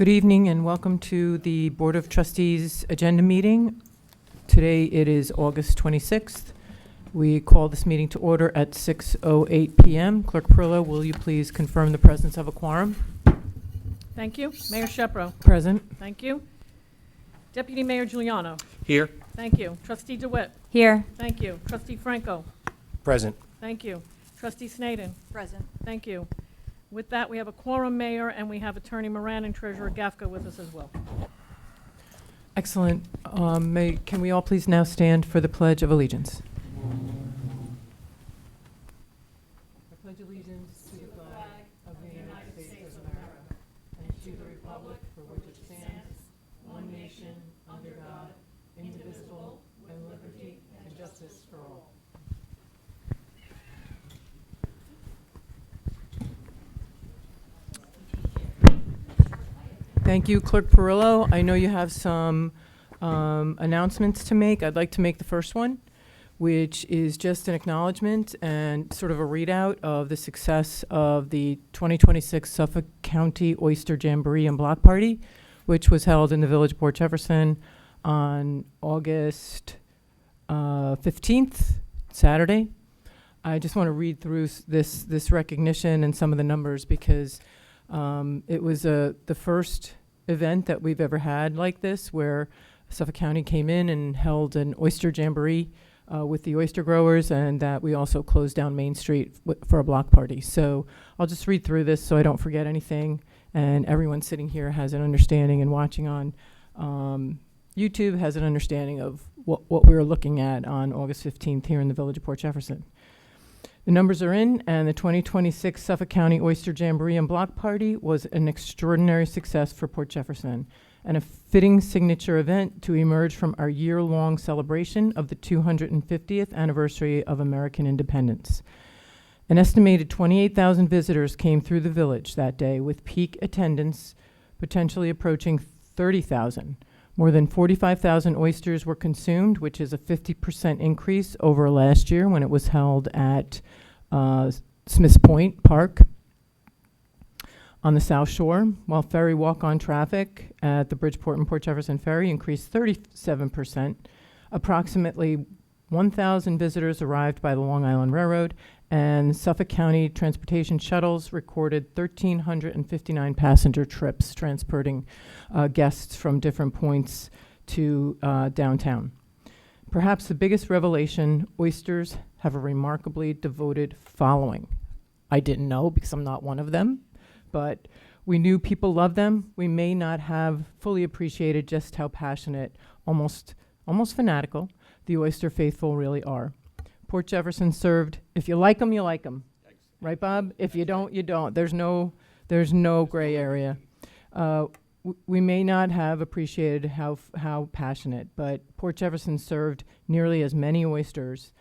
Good evening and welcome to the Board of Trustees agenda meeting. Today it is August 26th. We call this meeting to order at 6:08 p.m. Clerk Perillo, will you please confirm the presence of a quorum? Thank you. Mayor Shepro. Present. Thank you. Deputy Mayor Giuliano. Here. Thank you. Trustee DeWitt. Here. Thank you. Trustee Franco. Present. Thank you. Trustee Snaden. Present. Thank you. With that, we have a quorum, Mayor, and we have Attorney Moran and Treasurer Gafka with us as well. Excellent. Can we all please now stand for the Pledge of Allegiance? I pledge allegiance to the flag of the United States of America and to the republic for which it stands, one nation, under God, indivisible, with liberty and justice for all. Thank you, Clerk Perillo. I know you have some announcements to make. I'd like to make the first one, which is just an acknowledgement and sort of a readout of the success of the 2026 Suffolk County Oyster Jamboree and Block Party, which was held in the Village of Port Jefferson on August 15th, Saturday. I just want to read through this recognition and some of the numbers because it was the first event that we've ever had like this, where Suffolk County came in and held an oyster jamboree with the oyster growers, and that we also closed down Main Street for a block party. So I'll just read through this so I don't forget anything, and everyone sitting here has an understanding, and watching on YouTube has an understanding of what we were looking at on August 15th here in the Village of Port Jefferson. The numbers are in, and the 2026 Suffolk County Oyster Jamboree and Block Party was an extraordinary success for Port Jefferson and a fitting signature event to emerge from our year-long celebration of the 250th anniversary of American independence. An estimated 28,000 visitors came through the village that day, with peak attendance potentially approaching 30,000. More than 45,000 oysters were consumed, which is a 50% increase over last year when it was held at Smiths Point Park on the South Shore, while ferry walk-on traffic at the Bridgeport and Port Jefferson Ferry increased 37%. Approximately 1,000 visitors arrived by the Long Island Railroad, and Suffolk County Transportation Shuttles recorded 1,359 passenger trips transporting guests from different points to downtown. Perhaps the biggest revelation, oysters have a remarkably devoted following. I didn't know because I'm not one of them, but we knew people love them. We may not have fully appreciated just how passionate, almost fanatical, the oyster faithful really are. Port Jefferson served, if you like them, you like them. Right, Bob? If you don't, you don't. There's no gray area. We may not have appreciated how passionate, but Port Jefferson served nearly as many oysters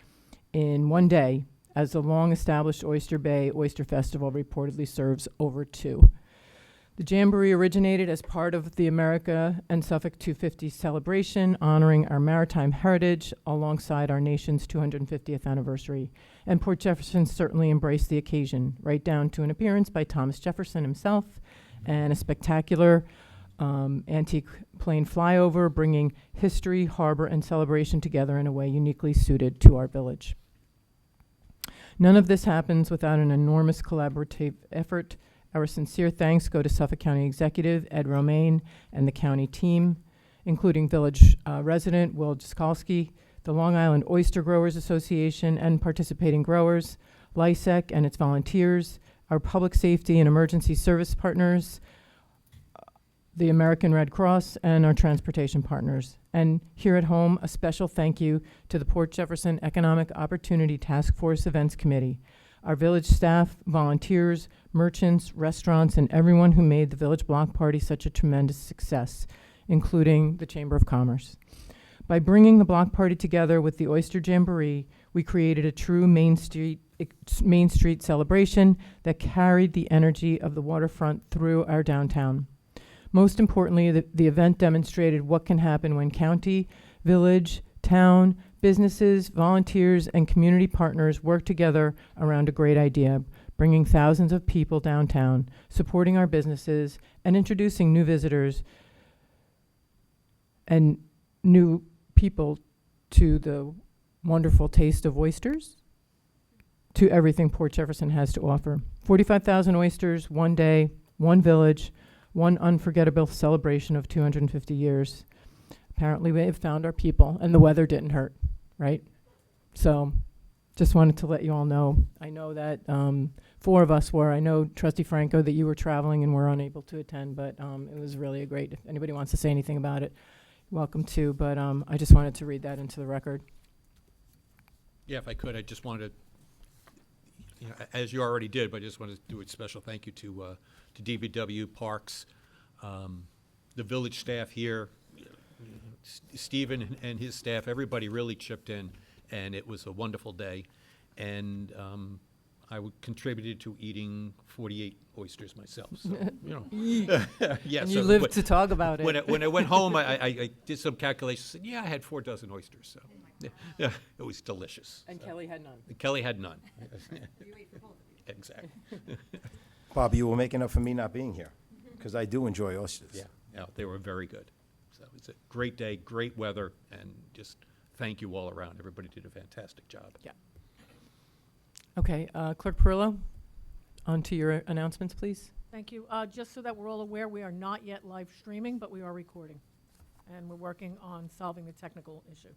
in one day as the long-established Oyster Bay Oyster Festival reportedly serves over 2. The Jamboree originated as part of the America and Suffolk 250 celebration, honoring our maritime heritage alongside our nation's 250th anniversary. And Port Jefferson certainly embraced the occasion, right down to an appearance by Thomas Jefferson himself and a spectacular antique plane flyover, bringing history, harbor, and celebration together in a way uniquely suited to our village. None of this happens without an enormous collaborative effort. Our sincere thanks go to Suffolk County Executive Ed Romaine and the county team, including village resident Will Jaskolski, the Long Island Oyster Growers Association and participating growers, LISEC and its volunteers, our public safety and emergency service partners, the American Red Cross, and our transportation partners. And here at home, a special thank you to the Port Jefferson Economic Opportunity Task Force Events Committee, our village staff, volunteers, merchants, restaurants, and everyone who made the Village Block Party such a tremendous success, including the Chamber of Commerce. By bringing the Block Party together with the Oyster Jamboree, we created a true Main Street celebration that carried the energy of the waterfront through our downtown. Most importantly, the event demonstrated what can happen when county, village, town, businesses, volunteers, and community partners work together around a great idea, bringing thousands of people downtown, supporting our businesses, and introducing new visitors and new people to the wonderful taste of oysters, to everything Port Jefferson has to offer. 45,000 oysters, one day, one village, one unforgettable celebration of 250 years. Apparently we have found our people, and the weather didn't hurt, right? So just wanted to let you all know. I know that 4 of us were. I know, Trustee Franco, that you were traveling and were unable to attend, but it was really a great, if anybody wants to say anything about it, welcome to. But I just wanted to read that into the record. Yeah, if I could, I just wanted to, as you already did, but I just wanted to do a special thank you to DVW, Parks, the village staff here, Stephen and his staff, everybody really chipped in, and it was a wonderful day. And I contributed to eating 48 oysters myself. So, yeah. And you lived to talk about it. When I went home, I did some calculations. And yeah, I had 4 dozen oysters. So, yeah, it was delicious. And so. Kelly had none. Kelly had none. Exactly. Bob, you were making up for me not being here, because I do enjoy oysters. Yeah, they were very good. So it's a great day, great weather, and just thank you all around. Everybody did a fantastic job. Yeah. Okay, Clerk Perillo, on to your announcements, please. Thank you. Just so that we're all aware, we are not yet live streaming, but we are recording. And we're working on solving the technical issue.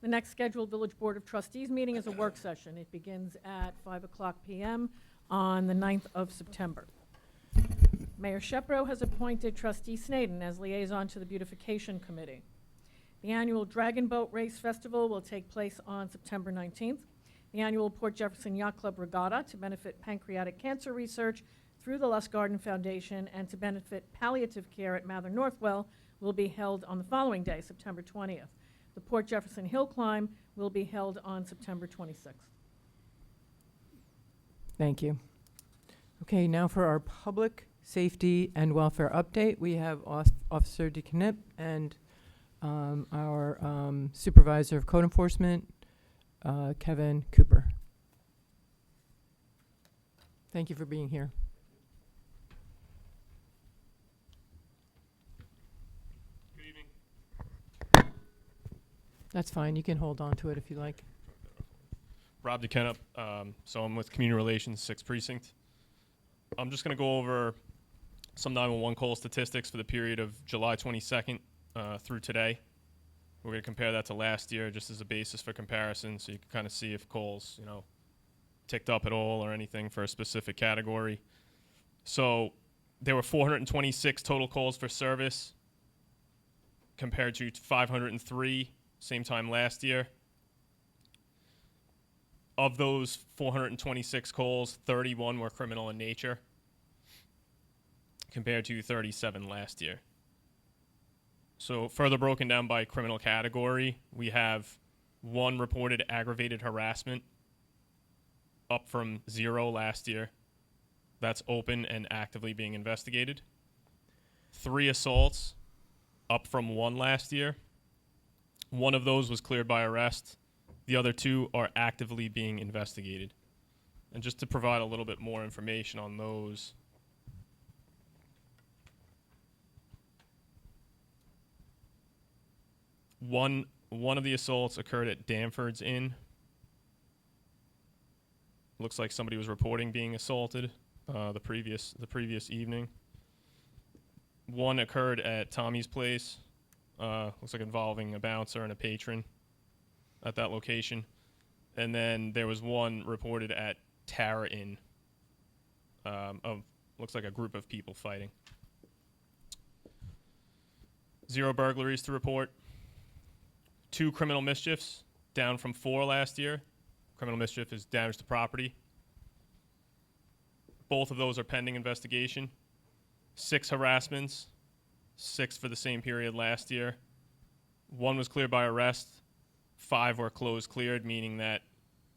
The next scheduled Village Board of Trustees meeting is a work session. It begins at 5:00 p.m. on the 9th of September. Mayor Shepro has appointed Trustee Snaden as liaison to the Beautification Committee. The annual Dragon Boat Race Festival will take place on September 19th. The annual Port Jefferson Yacht Club Regatta to benefit pancreatic cancer research through the Lustgarten Foundation and to benefit palliative care at Mather Northwell will be held on the following day, September 20th. The Port Jefferson Hill Climb will be held on September 26th. Thank you. Okay, now for our public safety and welfare update, we have Officer DeKnip and our Supervisor of Code Enforcement, Kevin Cooper. Thank you for being here. Good evening. That's fine. You can hold on to it if you like. Rob DeKennup. So I'm with Community Relations, 6th Precinct. I'm just going to go over some 911 call statistics for the period of July 22nd through today. We're going to compare that to last year just as a basis for comparison, so you can kind of see if calls, ticked up at all or anything for a specific category. So there were 426 total calls for service compared to 503 same time last year. Of those 426 calls, 31 were criminal in nature compared to 37 last year. So further broken down by criminal category, we have 1 reported aggravated harassment, up from 0 last year. That's open and actively being investigated. 3 assaults, up from 1 last year. 1 of those was cleared by arrest. The other 2 are actively being investigated. And just to provide a little bit more information on those, one of the assaults occurred at Danford's Inn. Looks like somebody was reporting being assaulted the previous evening. 1 occurred at Tommy's Place. Looks like involving a bouncer and a patron at that location. And then there was 1 reported at Tara Inn. Looks like a group of people fighting. 0 burglaries to report. 2 criminal mischiefs, down from 4 last year. Criminal mischief is damage to property. Both of those are pending investigation. 6 harassments, 6 for the same period last year. 1 was cleared by arrest. 5 were closed cleared, meaning that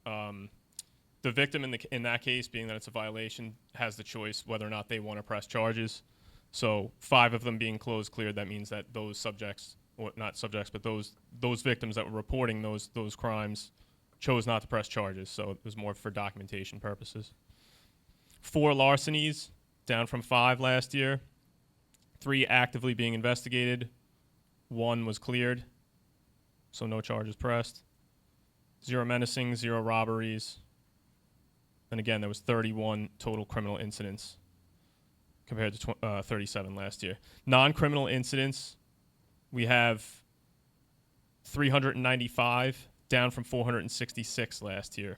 the victim in that case, being that it's a violation, has the choice whether or not they want to press charges. So 5 of them being closed cleared, that means that those subjects, or not subjects, but those victims that were reporting those crimes chose not to press charges, so it was more for documentation purposes. 4 larcenies, down from 5 last year. 3 actively being investigated. 1 was cleared, so no charges pressed. 0 menacing, 0 robberies. And again, there was 31 total criminal incidents compared to 37 last year. Non-criminal incidents, we have 395, down from 466 last year.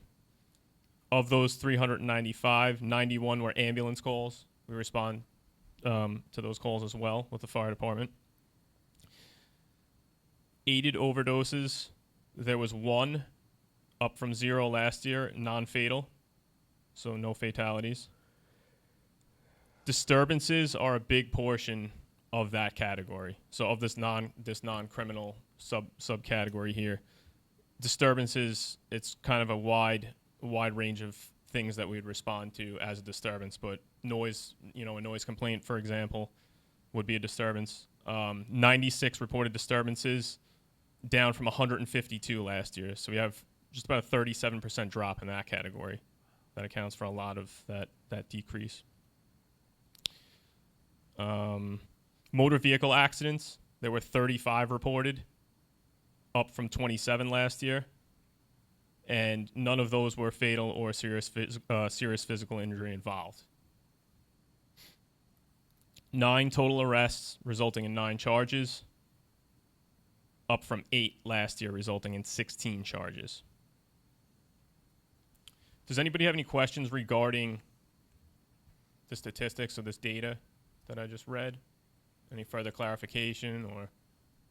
Of those 395, 91 were ambulance calls. We respond to those calls as well with the fire department. Aided overdoses, there was 1, up from 0 last year, non-fatal, so no fatalities. Disturbances are a big portion of that category. So of this non-criminal subcategory here, disturbances, it's kind of a wide range of things that we'd respond to as a disturbance, but noise, a noise complaint, for example, would be a disturbance. 96 reported disturbances, down from 152 last year. So we have just about a 37% drop in that category. That accounts for a lot of that decrease. Motor vehicle accidents, there were 35 reported, up from 27 last year. And none of those were fatal or serious physical injury involved. 9 total arrests, resulting in 9 charges, up from 8 last year, resulting in 16 charges. Does anybody have any questions regarding the statistics of this data that I just read? Any further clarification or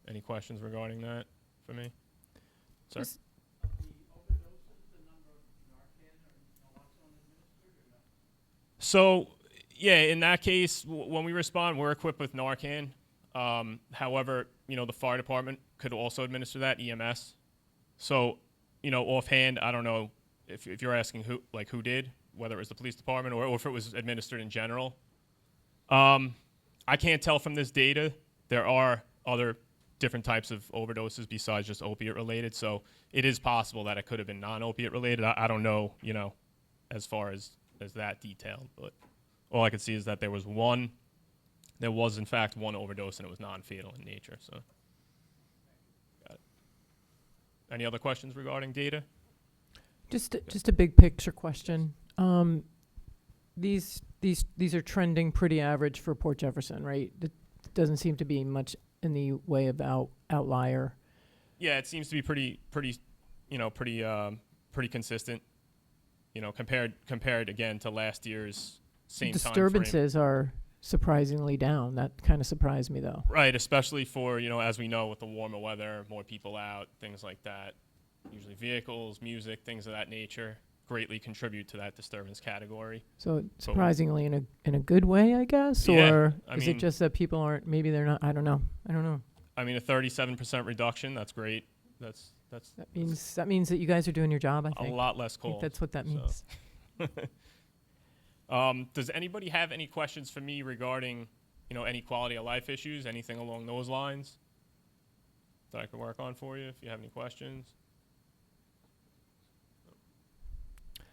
any questions regarding that for me? Sir? So, yeah, in that case, when we respond, we're equipped with Narcan. However, the fire department could also administer that, EMS. So, offhand, I don't know if you're asking who did, whether it was the police department or if it was administered in general. I can't tell from this data. There are other different types of overdoses besides just opiate related. So it is possible that it could have been non-opiate related. I don't know, as far as that detailed, but all I could see is that there was in fact one overdose and it was non-fatal in nature. So, got it. Any other questions regarding data? Just a big picture question. These are trending pretty average for Port Jefferson, right? It doesn't seem to be much in the way of outlier. Yeah, it seems to be pretty consistent. Compared again to last year's same time frame. Disturbances are surprisingly down. That kind of surprised me, though. Right, especially for, as we know, with the warmer weather, more people out, things like that. Usually vehicles, music, things of that nature greatly contribute to that disturbance category. So surprisingly in a good way, I guess? Yeah, or is it just that people aren't, maybe they're not, I don't know. I mean, a 37% redoction, that's great. That means that you guys are doing your job, I think. A lot less I think calls. that's what that means. Does anybody have any questions for me regarding, any quality of life issues, anything along those lines that I could work on for you if you have any questions?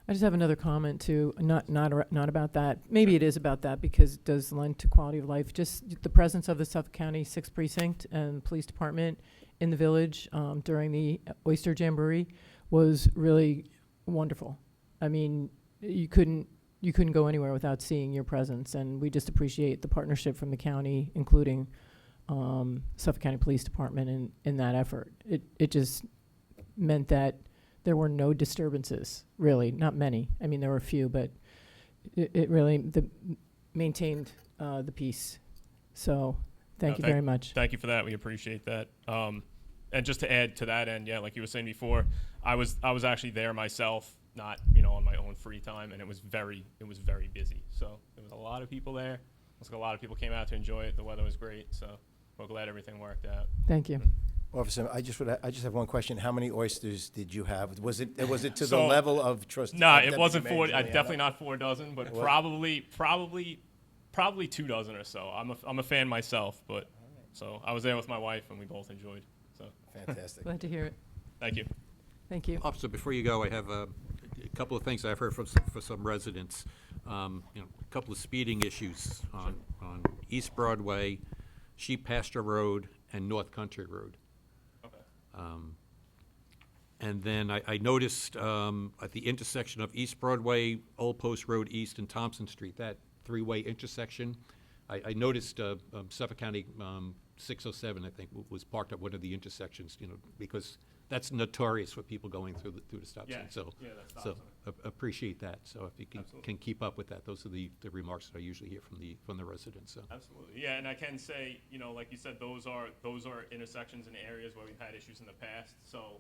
I just have another comment too, not about that. Maybe it is about that because it does lend to quality of life. Just the presence of the Suffolk County 6th Precinct and Police Department in the village during the Oyster Jamboree was really wonderful. I mean, you couldn't go anywhere without seeing your presence, and we just appreciate the partnership from the county, including Suffolk County Police Department in that effort. It just meant that there were no disturbances, really, not many. I mean, there were a few, but it really maintained the peace. So thank you very much. Thank you for that. We appreciate that. And just to add to that end, yeah, like you were saying before, I was actually there myself, not on my own free time, and it was very busy. So there was a lot of people there. Looks like a lot of people came out to enjoy it. The weather was great, so we're glad everything worked out. Thank you. Officer, I just have one question. How many oysters did you have? Was it to the So, level of trust? No, of it wasn't Deputy 4. Mayor Juliana? Definitely not 4 dozen, but What? probably 2 dozen or so. I'm a fan myself, but so I was there with my wife and we both enjoyed. So Fantastic. Glad to hear it. thank you. Thank you. Officer, before you go, I have a couple of things I've heard from some residents. A couple of speeding issues on East Broadway, Sheep Pasture Road, and North Country Road. Okay. And then I noticed at the intersection of East Broadway, Old Post Road East, and Thompson Street, that three-way intersection, I noticed Suffolk County 607, I think, was parked at one of the intersections, because that's notorious for people going through the stop sign. So, that stop so sign. Appreciate that. So if you Absolutely. can keep up with that, those are the remarks that I usually hear from the residents. So. Absolutely, yeah, and I can say, like you said, those are intersections and areas where we've had issues in the past. So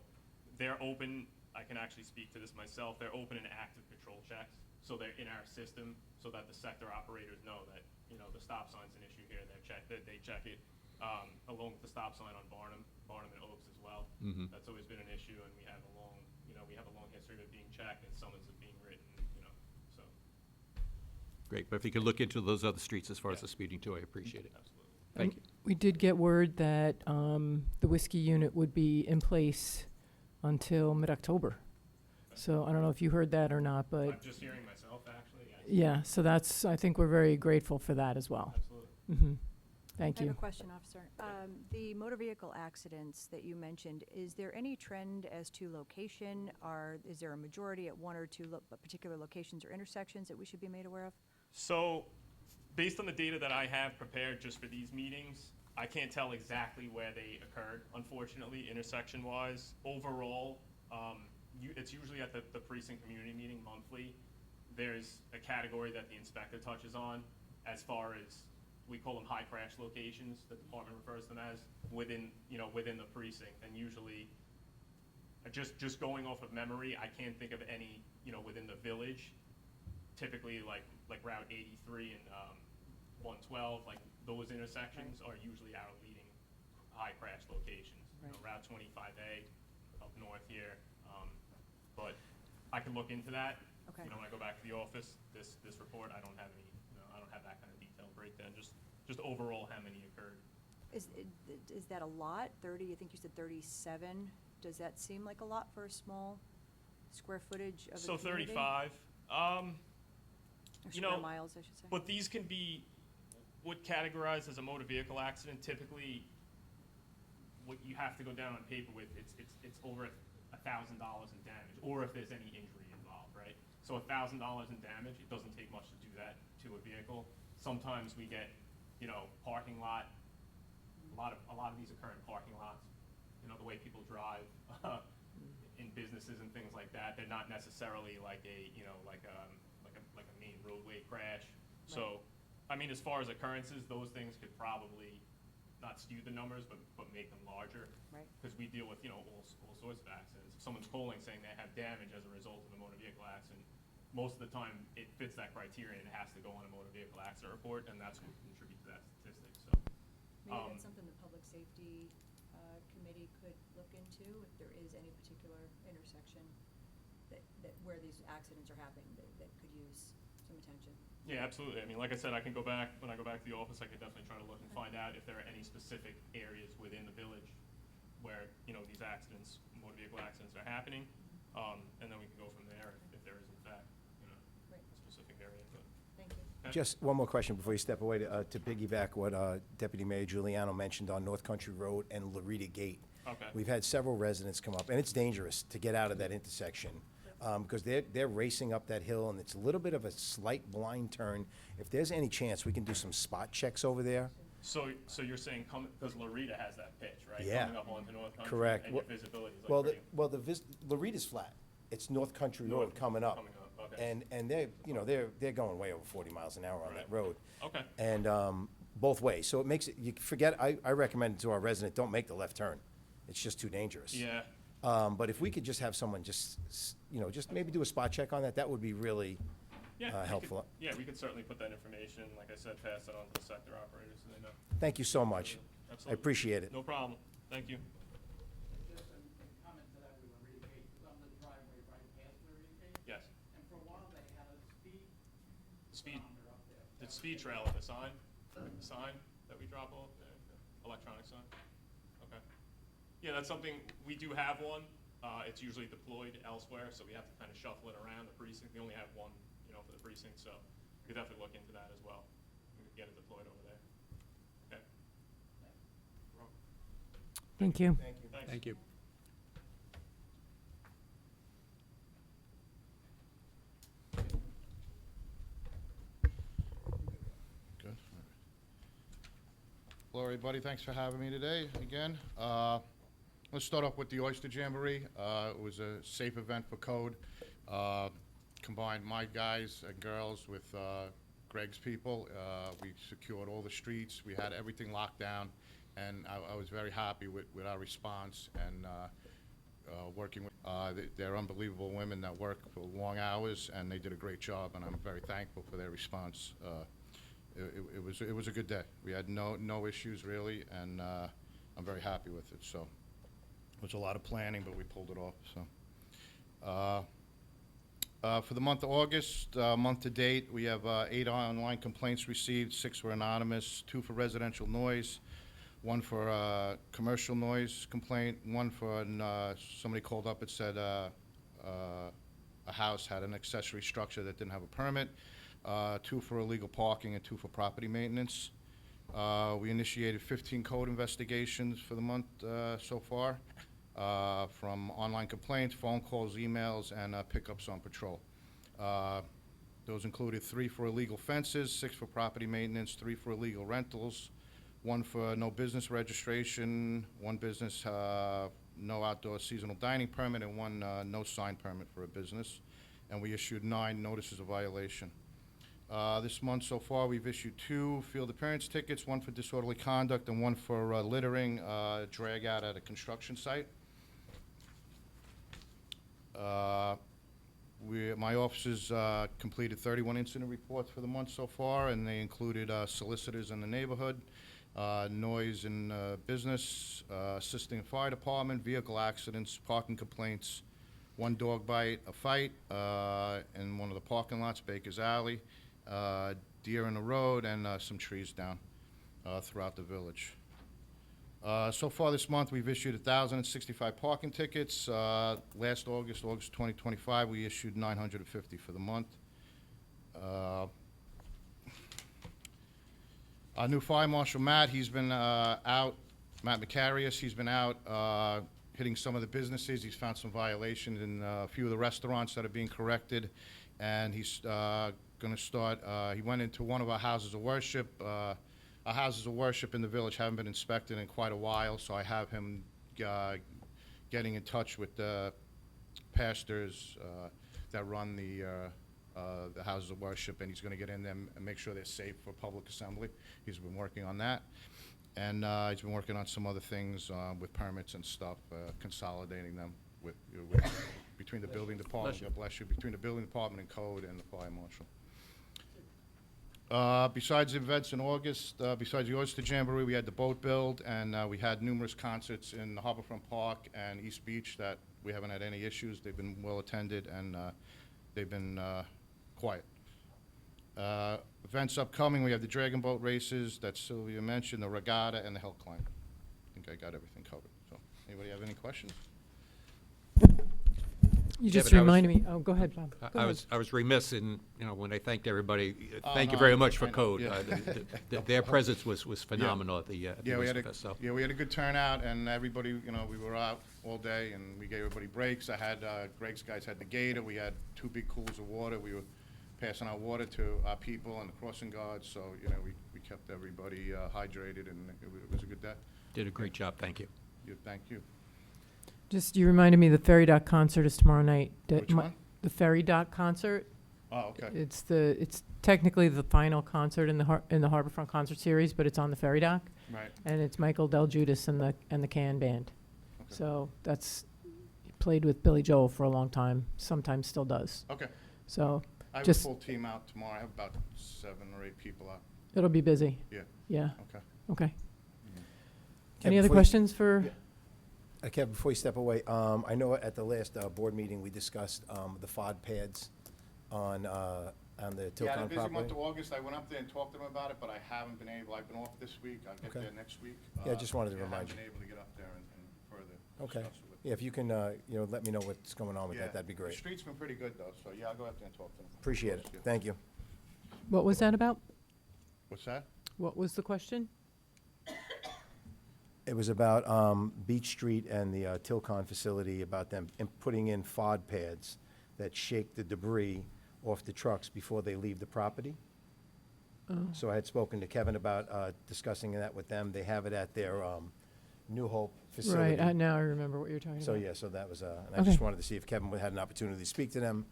they're open. I can actually speak to this myself. They're open and active patrol checks, so they're in our system, so that the sector operators know that the stop sign's an issue here. They check it along with the stop sign on Barnum and Oaks as well. Mhm. That's always been an issue, and we have a long history of it being checked and summons of being written. So Great, but if you could look into those other streets as far as Yeah. the speeding too, I appreciate it. absolutely. Thank you. We did get word that the whiskey unit would be in place until mid-October. So I don't know if you heard that or not, but I'm just hearing myself, actually. Yes. yeah, so I think we're very grateful for that as well. Absolutely. Hmm. Thank I have you. a question, officer. The motor vehicle accidents that you mentioned, is there any trend as to location? Is there a majority at one or two particular locations or intersections that we should be made aware of? So, based on the data that I have prepared just for these meetings, I can't tell exactly where they occurred, unfortunately, intersection-wise. Overall, it's usually at the precinct community meeting monthly. There's a category that the inspector touches on as far as, we call them high crash locations, the department refers to them as, within the precinct. And usually, just going off of memory, I can't think of any, within the village. Typically, like Route 83 and 112, like those intersections are usually our leading high crash locations. Right. Route 25A up north here. But I can look into that. Okay. When I go back to the office, this report, I don't have any, I don't have that kind of detailed breakdown. Just overall how many occurred. Is that a lot? 30, I think you said 37. Does that seem like a lot for a small square footage of a So community? 35. Or square miles, I should say. But these can be what categorized as a motor vehicle accident. Typically, what you have to go down on paper with, it's over $1,000 in damage, or if there's any injury involved, right? So $1,000 in damage, it doesn't take much to do that to a vehicle. Sometimes we get, parking lot. A lot of these occur in parking lots. The way people drive in businesses and things like that. They're not necessarily like a main roadway crash. So, as far as occurrences, those things could probably not skew the numbers, but make them larger. Right. Because we deal with, all sorts of accidents. If someone's calling saying they have damage as a result of a motor vehicle accident, most of the time it fits that criteria and it has to go on a motor vehicle accident report, and that's what contributes to that statistic. So, Maybe that's something the Public Safety Committee could look into, if there is any particular intersection that where these accidents are happening that could use some attention. yeah, absolutely. Like I said, when I go back to the office, I could definitely try to look and find out if there are any specific areas within the village where, these accidents, motor vehicle accidents are happening. And then we can go from there if there is in fact, Right. a specific area. But Thank you. Just one more question before you step away, to piggyback what Deputy Mayor Giuliano mentioned on North Country Road and Loretta Gate. Okay. We've had several residents come up, and it's dangerous to get out of that intersection, because they're racing up that hill, and it's a little bit of a slight blind turn. If there's any chance, we can do some spot checks over there. So you're saying because Loretta has that pitch, right? Yeah. Coming up onto North Country. Correct. And your visibility is like Well, pretty Loretta's flat. It's North Country Road coming up. okay. And they're going way over 40 miles an hour on that Right. road. Okay. And both ways. So it makes it, you forget, I recommend to our resident, don't make the left turn. It's just too dangerous. Yeah. But if we could just have someone just maybe do a spot check on that, that would be really Yeah. we could- helpful. we could certainly put that information, like I said, pass it on to the sector operators so they know. Thank you so much. I Absolutely. appreciate it. No problem. Thank you. Just in comment to that, we were Loretta Gate, because I'm the driveway right past Loretta Gate. Yes. And for a while, they had a speed Speed. speedometer up there. The speed trailer, the sign that we drop off, the electronic sign? Okay. Yeah, that's something, we do have one. It's usually deployed elsewhere, so we have to kind of shuffle it around the precinct. We only have one, for the precinct, so we could definitely look into that as well. We could get it deployed over there. Okay. You're welcome. Thank you. Thank you. Thanks. Thank you. Good. Hello, everybody. Thanks for having me today again. Let's start off with the Oyster Jamboree. It was a safe event for code. Combined my guys and girls with Greg's people. We secured all the streets. We had everything locked down, and I was very happy with our response and working with. They're unbelievable women that work for long hours, and they did a great job, and I'm very thankful for their response. It was a good day. We had no issues really, and I'm very happy with it. So it was a lot of planning, but we pulled it off. So for the month of August, month to date, we have 8 online complaints received. 6 were anonymous, 2 for residential noise, 1 for commercial noise complaint, 1 for somebody called up and said a house had an accessory structure that didn't have a permit. 2 for illegal parking and 2 for property maintenance. We initiated 15 code investigations for the month so far, from online complaints, phone calls, emails, and pickups on patrol. Those included 3 for illegal fences, 6 for property maintenance, 3 for illegal rentals, 1 for no business registration, 1 business no outdoor seasonal dining permit, and 1 no sign permit for a business. And we issued 9 notices of violation. This month so far, we've issued 2 field appearance tickets, 1 for disorderly conduct and 1 for littering, drag out at a construction site. My officers completed 31 incident reports for the month so far, and they included solicitors in the neighborhood, noise in business, assisting the fire department, vehicle accidents, parking complaints, 1 dog bite, a fight in one of the parking lots, Baker's Alley, deer in the road, and some trees down throughout the village. So far this month, we've issued 1,065 parking tickets. Last August 2025, we issued 950 for the month. Our new fire marshal, Matt, he's been out, Matt Macarius, he's been out hitting some of the businesses. He's found some violations in a few of the restaurants that are being corrected, and he's going to start, he went into one of our houses of worship. Our houses of worship in the village haven't been inspected in quite a while, so I have him getting in touch with the pastors that run the houses of worship, and he's going to get in them and make sure they're safe for public assembly. He's been working on that, and he's been working on some other things with permits and stuff, consolidating them between the building department. God bless you. Between the building department and code and the fire marshal. Besides the events in August, besides the Oyster Jamboree, we had the boat build, and we had numerous concerts in the Harborfront Park and East Beach that we haven't had any issues. They've been well attended, and they've been quiet. Events upcoming, we have the Dragon Boat races that Sylvia mentioned, the regatta, and the hill climb. I think I got everything covered. So, anybody have any questions? You just David, I was- reminded me, oh, go ahead, Bob. Go I ahead. was remiss in, when I thanked everybody, thank you no, very much for I know, code. yeah. Their presence was phenomenal at the Yeah, Oyster Fest, so. we had a good turnout, and everybody, we were out all day, and we gave everybody breaks. I had, Greg's guys had the gator. We had 2 big coolers of water. We were passing out water to our people and the crossing guards, so, we kept everybody hydrated, and it was a good day. Did a great job, thank you. Thank you. Just, you reminded me, the Ferry Dock concert is tomorrow night. Which one? The Ferry Dock concert. Oh, okay. It's technically the final concert in the Harborfront Concert Series, but it's on the Ferry Dock, Right. and it's Michael Del Giudice and the Can Band. Okay. So he played with Billy Joel for a long time, sometimes still does. Okay. So I have Just- a full team out tomorrow. I have about 7 or 8 people out. it'll be busy. Yeah. Yeah, Okay. okay. Kev, Any other before you- questions for? Yeah. Kev, before you step away, I know at the last board meeting, we discussed the FOD pads on the Yeah, the Tilcon busy month property. of August, I went up there and talked to them about it, but I haven't been able, I've been off this week, I'll get Okay. there next week. Yeah, I just wanted to I remind haven't you. been able to get up there and further Okay. discuss it with them. Yeah, if you can, let me know what's going on with that, that'd be The great. street's been pretty good, though, so yeah, I'll go out there and talk to them. Appreciate it. Yeah. Thank you. What was that about? What's that? What was the question? It was about Beach Street and the Tilcon facility, about them putting in FOD pads that shake the debris off the trucks before they leave the property. So I had spoken to Kevin about discussing that with them. They have it at their New Hope facility. Right, now I remember what you're talking So, about. yeah, so that was, and I Okay. just wanted to see if Kevin had an opportunity to speak to them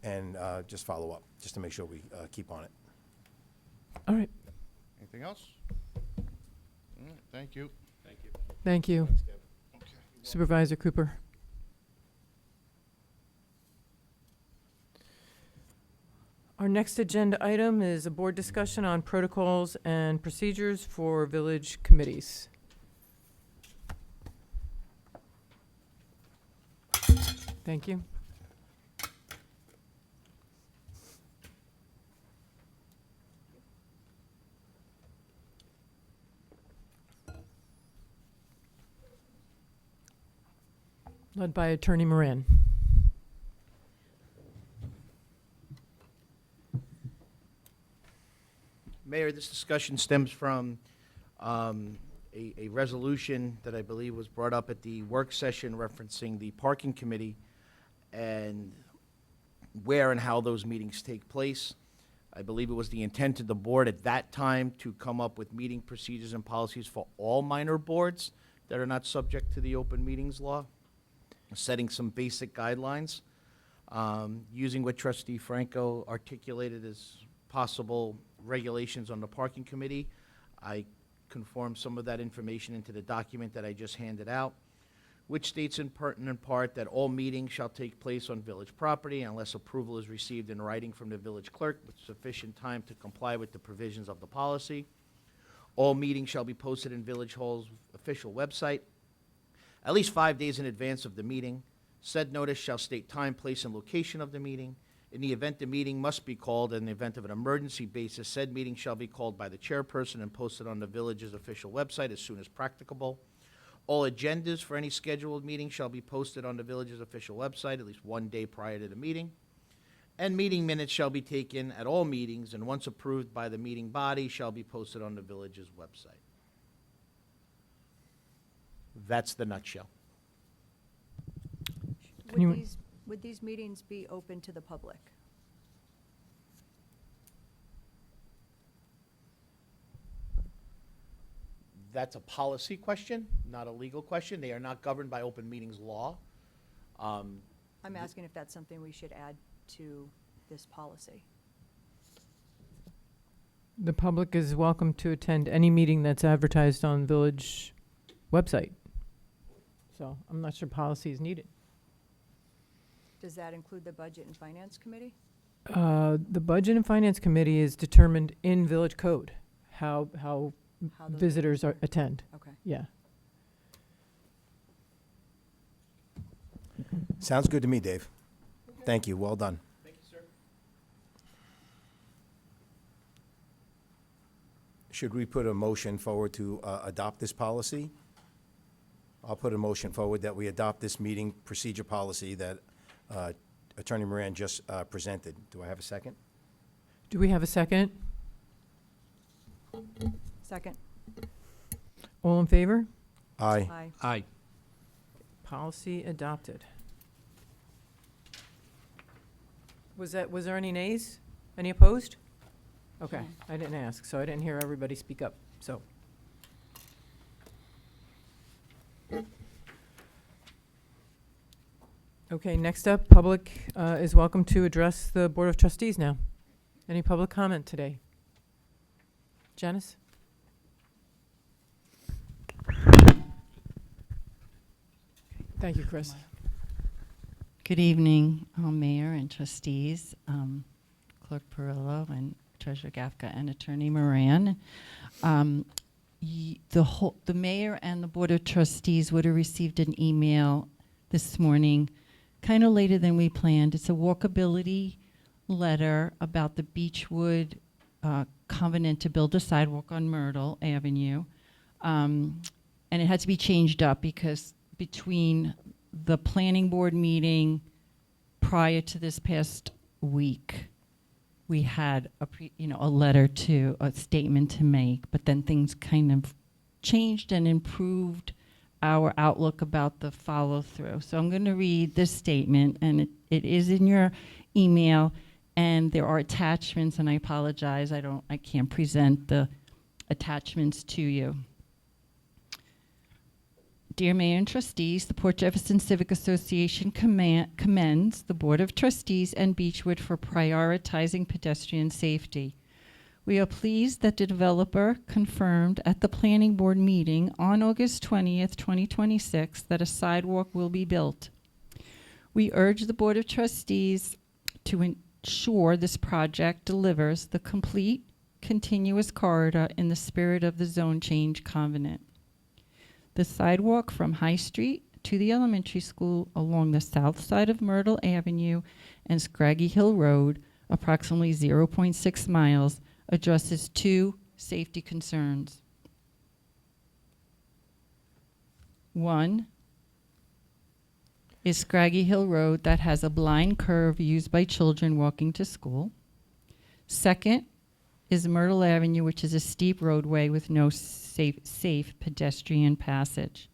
and just follow up, just to make sure we keep on it. All right, Anything else? All right, thank you. Thank you. thank you. Supervisor Cooper. Our next agenda item is a board discussion on protocols and procedures for village committees. Thank you. Led by Attorney Moran. Mayor, this discussion stems from a resolution that I believe was brought up at the work session referencing the parking committee and where and how those meetings take place. I believe it was the intent of the board at that time to come up with meeting procedures and policies for all minor boards that are not subject to the open meetings law, setting some basic guidelines, using what Trustee Franco articulated as possible regulations on the parking committee. I conformed some of that information into the document that I just handed out, which states in pertinent part that all meetings shall take place on village property unless approval is received in writing from the village clerk with sufficient time to comply with the provisions of the policy. All meetings shall be posted in Village Hall's official website at least 5 days in advance of the meeting. Said notice shall state time, place, and location of the meeting. In the event the meeting must be called, in the event of an emergency basis, said meeting shall be called by the chairperson and posted on the village's official website as soon as practicable. All agendas for any scheduled meeting shall be posted on the village's official website at least 1 day prior to the meeting. And meeting minutes shall be taken at all meetings, and once approved by the meeting body, shall be posted on the village's website. That's the nutshell. Can you- Would these meetings be open to the public? That's a policy question, not a legal question. They are not governed by open meetings law. I'm asking if that's something we should add to this policy. The public is welcome to attend any meeting that's advertised on village website. So I'm not sure policy is needed. Does that include the Budget and Finance Committee? The Budget and Finance Committee is determined in village code, how How those visitors meetings attend. Okay. Yeah. Sounds good to me, Dave. Thank you, well done. Thank you, sir. Should we put a motion forward to adopt this policy? I'll put a motion forward that we adopt this meeting procedure policy that Attorney Moran just presented. Do I have a second? Do we have a second? Second. All in favor? Aye. Aye. Aye. Policy adopted. Was there any nays? Any opposed? Okay, I didn't ask, so I didn't hear everybody speak up, so. Okay, next up, public is welcome to address the Board of Trustees now. Any public comment today? Janice? Thank you, Chris. Good evening, Mayor and trustees, Clerk Perillo and Treasurer Gafka and Attorney Moran. The mayor and the Board of Trustees would have received an email this morning, kind of later than we planned. It's a walkability letter about the Beechwood covenant to build a sidewalk on Myrtle Avenue. And it had to be changed up because between the planning board meeting prior to this past week, we had a letter to, a statement to make, but then things kind of changed and improved our outlook about the follow-through. So I'm going to read this statement, and it is in your email, and there are attachments, and I apologize, I can't present the attachments to you. Dear Mayor and Trustees, the Port Jefferson Civic Association commends the Board of Trustees and Beechwood for prioritizing pedestrian safety. We are pleased that the developer confirmed at the Planning Board meeting on August 20th, 2026, that a sidewalk will be built. We urge the Board of Trustees to ensure this project delivers the complete, continuous corridor in the spirit of the zone change covenant. The sidewalk from High Street to the elementary school along the south side of Myrtle Avenue and Scraggy Hill Road, approximately 0.6 miles, addresses two safety concerns. One is Scraggy Hill Road that has a blind curve used by children walking to school. Second is Myrtle Avenue, which is a steep roadway with no safe pedestrian passage.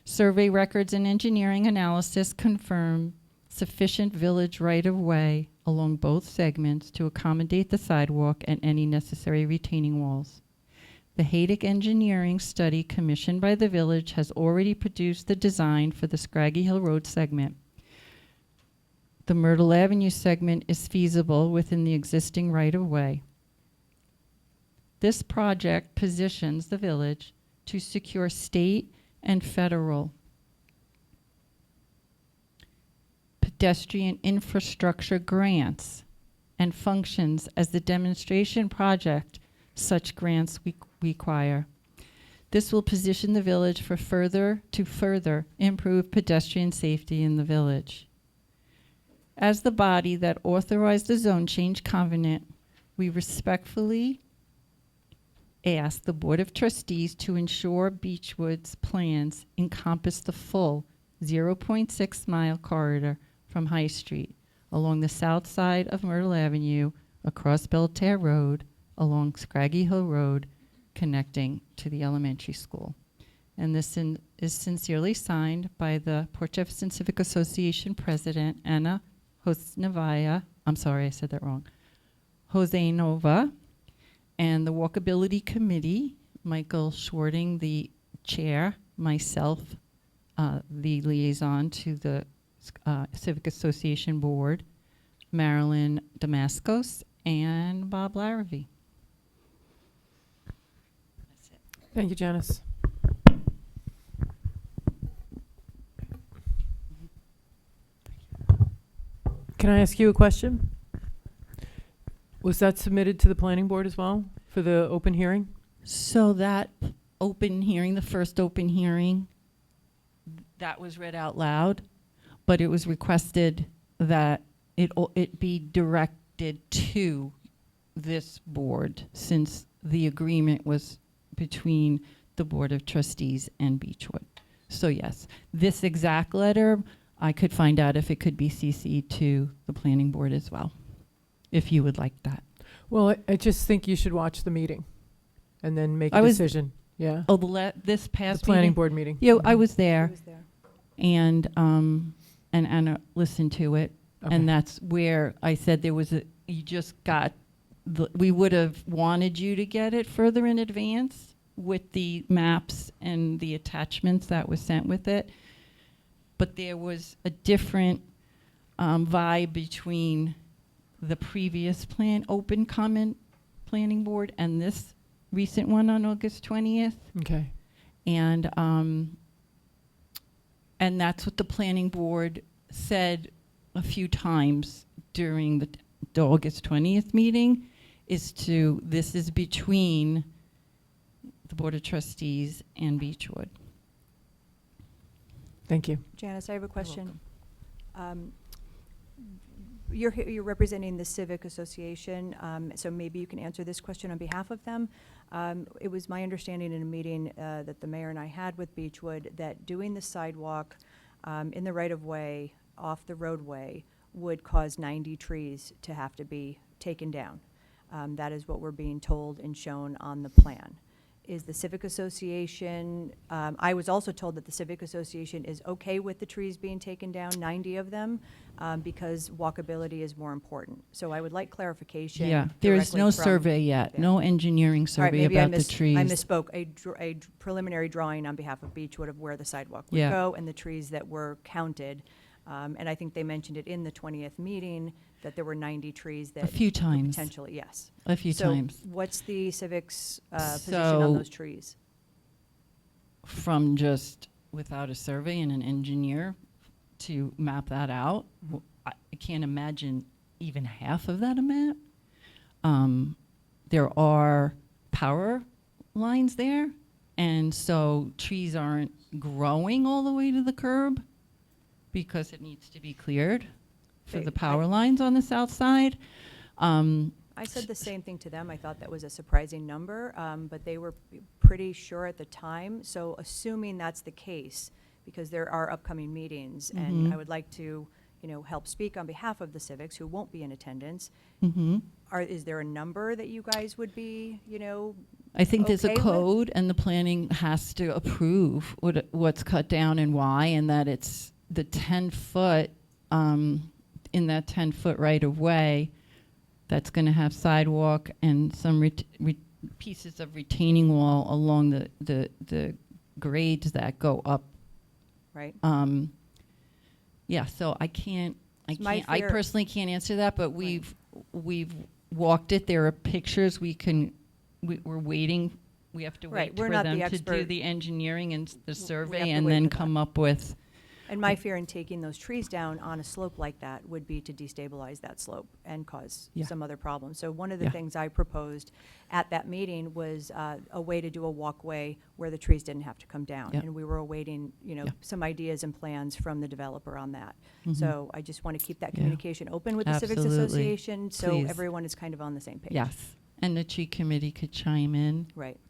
Survey records and engineering analysis confirm sufficient village right-of-way along both segments to accommodate the sidewalk and any necessary retaining walls. The Haydick engineering study commissioned by the village has already produced the design for the Scraggy Hill Road segment. The Myrtle Avenue segment is feasible within the existing right-of-way. This project positions the village to secure state and federal pedestrian infrastructure grants and functions as the demonstration project such grants require. This will position the village to further improve pedestrian safety in the village. As the body that authorized the zone change covenant, we respectfully ask the Board of Trustees to ensure Beechwood's plans encompass the full 0.6 mile corridor from High Street along the south side of Myrtle Avenue, across Belterre Road, along Scraggy Hill Road, connecting to the elementary school. And this is sincerely signed by the Port Jefferson Civic Association President, Anna Hosnevaya. I'm sorry, I said that wrong. Hosenova. And the Walkability Committee, Michael Schwarting, the chair, myself, the liaison to the Civic Association Board, Marilyn Damascos, and Bob Larrabee. That's it. Thank you, Janice. Can I ask you a question? Was that submitted to the planning board as well for the open hearing? So that open hearing, the first open hearing, that was read out loud, but it was requested that it be directed to this board, since the agreement was between the Board of Trustees and Beechwood. So yes, this exact letter, I could find out if it could be CC'd to the planning board as well, if you would like that. Well, I just think you should watch the meeting and then make a I was- decision. Yeah. Oh, this The past planning meeting? board meeting. Yeah, I Mhm. was there, He was there. and Anna listened to it, Okay. and that's where I said you just got, we would have wanted you to get it further in advance with the maps and the attachments that was sent with it. But there was a different vibe between the previous open comment planning board and this recent one on August 20th. Okay. And that's what the planning board said a few times during the August 20th meeting, this is between the Board of Trustees and Beechwood. Thank you. Janice, I have a question. You're representing the Civic Association, so maybe you can answer this question on behalf of them. It was my understanding in a meeting that the mayor and I had with Beechwood that doing the sidewalk in the right-of-way, off the roadway, would cause 90 trees to have to be taken down. That is what we're being told and shown on the plan. Is the Civic Association, I was also told that the Civic Association is okay with the trees being taken down, 90 of them, because walkability is more important. So I would like clarification. Yeah, there is directly no from- survey yet, Yeah. no engineering All right, survey maybe about the trees. I misspoke. A preliminary drawing on behalf of Beechwood of where the sidewalk would Yeah. go and the trees that were counted. And I think they mentioned it in the 20th meeting, that there were 90 trees that. A few could times. Potentially, yes. A few times. So what's the Civic's position So- on those trees? From just without a survey and an engineer to map that out, I can't imagine even half of that amount. There are power lines there, and so trees aren't growing all the way to the curb because it needs to be cleared for the power lines on the south side. I said the same thing to them. I thought that was a surprising number, but they were pretty sure at the time. So assuming that's the case, because there are upcoming meetings, and I would like to, help speak on behalf of the civics who won't be in attendance. Is there a number that you guys would be, I think there's a okay with? code, and the planning has to approve what's cut down and why, and that it's the 10-foot, in that 10-foot right-of-way, that's going to have sidewalk and some pieces of retaining wall along the grades that go up. right? Yeah, so I My I fear- personally can't answer that, but we've walked it. There are pictures we're waiting. We have to Right, wait we're for not them the to do expert. the engineering and the have survey to and wait then for that. come up with. And my fear in taking those trees down on a slope like that would be to destabilize that slope and cause Yeah. some other problems. So one of the Yeah. things I proposed at that meeting was a way to do a walkway where the trees didn't have to come down. Yeah. And we were awaiting, Yeah. some ideas and plans from the developer on that. Mhm. So I just want to keep that Yeah. communication open with the Civics Absolutely. Association, so Please. everyone is kind of on the same page. Yes, and the tree committee could chime in. Right.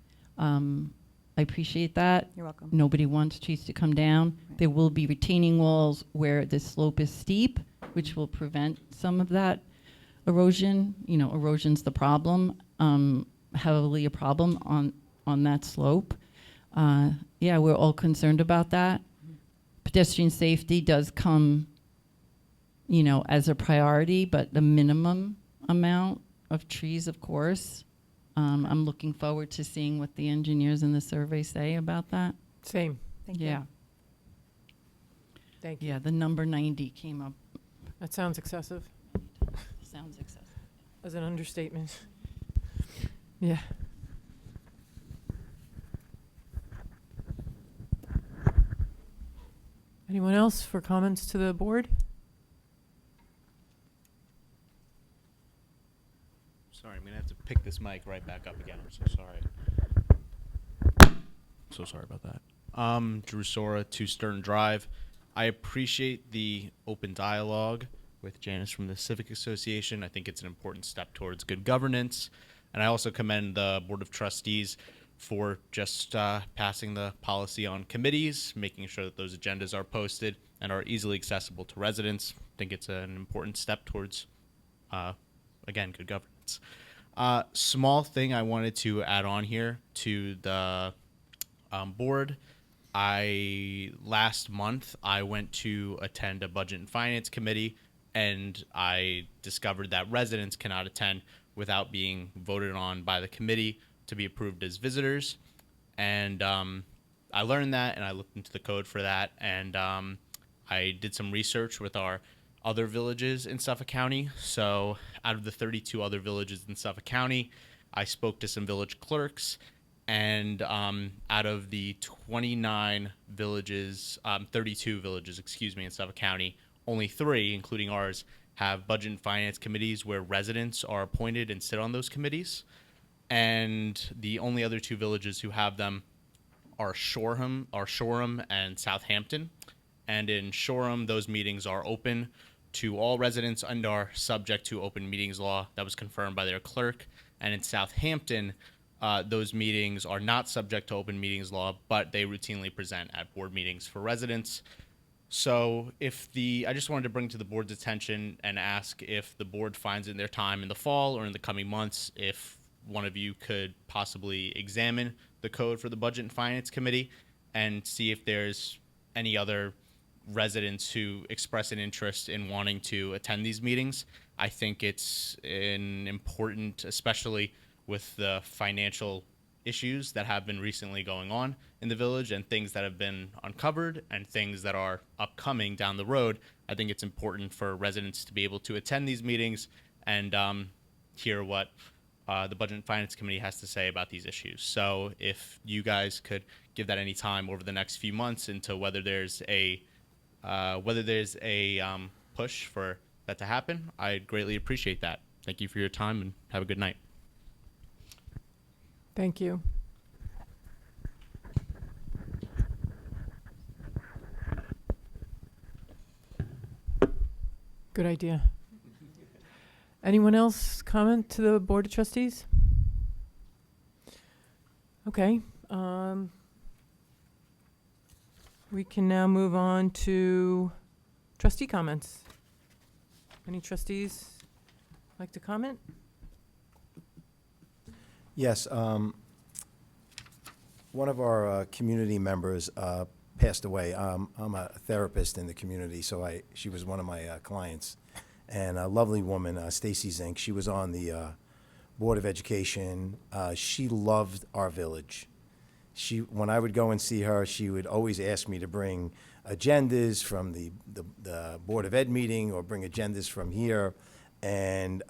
I appreciate that. You're welcome. Nobody wants trees to come down. Right. There will be retaining walls where the slope is steep, which will prevent some of that erosion. Erosion's the problem, heavily a problem on that slope. Yeah, we're all concerned about that. Pedestrian safety does come, as a priority, but the minimum amount of trees, of course. I'm looking forward to seeing what the engineers in the survey say about that. Same. Thank you. Yeah. Thank you. Yeah, the number 90 came up. That sounds excessive, Sounds excessive. as an understatement. Yeah. Anyone else for comments to the board? Sorry, I'm gonna have to pick this mic right back up again. I'm so sorry. So sorry about that. Drew Sora, 2 Stern Drive. I appreciate the open dialogue with Janice from the Civic Association. I think it's an important step towards good governance. And I also commend the Board of Trustees for just passing the policy on committees, making sure that those agendas are posted and are easily accessible to residents. I think it's an important step towards, again, good governance. Small thing I wanted to add on here to the board. Last month I went to attend a budget and finance committee, and I discovered that residents cannot attend without being voted on by the committee to be approved as visitors. And I learned that, and I looked into the code for that, and I did some research with our other villages in Suffolk County. So out of the 32 other villages in Suffolk County, I spoke to some village clerks, and out of the 29 villages, 32 villages, in Suffolk County, only 3, including ours, have budget and finance committees where residents are appointed and sit on those committees. And the only other 2 villages who have them are Shoreham and Southampton. And in Shoreham, those meetings are open to all residents and are subject to open meetings law that was confirmed by their clerk. And in Southampton, those meetings are not subject to open meetings law, but they routinely present at board meetings for residents. So I just wanted to bring to the board's attention and ask if the board finds in their time in the fall or in the coming months, if one of you could possibly examine the code for the Budget and Finance Committee and see if there's any other residents who express an interest in wanting to attend these meetings. I think it's important, especially with the financial issues that have been recently going on in the village and things that have been uncovered and things that are upcoming down the road. I think it's important for residents to be able to attend these meetings and hear what the Budget and Finance Committee has to say about these issues. So if you guys could give that any time over the next few months into whether there's a push for that to happen, I'd greatly appreciate that. Thank you for your time and have a good night. Thank you. Good idea. Anyone else comment to the Board of Trustees? Okay. We can now move on to trustee comments. Any trustees like to comment? Yes, one of our community members passed away. I'm a therapist in the community, so she was one of my clients. And a lovely woman, Stacy Zink, she was on the Board of Education. She loved our village. When I would go and see her, she would always ask me to bring agendas from the Board of Ed meeting or bring agendas from here. And,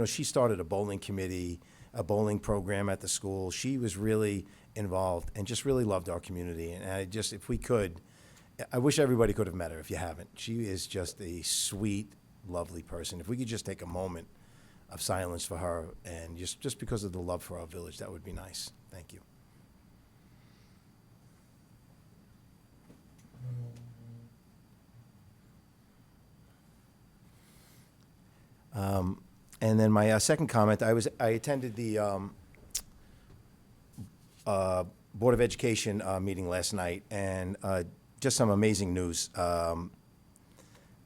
she started a bowling committee, a bowling program at the school. She was really involved and just really loved our community. And if we could, I wish everybody could have met her if you haven't. She is just a sweet, lovely person. If we could just take a moment of silence for her and just because of the love for our village, that would be nice. Thank you. And then my second comment, I attended the Board of Education meeting last night, and just some amazing news.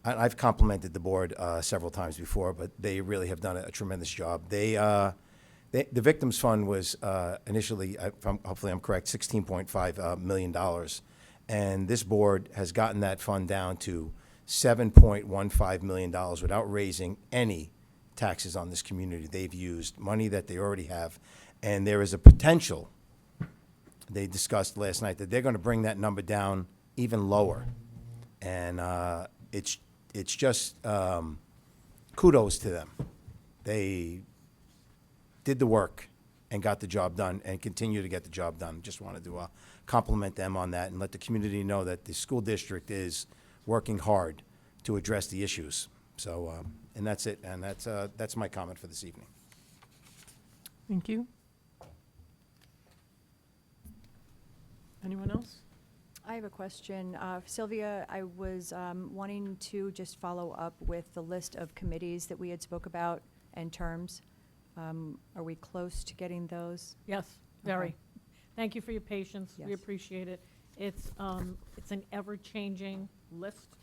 I've complimented the board several times before, but they really have done a tremendous job. The Victims Fund was initially, hopefully I'm correct, $16.5 million, and this board has gotten that fund down to $7.15 million without raising any taxes on this community. They've used money that they already have, and there is a potential, they discussed last night, that they're going to bring that number down even lower. And it's just kudos to them. They did the work and got the job done and continue to get the job done. Just wanted to compliment them on that and let the community know that the school district is working hard to address the issues. So, and that's it, and that's my comment for this evening. Thank you. Anyone else? I have a question. Sylvia, I was wanting to just follow up with the list of committees that we had spoke about and terms. Are we close to getting those? Yes, very. Okay. Thank you for your patience. We Yes. appreciate it. It's an ever-changing list,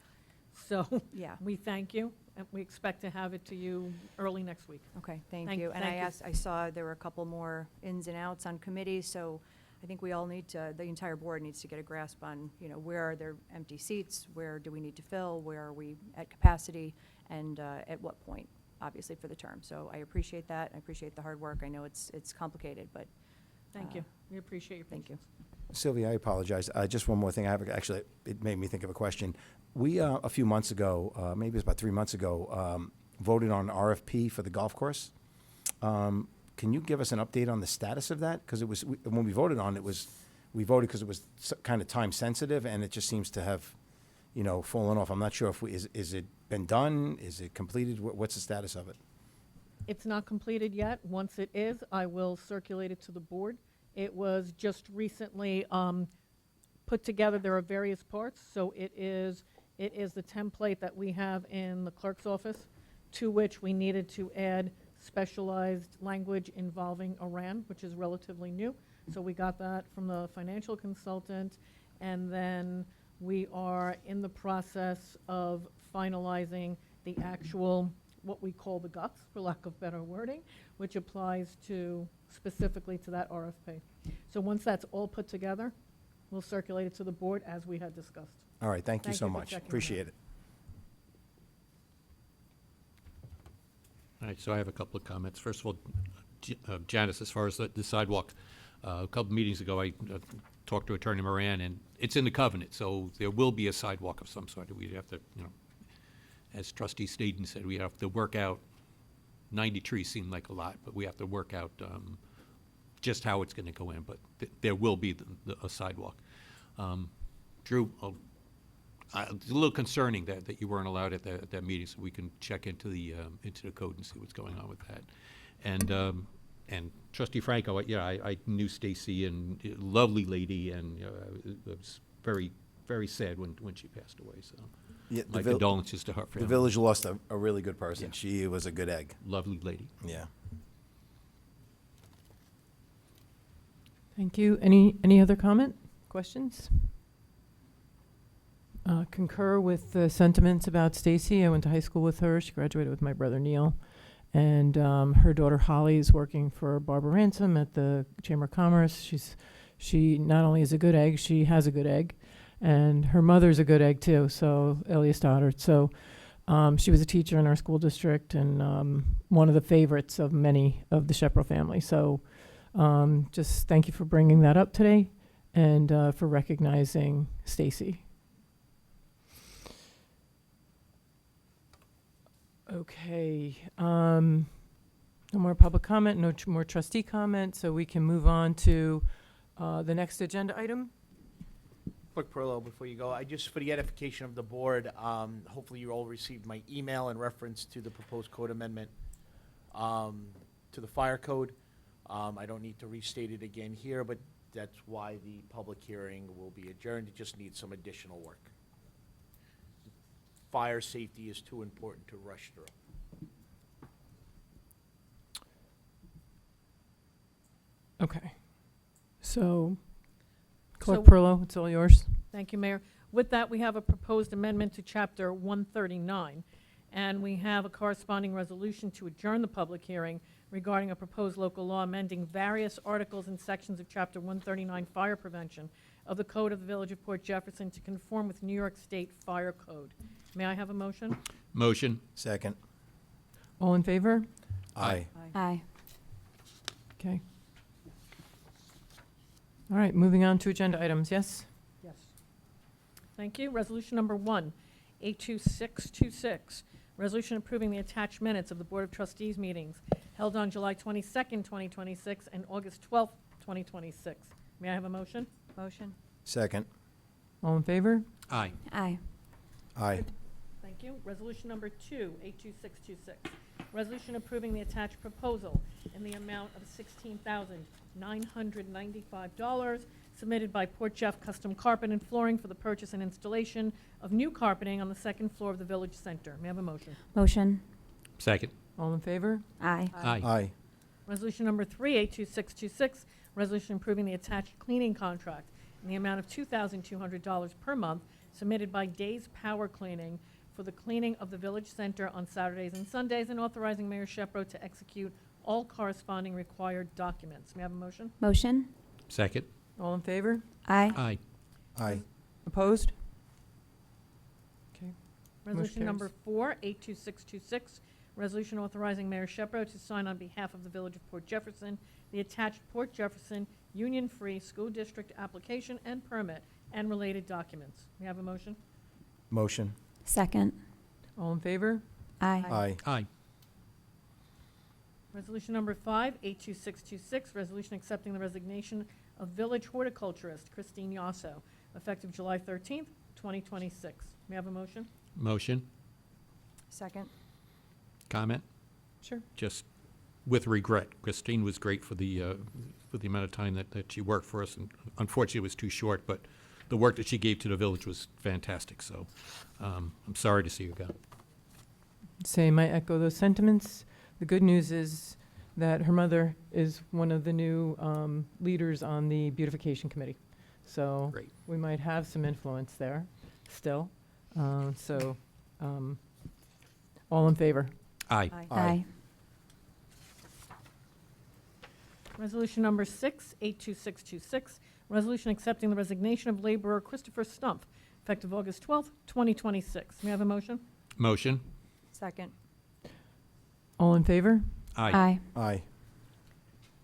so Yeah. we thank you, and we expect to have it to you early next week. Okay, thank Thank- you. And thank you. I saw there were a couple more ins and outs on committees, so I think we all need to, the entire board needs to get a grasp on, where are there empty seats, where do we need to fill, where are we at capacity, and at what point, obviously, for the term. So I appreciate that. I appreciate the hard work. I know it's complicated, but Thank you. We appreciate your thank you. patience. Sylvia, I apologize. Just one more thing. Actually, it made me think of a question. We, a few months ago, maybe it was about 3 months ago, voted on an RFP for the golf course. Can you give us an update on the status of that? Because when we voted on it, we voted because it was kind of time sensitive, and it just seems to have, fallen off. I'm not sure if is it been done? Is it completed? What's the status of it? It's not completed yet. Once it is, I will circulate it to the board. It was just recently put together. There are various parts, so it is the template that we have in the clerk's office, to which we needed to add specialized language involving Iran, which is relatively new. So we got that from the financial consultant, and then We are in the process of finalizing the actual, what we call the guts, for lack of better wording, which applies to, specifically to that RFP. So once that's all put together, we'll circulate it to the board as we had discussed. All right, thank you Thank so you for much. checking on that. Appreciate it. All right, so I have a couple of comments. First of all, Janice, as far as the sidewalk, a couple meetings ago, I talked to Attorney Moran, and it's in the covenant, so there will be a sidewalk of some sort. We'd have to, as Trustee Sneeden said, we have to work out, 90 trees seem like a lot, but we have to work out just how it's going to go in, but there will be a sidewalk. Drew, it's a little concerning that you weren't allowed at that meeting, so we can check into the code and see what's going on with that. And Trustee Franco, I knew Stacy, and lovely lady, and it was very, very sad when she passed away. So Yeah, my condolences to her The family. village lost a really good person. Yeah. She was a good egg. Lovely lady. Yeah. Thank you. Any other comment, questions? Concur with the sentiments about Stacy. I went to high school with her. She graduated with my brother Neil. And her daughter Holly is working for Barbara Ransom at the Chamber of Commerce. She not only is a good egg, she has a good egg. And her mother's a good egg too, so Elias Stoddard. So she was a teacher in our school district and one of the favorites of many of the Shepro family. So just thank you for bringing that up today and for recognizing Stacy. Okay, no more public comment, no more trustee comment, so we can move on to the next agenda item. Clerk Perillo, before you go, for the edification of the board, hopefully you all received my email in reference to the proposed code amendment to the fire code. I don't need to restate it again here, but that's why the public hearing will be adjourned. It just needs some additional work. Fire safety is too important to rush through. Okay, so Clerk So- Perillo, it's all yours. Thank you, Mayor. With that, we have a proposed amendment to Chapter 139, and we have a corresponding resolution to adjourn the public hearing regarding a proposed local law amending various articles and sections of Chapter 139 Fire Prevention of the Code of the Village of Port Jefferson to conform with New York State Fire Code. May I have a motion? Motion. Second. All in favor? Aye. Aye. Okay. All right, moving on to agenda items, yes? Yes. Thank you. Resolution number 1, 82626, resolution approving the attached minutes of the Board of Trustees meetings held on July 22nd, 2026, and August 12th, 2026. May I have a motion? Motion. Second. All in favor? Aye. Aye. Aye. Thank you. Resolution number 2, 82626, resolution approving the attached proposal in the amount of $16,995 submitted by Port Jeff Custom Carpet and Flooring for the purchase and installation of new carpeting on the second floor of the Village Center. May I have a motion? Motion. Second. All in favor? Aye. Aye. Aye. Resolution number 3, 82626, resolution approving the attached cleaning contract in the amount of $2,200 per month submitted by Days Power Cleaning for the cleaning of the Village Center on Saturdays and Sundays and authorizing Mayor Shepro to execute all corresponding required documents. May I have a motion? Motion. Second. All in favor? Aye. Aye. Aye. Opposed? Okay. Resolution carries. number 4, 82626, resolution authorizing Mayor Shepro to sign on behalf of the Village of Port Jefferson the attached Port Jefferson Union-Free School District application and permit and related documents. May I have a motion? Motion. Second. All in favor? Aye. Aye. Aye. Resolution number 5, 82626, resolution accepting the resignation of village horticulturist Christine Yasso, effective July 13th, 2026. May I have a motion? Motion. Second. Comment? Sure. Just with regret. Christine was great for the amount of time that she worked for us, and unfortunately it was too short, but the work that she gave to the village was fantastic, so I'm sorry to see her go. Same, I echo those sentiments. The good news is that her mother is one of the new leaders on the beautification committee. So Great. we might have some influence there still. All in favor? Aye. Aye. Resolution number 82626, resolution accepting the resignation of laborer Christopher Stumpf, effective August 12th, 2026. May I have a motion? Motion? Second. All in favor? Aye. Aye.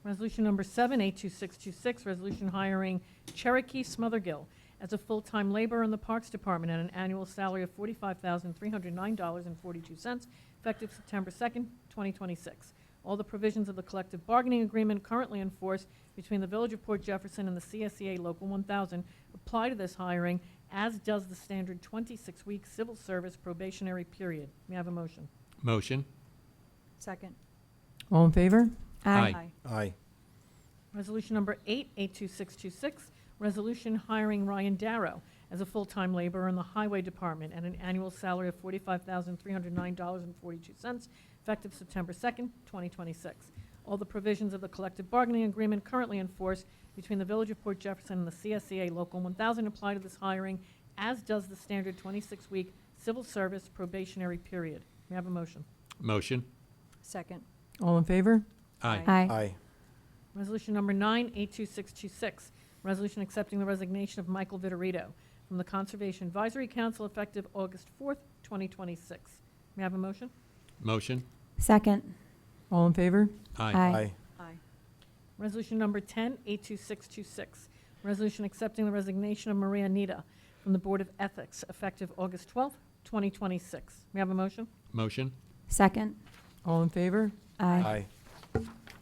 Resolution number 82626, resolution hiring Cherokee Smothergill as a full-time laborer in the Parks Department at an annual salary of $45,309.42, effective September 2nd, 2026. All the provisions of the collective bargaining agreement currently in force between the Village of Port Jefferson and the CSEA Local 1000 apply to this hiring, as does the standard 26-week civil service probationary period. May I have a motion? Motion? Second. All in favor? Aye. Aye. Resolution number 82626, resolution hiring Ryan Darrow as a full-time laborer in the Highway Department at an annual salary of $45,309.42, effective September 2nd, 2026. All the provisions of the collective bargaining agreement currently in force between the Village of Port Jefferson and the CSEA Local 1000 apply to this hiring, as does the standard 26-week civil service probationary period. May I have a motion? Motion? Second. All in favor? Aye. Aye. Resolution number 82626, resolution accepting the resignation of Michael Vitorito from the Conservation Advisory Council effective August 4th, 2026. May I have a motion? Motion? Second. All in favor? Aye. Aye. Aye. Resolution number 82626, resolution accepting the resignation of Maria Nita from the Board of Ethics effective August 12th, 2026. May I have a motion? Motion? Second. All in favor? Aye.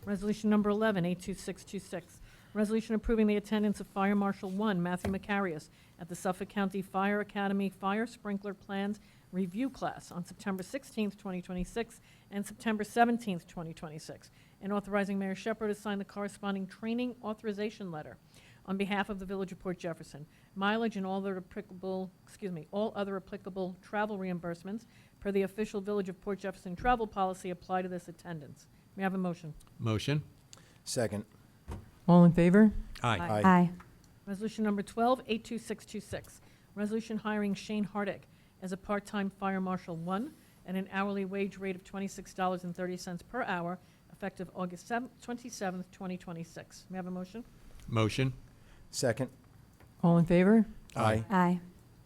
Resolution number 82626, resolution approving the attendance of Fire Marshal 1 Matthew Macarius at the Suffolk County Fire Academy Fire Sprinkler Plans Review Class on September 16th, 2026, and September 17th, 2026, and authorizing Mayor Shepherd to sign the corresponding training authorization letter on behalf of the Village of Port Jefferson. Mileage and all other applicable travel reimbursements per the official Village of Port Jefferson travel policy apply to this attendance. May I have a motion? Motion? Second. All in favor? Aye. Aye. Resolution number 82626, resolution hiring Shane Hardick as a part-time Fire Marshal 1 at an hourly wage rate of $26.30 per hour, effective August 27th, 2026. May I have a motion? Motion? Second. All in favor? Aye. Aye.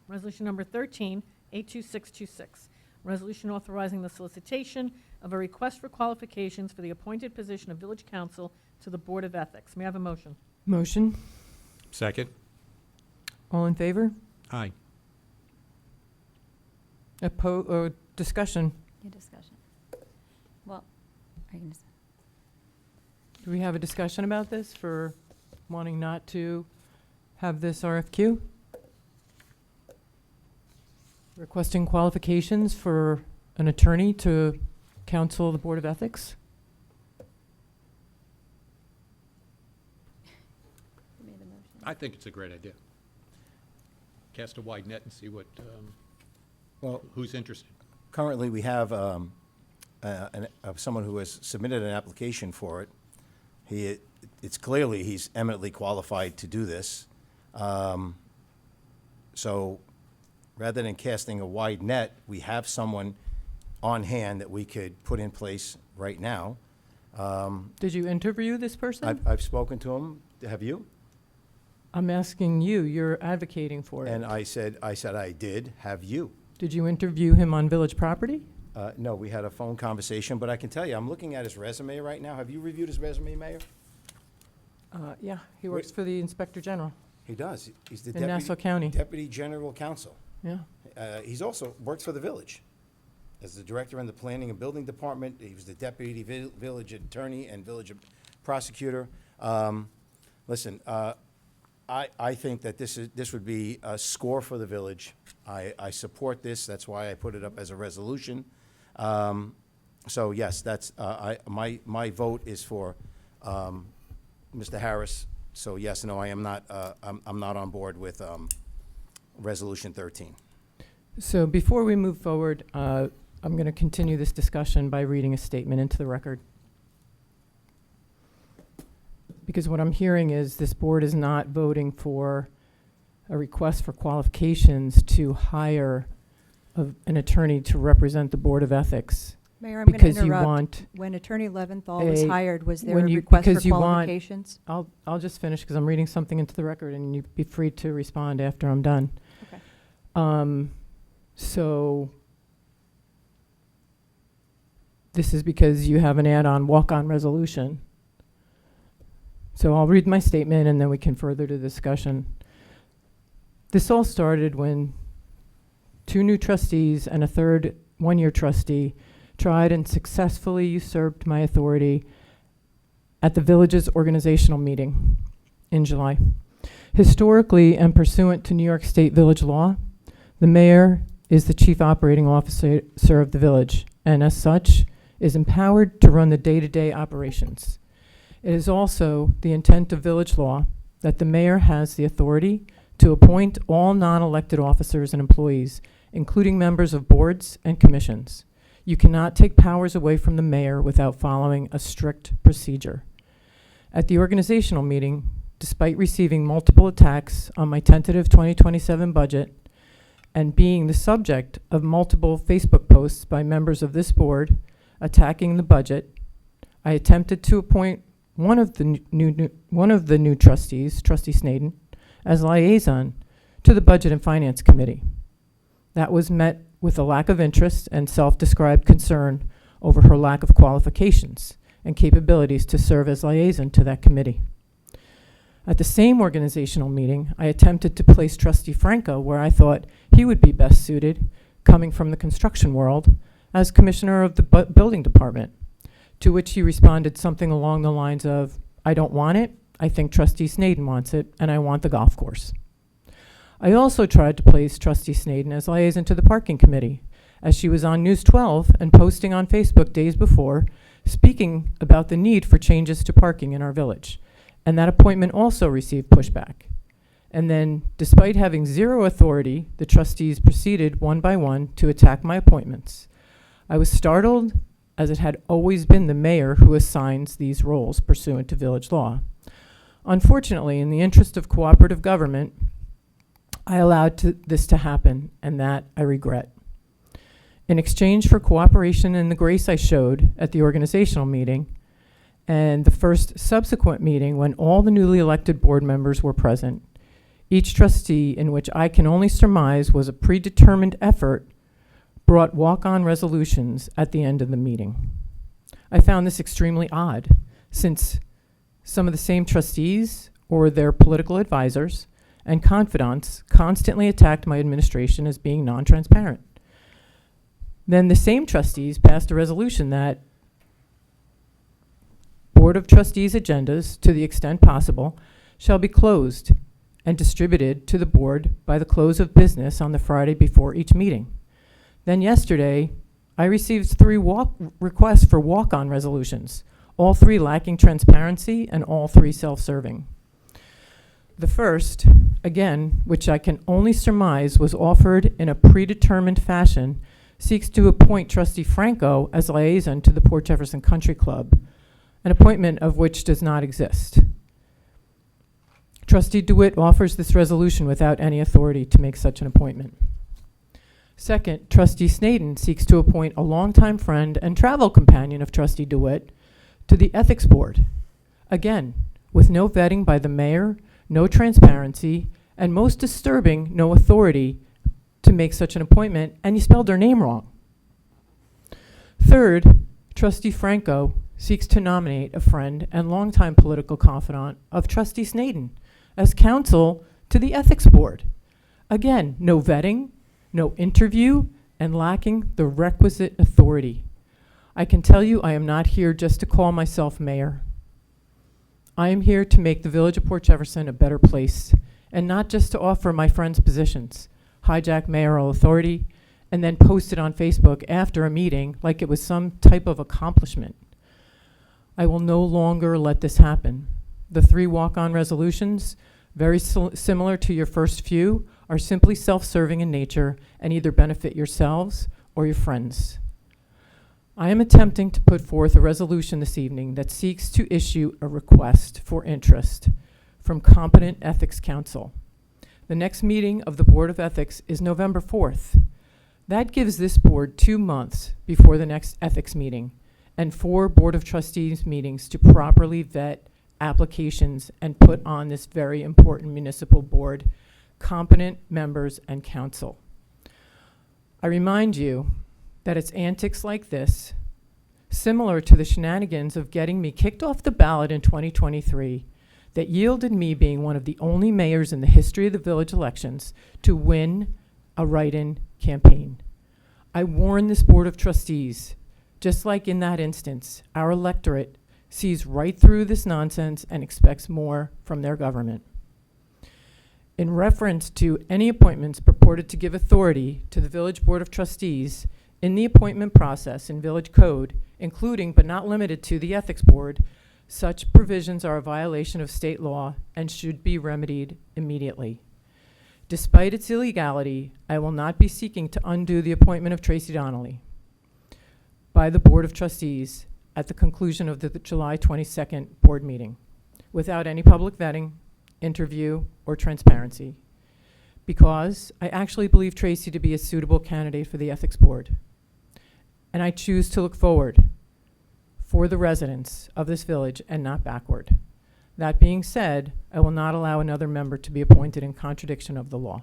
Resolution number 82626, resolution authorizing the solicitation of a request for qualifications for the appointed position of Village Council to the Board of Ethics. May I have a motion? Motion? Second? All in favor? Aye. Discussion? Your discussion. Well, are you gonna Do we have a discussion about this for wanting not to have this RFQ? Requesting qualifications for an attorney to counsel the Board of Ethics? you made the motion? I think it's a great idea. Cast a wide net and see what, Well, who's interested. currently, we have someone who has submitted an application for it. It's clearly he's eminently qualified to do this. So rather than casting a wide net, we have someone on hand that we could put in place right now. Did you interview this person? I've spoken to him. Have you? I'm asking you, you're advocating for And it. I said I did. Have you? Did you interview him on village property? No, we had a phone conversation, but I can tell you, I'm looking at his resume right now. Have you reviewed his resume, Mayor? Yeah, he works for the Inspector General He does. He's the in Nassau County. Deputy General Counsel. Yeah. He's also works for the village as the director in the Planning and Building Department. He was the deputy village attorney and village prosecutor. Listen, I think that this would be a score for the village. I support this. That's why I put it up as a resolution. So yes, that's my vote is for Mr. Harris. So yes, no, I am not. I'm not on board with Resolution 13. So before we move forward, I'm going to continue this discussion by reading a statement into the record. Because what I'm hearing is this board is not voting for a request for qualifications to hire an attorney to represent the Board of Ethics. Mayor, I'm going to Because you interrupt. want When Attorney Leventhal was a- hired, was there when a you- request because for you want- qualifications? I'll just finish because I'm reading something into the record, and you'd be free to respond after I'm done. Okay. So this is because you have an add-on walk-on resolution. So I'll read my statement, and then we can further the discussion. This all started when 2 new trustees and a third one-year trustee tried and successfully usurped my authority at the village's organizational meeting in July. Historically, and pursuant to New York State village law, the mayor is the chief operating officer of the village, and as such, is empowered to run the day-to-day operations. It is also the intent of village law that the mayor has the authority to appoint all non-elected officers and employees, including members of boards and commissions. You cannot take powers away from the mayor without following a strict procedure. At the organizational meeting, despite receiving multiple attacks on my tentative 2027 budget and being the subject of multiple Facebook posts by members of this board attacking the budget, I attempted to appoint one of the new trustees, Trustee Snaden, as liaison to the Budget and Finance Committee. That was met with a lack of interest and self-described concern over her lack of qualifications and capabilities to serve as liaison to that committee. At the same organizational meeting, I attempted to place Trustee Franco where I thought he would be best suited, coming from the construction world, as commissioner of the building department, to which he responded something along the lines of, "I don't want it, I think Trustee Snaden wants it, and I want the golf course." I also tried to place Trustee Snaden as liaison to the parking committee, as she was on News 12 and posting on Facebook days before, speaking about the need for changes to parking in our village. And that appointment also received pushback. And then, despite having zero authority, the trustees proceeded one by one to attack my appointments. I was startled, as it had always been the mayor who assigns these roles pursuant to village law. Unfortunately, in the interest of cooperative government, I allowed this to happen, and that I regret. In exchange for cooperation and the grace I showed at the organizational meeting, and the first subsequent meeting when all the newly elected board members were present, each trustee, in which I can only surmise was a predetermined effort, brought walk-on resolutions at the end of the meeting. I found this extremely odd, since some of the same trustees or their political advisors and confidants constantly attacked my administration as being non-transparent. Then the same trustees passed a resolution that Board of Trustees agendas, to the extent possible, shall be closed and distributed to the board by the close of business on the Friday before each meeting. Then yesterday, I received 3 requests for walk-on resolutions, all 3 lacking transparency and all 3 self-serving. The first, again, which I can only surmise was offered in a predetermined fashion, seeks to appoint Trustee Franco as liaison to the Port Jefferson Country Club, an appointment of which does not exist. Trustee DeWitt offers this resolution without any authority to make such an appointment. Second, Trustee Snaden seeks to appoint a longtime friend and travel companion of Trustee DeWitt to the Ethics Board, again, with no vetting by the mayor, no transparency, and most disturbing, no authority to make such an appointment, and you spelled her name wrong. Third, Trustee Franco seeks to nominate a friend and longtime political confidant of Trustee Snaden as counsel to the Ethics Board. Again, no vetting, no interview, and lacking the requisite authority. I can tell you I am not here just to call myself mayor. I am here to make the village of Port Jefferson a better place, and not just to offer my friends positions, hijack mayoral authority, and then post it on Facebook after a meeting like it was some type of accomplishment. I will no longer let this happen. The 3 walk-on resolutions, very similar to your first few, are simply self-serving in nature and either benefit yourselves or your friends. I am attempting to put forth a resolution this evening that seeks to issue a request for interest from competent ethics counsel. The next meeting of the Board of Ethics is November 4th. That gives this board 2 months before the next ethics meeting and 4 Board of Trustees meetings to properly vet applications and put on this very important municipal board competent members and counsel. I remind you that it's antics like this, similar to the shenanigans of getting me kicked off the ballot in 2023, that yielded me being one of the only mayors in the history of the village elections to win a write-in campaign. I warn this Board of Trustees, just like in that instance, our electorate sees right through this nonsense and expects more from their government. In reference to any appointments purported to give authority to the Village Board of Trustees in the appointment process in Village Code, including but not limited to the Ethics Board, such provisions are a violation of state law and should be remedied immediately. Despite its illegality, I will not be seeking to undo the appointment of Tracy Donnelly by the Board of Trustees at the conclusion of the July 22nd board meeting, without any public vetting, interview, or transparency, because I actually believe Tracy to be a suitable candidate for the Ethics Board. And I choose to look forward for the residents of this village and not backward. That being said, I will not allow another member to be appointed in contradiction of the law.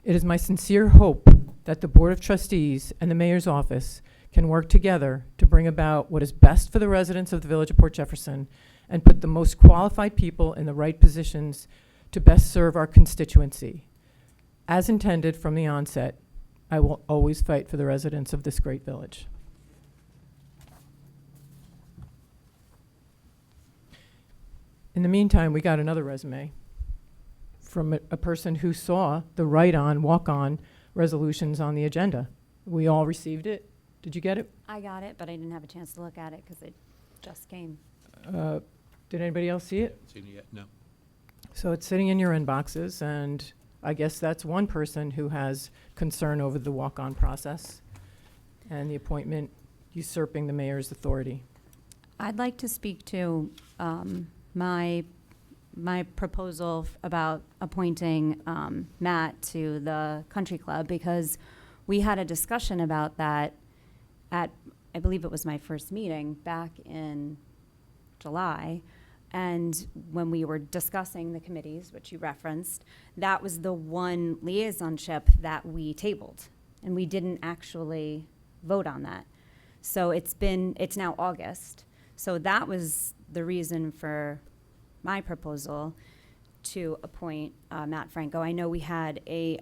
It is my sincere hope that the Board of Trustees and the Mayor's office can work together to bring about what is best for the residents of the Village of Port Jefferson and put the most qualified people in the right positions to best serve our constituency. As intended from the onset, I will always fight for the residents of this great village. In the meantime, we got another resume from a person who saw the write-on, walk-on resolutions on the agenda. We all received it. Did you get it? I got it, but I didn't have a chance to look at it because it just came. Did anybody else see it? Seen it yet? No. So it's sitting in your inboxes, and I guess that's one person who has concern over the walk-on process and the appointment usurping the mayor's authority. I'd like to speak to my proposal about appointing Matt to the country club, because we had a discussion about that at, I believe it was my first meeting back in July. And when we were discussing the committees, which you referenced, that was the one liaisonship that we tabled. And we didn't actually vote on that. So it's now August. So that was the reason for my proposal to appoint Matt Franco. I know we had a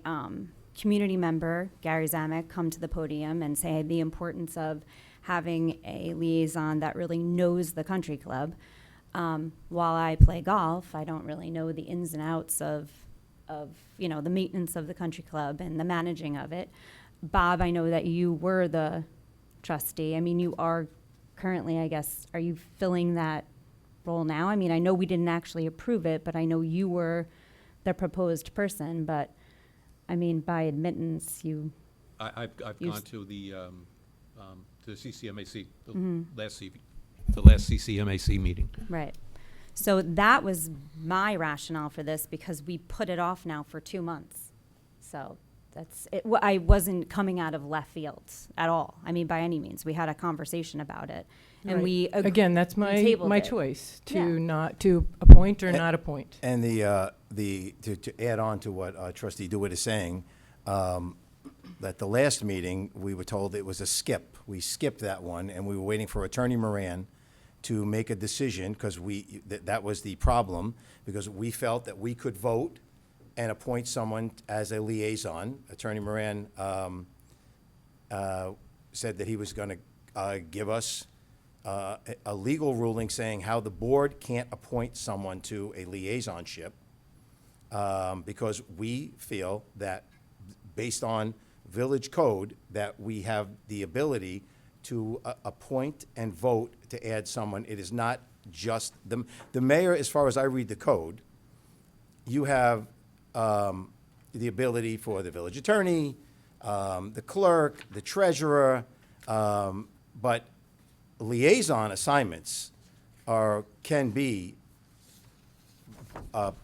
community member, Gary Zamek, come to the podium and say the importance of having a liaison that really knows the country club. While I play golf, I don't really know the ins and outs of the maintenance of the country club and the managing of it. Bob, I know that you were the trustee. I mean, you are currently, I guess, are you filling that role now? I mean, I know we didn't actually approve it, but I know you were the proposed person. But I mean, by admittance, I've You gone s- to the CCMAC, Mhm. the last CCMAC meeting. right. So that was my rationale for this, because we put it off now for 2 months. So that's it. I wasn't coming out of left field at all. I mean, by any means, we had a conversation about it, and Right. we Again, that's we my tabled it. choice Yeah. to appoint or And- not appoint. And to add on to what Trustee DeWitt is saying, at the last meeting, we were told it was a skip. We skipped that one, and we were waiting for Attorney Moran to make a decision, because that was the problem, because we felt that we could vote and appoint someone as a liaison. Attorney Moran said that he was going to give us a legal ruling saying how the board can't appoint someone to a liaisonship, because we feel that, based on village code, that we have the ability to appoint and vote to add someone. It is not just the mayor. As far as I read the code, you have the ability for the village attorney, the clerk, the treasurer, but liaison assignments can be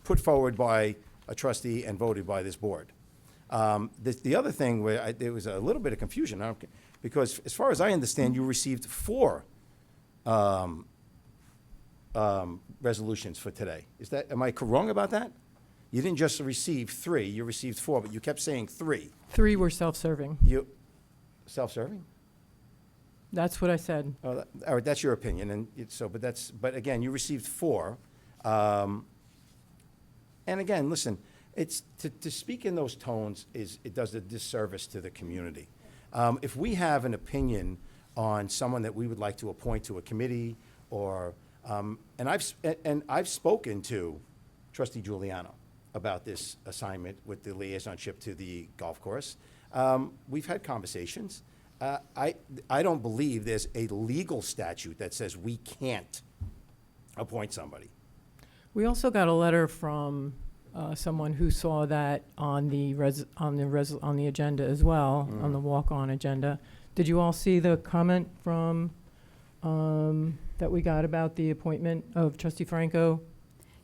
put forward by a trustee and voted by this board. The other thing where there was a little bit of confusion, because as far as I understand, you received 4 resolutions for today. Am I wrong about that? You didn't just receive 3, you received 4, but you kept saying 3. 3 were self-serving. Self-serving? That's what I said. Oh, all right, that's your opinion, and but again, you received 4. And again, listen, to speak in those tones it does a disservice to the community. If we have an opinion on someone that we would like to appoint to a committee, or, and I've spoken to Trustee Giuliano about this assignment with the liaisonship to the golf course. We've had conversations. I don't believe there's a legal statute that says we can't appoint somebody. We also got a letter from someone who saw that on the agenda as well, on the walk-on agenda. Did you all see the comment from that we got about the appointment of Trustee Franco?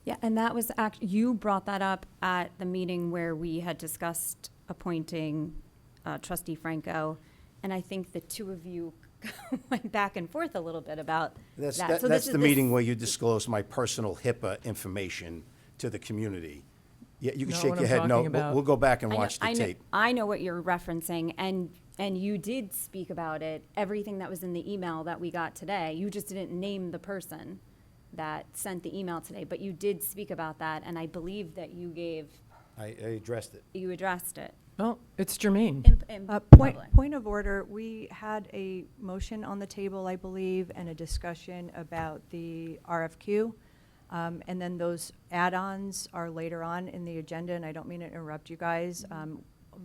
Yeah, and that was you brought that up at the meeting where we had discussed appointing Trustee Franco, and I think the two of you went back and forth a little bit about that. So That's the meeting where you disclose my personal HIPAA information to the community. Yeah, you can Not shake what your I'm head. No, talking about. we'll go back and watch the tape. I know what you're referencing, and you did speak about it, everything that was in the email that we got today. You just didn't name the person that sent the email today, but you did speak about that, and I believe that you gave. I addressed it. You addressed it. Well, it's germane. In Point of order, we had a motion on the table, I believe, and a discussion about the RFQ. And then those add-ons are later on in the agenda, and I don't mean to interrupt you guys.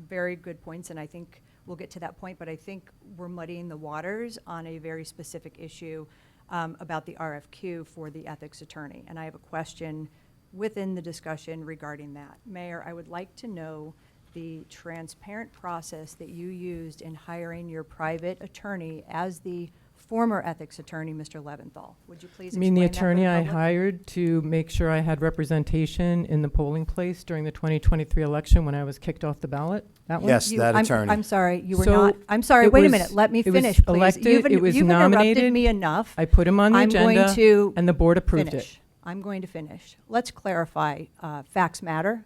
Very good points, and I think we'll get to that point, but I think we're muddying the waters on a very specific issue about the RFQ for the ethics attorney. And I have a question within the discussion regarding that. Mayor, I would like to know the transparent process that you used in hiring your private attorney as the former ethics attorney, Mr. Leventhal. Would you please I mean, the explain that for attorney I public? hired to make sure I had representation in the polling place during the 2023 election when I was kicked off the ballot? That one? Yes, that attorney. I'm sorry, you were So not, I'm sorry, it wait a was- minute, let me it was finish, please. elected, You've it was you've interrupted nominated. me enough. I put him on the I'm going agenda, to and the board approved it. finish. I'm going to finish. Let's clarify, facts matter.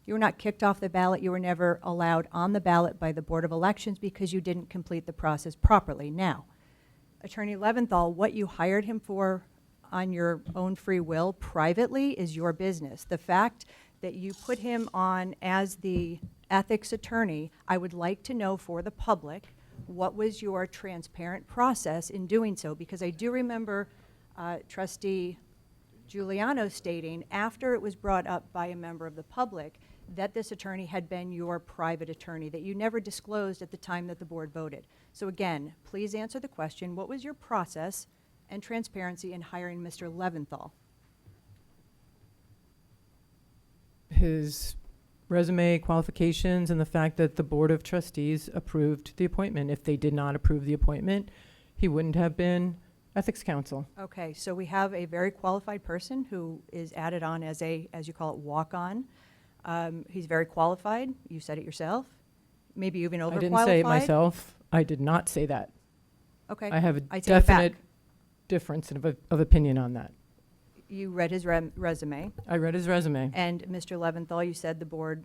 You were not kicked off the ballot. You were never allowed on the ballot by the Board of Elections because you didn't complete the process properly. Now, Attorney Leventhal, what you hired him for on your own free will privately is your business. The fact that you put him on as the ethics attorney, I would like to know for the public, what was your transparent process in doing so? Because I do remember Trustee Giuliano stating, after it was brought up by a member of the public, that this attorney had been your private attorney, that you never disclosed at the time that the board voted. So again, please answer the question, what was your process and transparency in hiring Mr. Leventhal? His resume, qualifications, and the fact that the Board of Trustees approved the appointment. If they did not approve the appointment, he wouldn't have been Ethics Counsel. Okay, so we have a very qualified person who is added on as a, as you call it, walk-on. He's very qualified. You said it yourself. Maybe even overqualified. I didn't say it myself. I did not say that. Okay. I have a I take it back. definite difference of opinion on that. You read his resume. I read his resume. And Mr. Leventhal, you said the board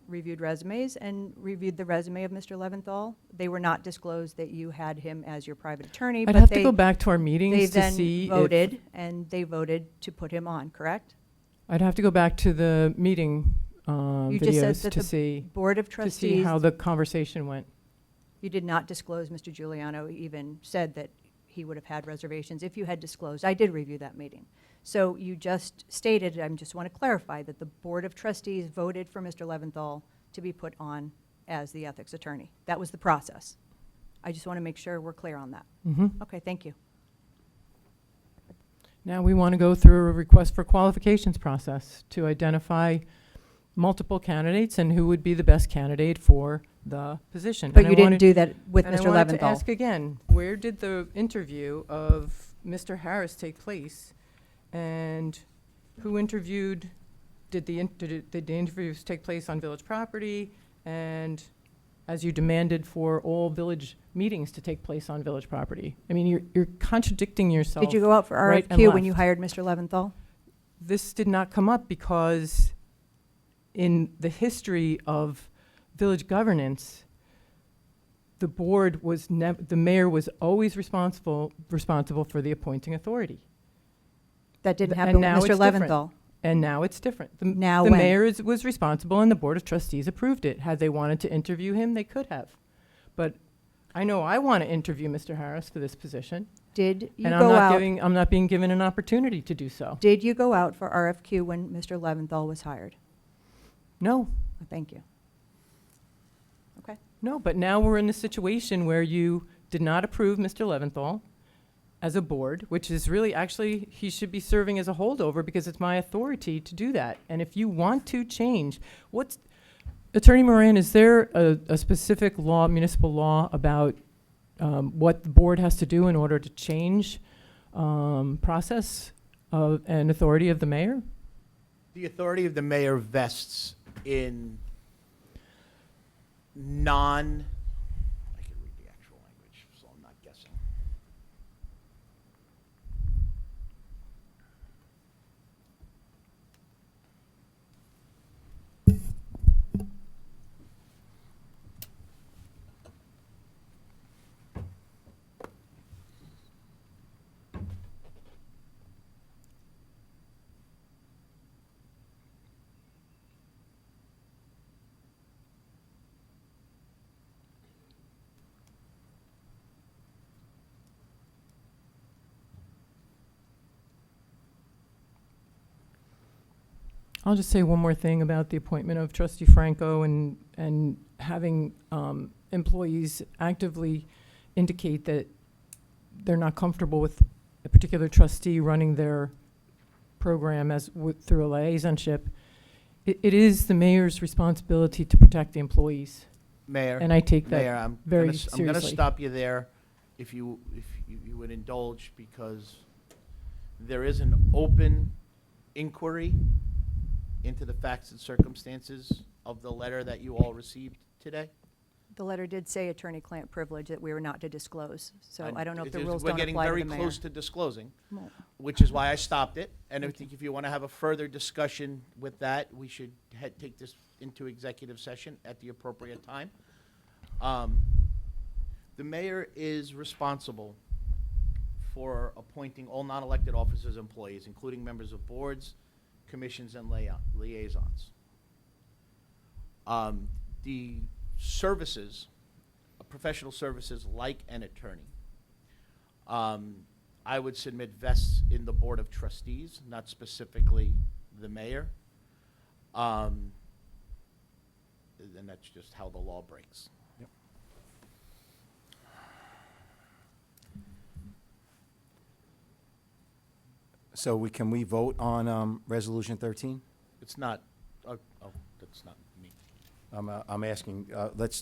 reviewed resumes and reviewed the resume of Mr. Leventhal. They were not disclosed that you had him as your private attorney. I'd but have to they- go back to our They meetings to then see if, voted, and they voted to put him on, correct? I'd have to go back to the meeting You just said videos that to the see Board of to see Trustees, how the conversation went. you did not disclose, Mr. Giuliano even said that he would have had reservations if you had disclosed. I did review that meeting. So you just stated, I just want to clarify, that the Board of Trustees voted for Mr. Leventhal to be put on as the ethics attorney. That was the process. I just want to make sure we're clear on that. Okay, thank you. Now we want to go through a request for qualifications process to identify multiple candidates and who would be the best candidate for the position. But And I you didn't wanted- do that with and Mr. I wanted to Leventhal. ask again, where did the interview of Mr. Harris take place? And who interviewed did the interviews take place on village property? And as you demanded for all village meetings to take place on village property. I mean, you're contradicting yourself. Did you go out for right and RFQ when you left. hired Mr. Leventhal? This did not come up because in the history of village governance, the board was the mayor was always responsible for the appointing authority. That didn't And happen with now Mr. it's different. Leventhal. And now it's different. Now the when? mayor was responsible, and the board of trustees approved it. Had they wanted to interview him, they could have. But I know I want to interview Mr. Harris for this position, Did you and go out? I'm not being given an opportunity to do so. Did you go out for RFQ when Mr. Leventhal was hired? No, Thank you. Okay. no. But now we're in a situation where you did not approve Mr. Leventhal as a board, which is really actually he should be serving as a holdover because it's my authority to do that. And if you want to change, Attorney Moran, is there a specific law, municipal law, about what the board has to do in order to change process and authority of the mayor? The authority of the mayor vests in I can read the actual language, so I'm not guessing. I'll just say one more thing about the appointment of Trustee Franco and having employees actively indicate that they're not comfortable with a particular trustee running their program through a liaisonship. It is the mayor's responsibility to protect the employees. Mayor. And I take that Mayor, I'm very gonna seriously. stop you there, if you would indulge, because there is an open inquiry into the facts and circumstances of the letter that you all received today. The letter did say attorney-client privilege that we were not to disclose, so And I don't know if the it is- rules don't apply to the mayor. We're getting very close to disclosing, Well, which is why I stopped it. And I think if you want to have a further discussion with that, we should take this into executive session at the appropriate time. The mayor is responsible for appointing all non-elected officers and employees, including members of boards, commissions, and liaisons. The services, professional services like an attorney, I would submit vests in the Board of Trustees, not specifically the mayor. And that's just how the law breaks. So can we vote on Resolution 13? It's not, that's not me. I'm asking,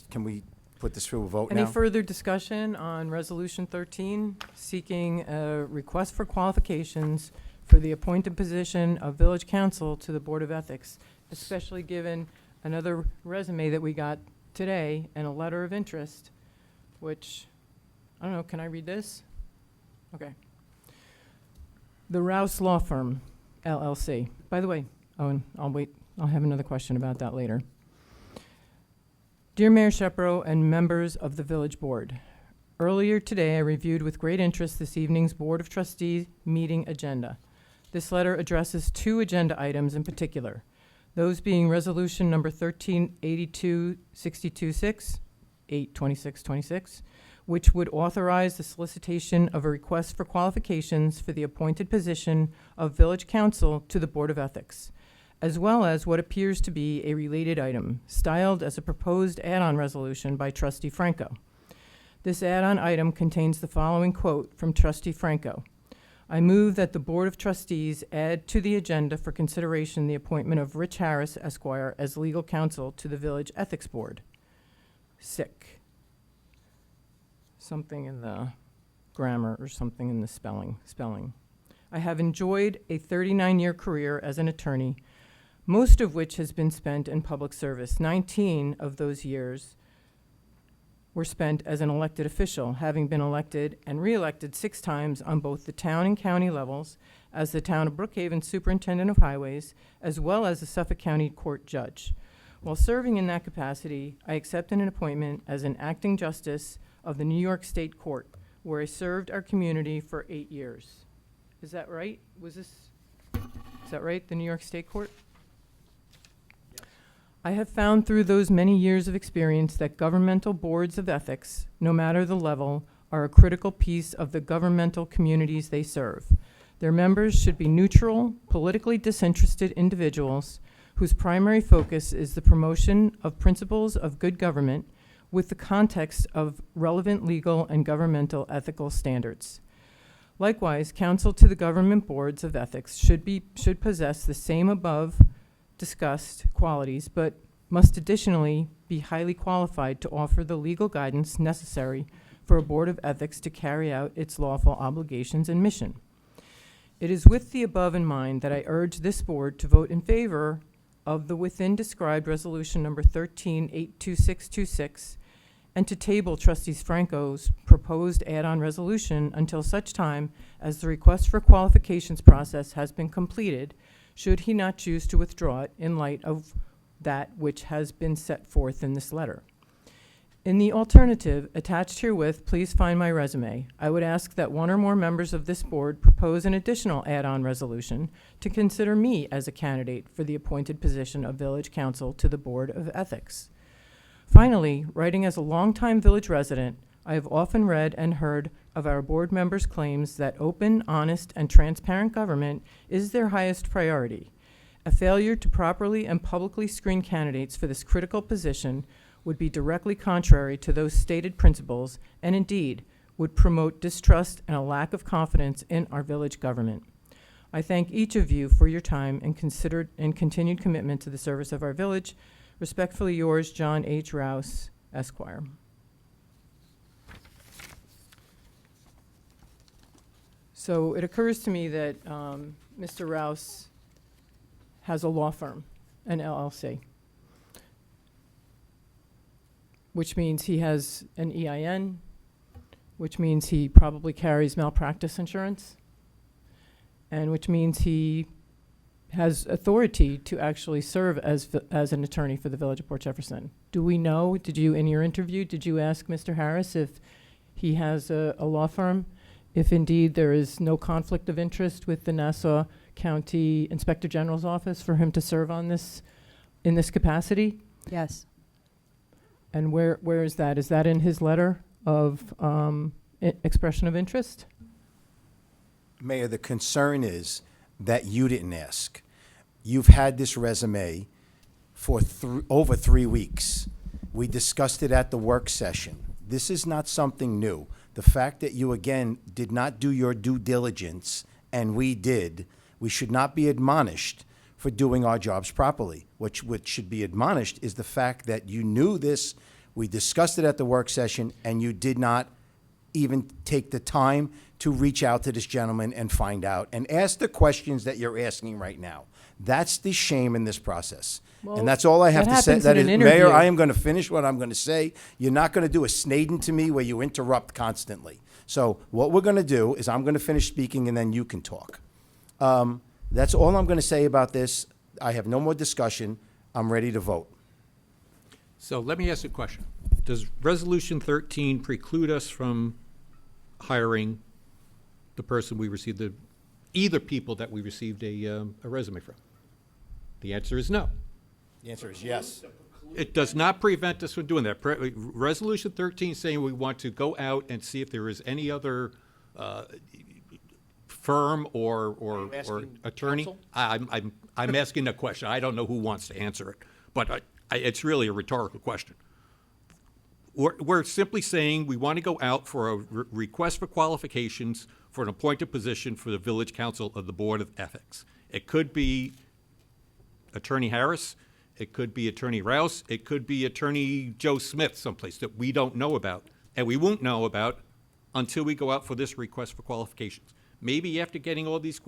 can we put this through a vote now? Any further discussion on Resolution 13, seeking a request for qualifications for the appointed position of village council to the Board of Ethics, especially given another resume that we got today and a letter of interest, which, I don't know, can I read this? Okay. The Rouse Law Firm, LLC. By the way, Owen, I'll have another question about that later. Dear Mayor Shepro and members of the Village Board, earlier today I reviewed with great interest this evening's Board of Trustees meeting agenda. This letter addresses two agenda items in particular, those being Resolution number 1382-626, 8/26/26, which would authorize the solicitation of a request for qualifications for the appointed position of Village Council to the Board of Ethics, as well as what appears to be a related item, styled as a proposed add-on resolution by Trustee Franco. This add-on item contains the following quote from Trustee Franco. I move that the Board of Trustees add to the agenda for consideration the appointment of Rich Harris, Esquire, as legal counsel to the Village Ethics Board. Sick. Something in the grammar or something in the spelling. I have enjoyed a 39-year career as an attorney, most of which has been spent in public service. 19 of those years were spent as an elected official, having been elected and re-elected 6 times on both the town and county levels as the Town of Brookhaven Superintendent of Highways, as well as the Suffolk County Court Judge. While serving in that capacity, I accepted an appointment as an acting justice of the New York State Court, where I served our community for 8 years. Is that right? Is that right, the New York State Court? I have found through those many years of experience that governmental boards of ethics, no matter the level, are a critical piece of the governmental communities they serve. Their members should be neutral, politically disinterested individuals whose primary focus is the promotion of principles of good government with the context of relevant legal and governmental ethical standards. Likewise, counsel to the government boards of ethics should possess the same above discussed qualities, but must additionally be highly qualified to offer the legal guidance necessary for a board of ethics to carry out its lawful obligations and mission. It is with the above in mind that I urge this board to vote in favor of the within described resolution number 13-82626 and to table Trustees Franco's proposed add-on resolution until such time as the request for qualifications process has been completed, should he not choose to withdraw it in light of that which has been set forth in this letter. In the alternative, attached herewith, please find my resume. I would ask that one or more members of this board propose an additional add-on resolution to consider me as a candidate for the appointed position of village counsel to the Board of Ethics. Finally, writing as a longtime village resident, I have often read and heard of our board members' claims that open, honest, and transparent government is their highest priority. A failure to properly and publicly screen candidates for this critical position would be directly contrary to those stated principles and indeed would promote distrust and a lack of confidence in our village government. I thank each of you for your time and considered and continued commitment to the service of our village. Respectfully yours, John H. Rouse, Esquire. So it occurs to me that Mr. Rouse has a law firm, an LLC, which means he has an EIN, which means he probably carries malpractice insurance, and which means he has authority to actually serve as an attorney for the Village of Port Jefferson. Do we know, in your interview, did you ask Mr. Harris if he has a law firm? If indeed there is no conflict of interest with the Nassau County Inspector General's office for him to serve on this, in this capacity? Yes. And where is that? Is that in his letter of expression of interest? Mayor, the concern is that you didn't ask. You've had this resume for over 3 weeks. We discussed it at the work session. This is not something new. The fact that you, again, did not do your due diligence, and we did, we should not be admonished for doing our jobs properly. What should be admonished is the fact that you knew this, we discussed it at the work session, and you did not even take the time to reach out to this gentleman and find out and ask the questions that you're asking right now. That's the shame in this process. Well, and that's all I have that to say. happens That in is, an Mayor, interview. I am going to finish what I'm going to say. You're not going to do a Snaden to me where you interrupt constantly. So what we're going to do is I'm going to finish speaking and then you can talk. That's all I'm going to say about this. I have no more discussion. I'm ready to vote. So let me ask you a question. Does Resolution 13 preclude us from hiring the person we received, either people that we received a resume from? The answer is no. The answer is yes. It does not prevent us from doing that. Resolution 13 saying we want to go out and see if there is any other firm or asking attorney. counsel? I'm asking a question. I don't know who wants to answer it, but it's really a rhetorical question. We're simply saying we want to go out for a request for qualifications for an appointed position for the Village Council of the Board of Ethics. It could be Attorney Harris, it could be Attorney Rouse, it could be Attorney Joe Smith someplace that we don't know about, and we won't know about until we go out for this request for qualifications. Maybe after getting all these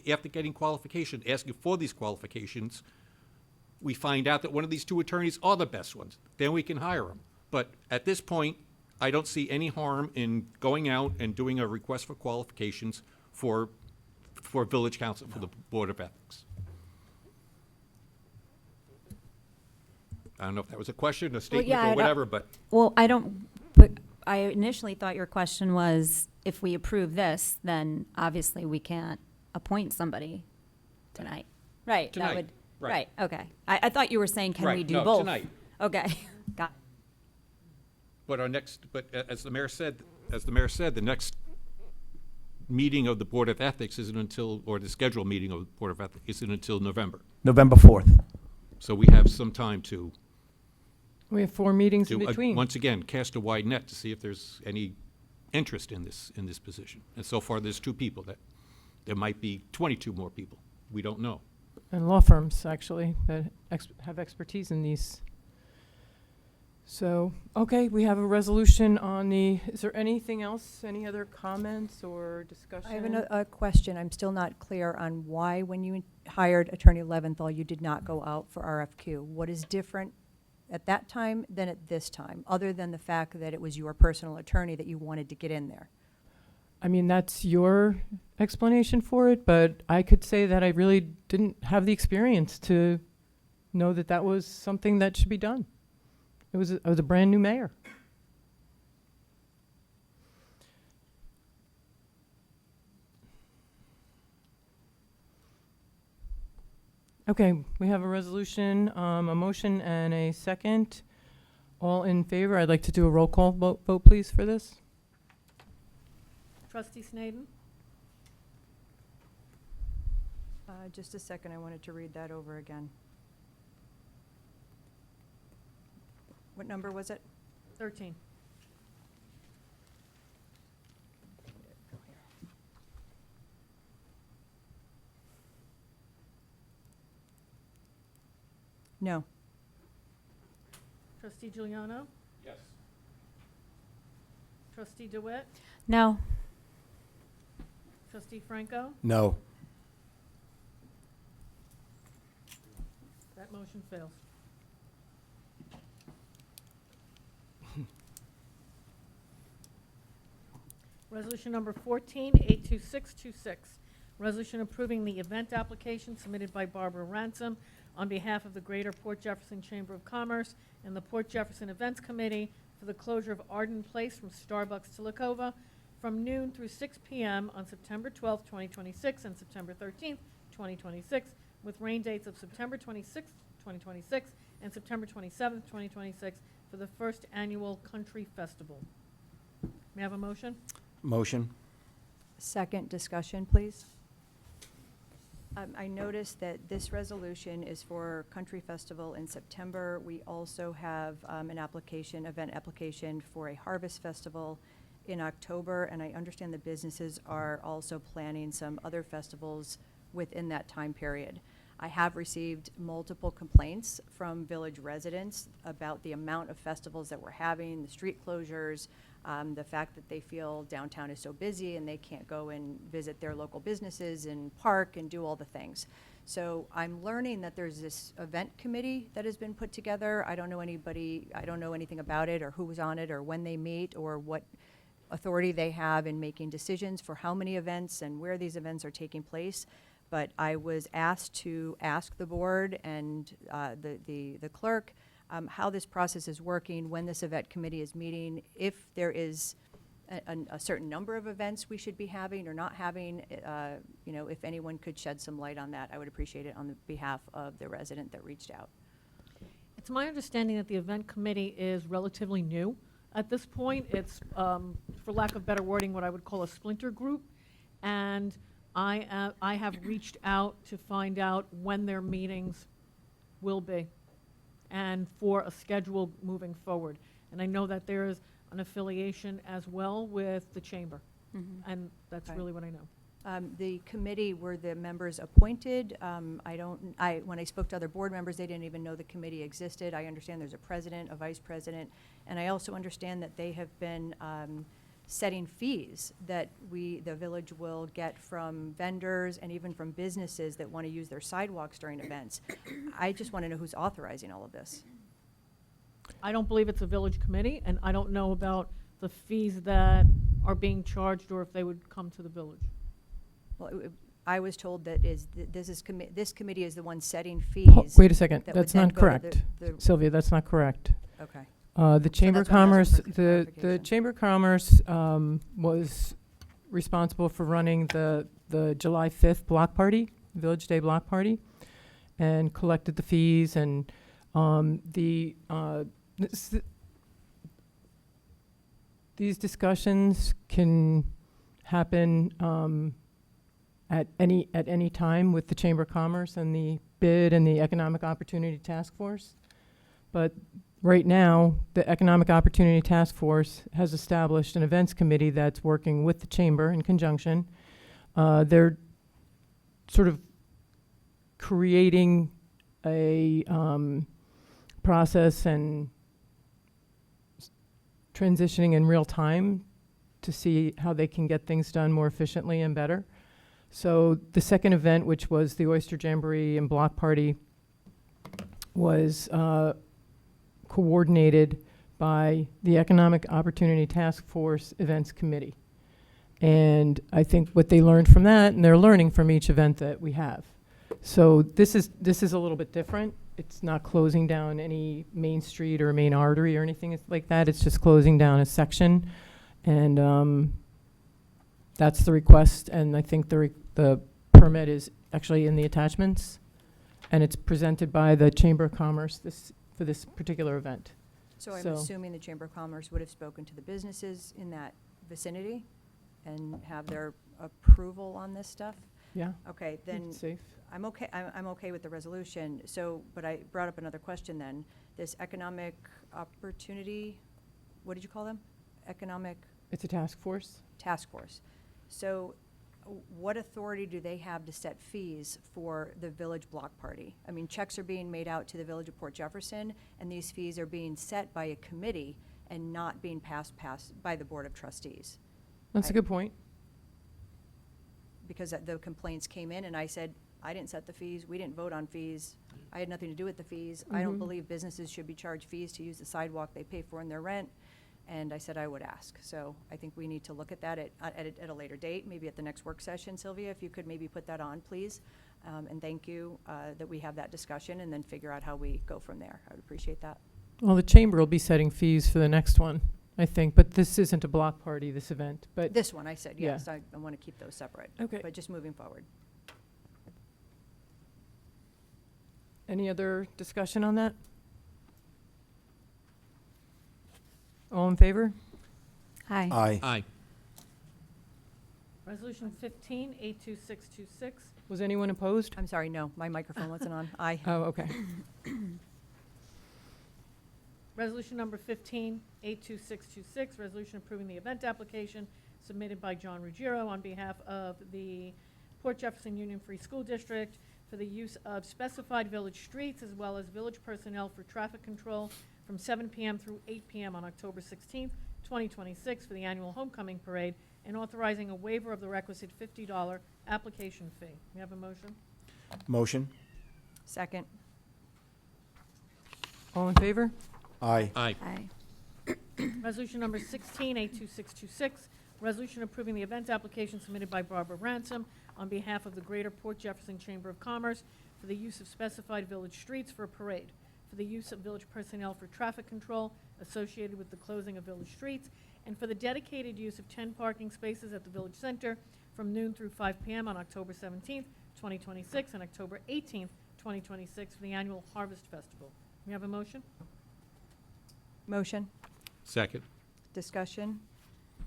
after getting qualifications, asking for these qualifications, we find out that one of these two attorneys are the best ones, then we can hire them. But at this point, I don't see any harm in going out and doing a request for qualifications for village council, for the Board of Ethics. I don't know if that was a question, a statement, yeah, or whatever, but Well, but I initially thought your question was, if we approve this, then obviously we can't appoint somebody tonight. Right. that Tonight, would- right. okay. I thought you were saying, can we Right, do no, both? tonight. Okay, got it. But as the mayor said, the next meeting of the Board of Ethics isn't until, or the scheduled meeting of the Board of Ethics isn't until November. November 4th. So we have some time to, We have 4 meetings in between. once again, cast a wide net to see if there's any interest in this position. And so far, there's 2 people. That there might be 22 more people. We don't know. And law firms, actually, that have expertise in these. So, okay, we have a resolution on the, is there anything else, any other comments or discussion? I have a question. I'm still not clear on why, when you hired Attorney Leventhal, you did not go out for RFQ. What is different at that time than at this time, other than the fact that it was your personal attorney that you wanted to get in there? I mean, that's your explanation for it, but I could say that I really didn't have the experience to know that that was something that should be done. I was a brand new mayor. Okay, we have a resolution, a motion and a second. All in favor? I'd like to do a roll call vote, please, for this. Trustee Snedden? Just a second, I wanted to read that over again. What number was it? 13. No. Trustee Giuliano? Yes. Trustee DeWitt? No. Trustee Franco? No. That motion fails. Resolution number 1482626, resolution approving the event application submitted by Barbara Ransom on behalf of the Greater Port Jefferson Chamber of Commerce and the Port Jefferson Events Committee for the closure of Arden Place from Starbucks to Lacova from noon through 6 p.m. on September 12th, 2026 and September 13th, 2026, with rain dates of September 26th, 2026 and September 27th, 2026 for the first annual Country Festival. May I have a motion? Motion? Second discussion, please. I noticed that this resolution is for Country Festival in September. We also have an application, event application for a Harvest Festival in October, and I understand the businesses are also planning some other festivals within that time period. I have received multiple complaints from village residents about the amount of festivals that we're having, the street closures, the fact that they feel downtown is so busy and they can't go and visit their local businesses and park and do all the things. So I'm learning that there's this event committee that has been put together. I don't know anybody, I don't know anything about it or who was on it or when they meet or what authority they have in making decisions for how many events and where these events are taking place. But I was asked to ask the board and the clerk how this process is working, when this event committee is meeting, if there is a certain number of events we should be having or not having, you know, if anyone could shed some light on that, I would appreciate it on the behalf of the resident that reached out. It's my understanding that the event committee is relatively new. At this point, it's, for lack of better wording, what I would call a splinter group. And I have reached out to find out when their meetings will be and for a schedule moving forward. And I know that there is an affiliation as well with the chamber. And that's Okay. really what I know. The committee, were the members appointed? When I spoke to other board members, they didn't even know the committee existed. I understand there's a president, a vice president, and I also understand that they have been setting fees that the village will get from vendors and even from businesses that want to use their sidewalks during events. I just want to know who's authorizing all of this. I don't believe it's a village committee, and I don't know about the fees that are being charged or if they would come to the village. Well, I was told that this committee is the one setting Ho- fees. Wait a second, that would that's then not go to correct. the- Sylvia, that's not correct. Okay. The Chamber of that's what I'm Commerce, asking for the clarification. Chamber of Commerce was responsible for running the July 5th block party, Village Day block party, and collected the fees and these discussions can happen at any time with the Chamber of Commerce and the bid and the Economic Opportunity Task Force. But right now, the Economic Opportunity Task Force has established an events committee that's working with the Chamber in conjunction. They're sort of creating a process and transitioning in real time to see how they can get things done more efficiently and better. So the second event, which was the Oyster Jamboree and Block Party, was coordinated by the Economic Opportunity Task Force Events Committee. And I think what they learned from that, and they're learning from each event that we have. So this is a little bit different. It's not closing down any main street or main artery or anything like that. It's just closing down a section. And that's the request. And I think the permit is actually in the attachments. And it's presented by the Chamber of Commerce for this particular event. So I'm assuming the Chamber of Commerce would have spoken to the businesses in that vicinity and have their approval on this stuff? Yeah. Okay, then It's safe. I'm okay with the resolution. So, but I brought up another question then. This economic opportunity, what did you call them? Economic It's a task force. task force. So what authority do they have to set fees for the village block party? I mean, checks are being made out to the village of Port Jefferson, and these fees are being set by a committee and not being passed by the Board of Trustees. That's a good point. Because the complaints came in, and I said, I didn't set the fees, we didn't vote on fees, I had nothing to do with the fees. I don't believe businesses should be charged fees to use the sidewalk they pay for in their rent, and I said I would ask. So I think we need to look at that at a later date, maybe at the next work session. Sylvia, if you could maybe put that on, please. And thank you that we have that discussion and then figure out how we go from there. I would appreciate that. Well, the Chamber will be setting fees for the next one, I think, but this isn't a block party, this event, but. This one, I said, Yeah. yes, I want to keep those separate. Okay. But just moving forward. Any other discussion on that? All in favor? Hi. Aye. Aye. Resolution 15, 82626. Was anyone opposed? I'm sorry, no, my microphone wasn't on. Aye. Oh, okay. Resolution number 15, 82626, resolution approving the event application submitted by John Ruggiero on behalf of the Port Jefferson Union Free School District for the use of specified village streets as well as village personnel for traffic control from 7 p.m. through 8 p.m. on October 16th, 2026 for the annual homecoming parade and authorizing a waiver of the requisite $50 application fee. We have a motion? Motion? Second. All in favor? Aye. Aye. Aye. Resolution number 16, 82626, resolution approving the event application submitted by Barbara Ransom on behalf of the Greater Port Jefferson Chamber of Commerce for the use of specified village streets for a parade, for the use of village personnel for traffic control associated with the closing of village streets, and for the dedicated use of 10 parking spaces at the village center from noon through 5 p.m. on October 17th, 2026, and October 18th, 2026 for the annual Harvest Festival. We have a motion? Motion. Second. Discussion.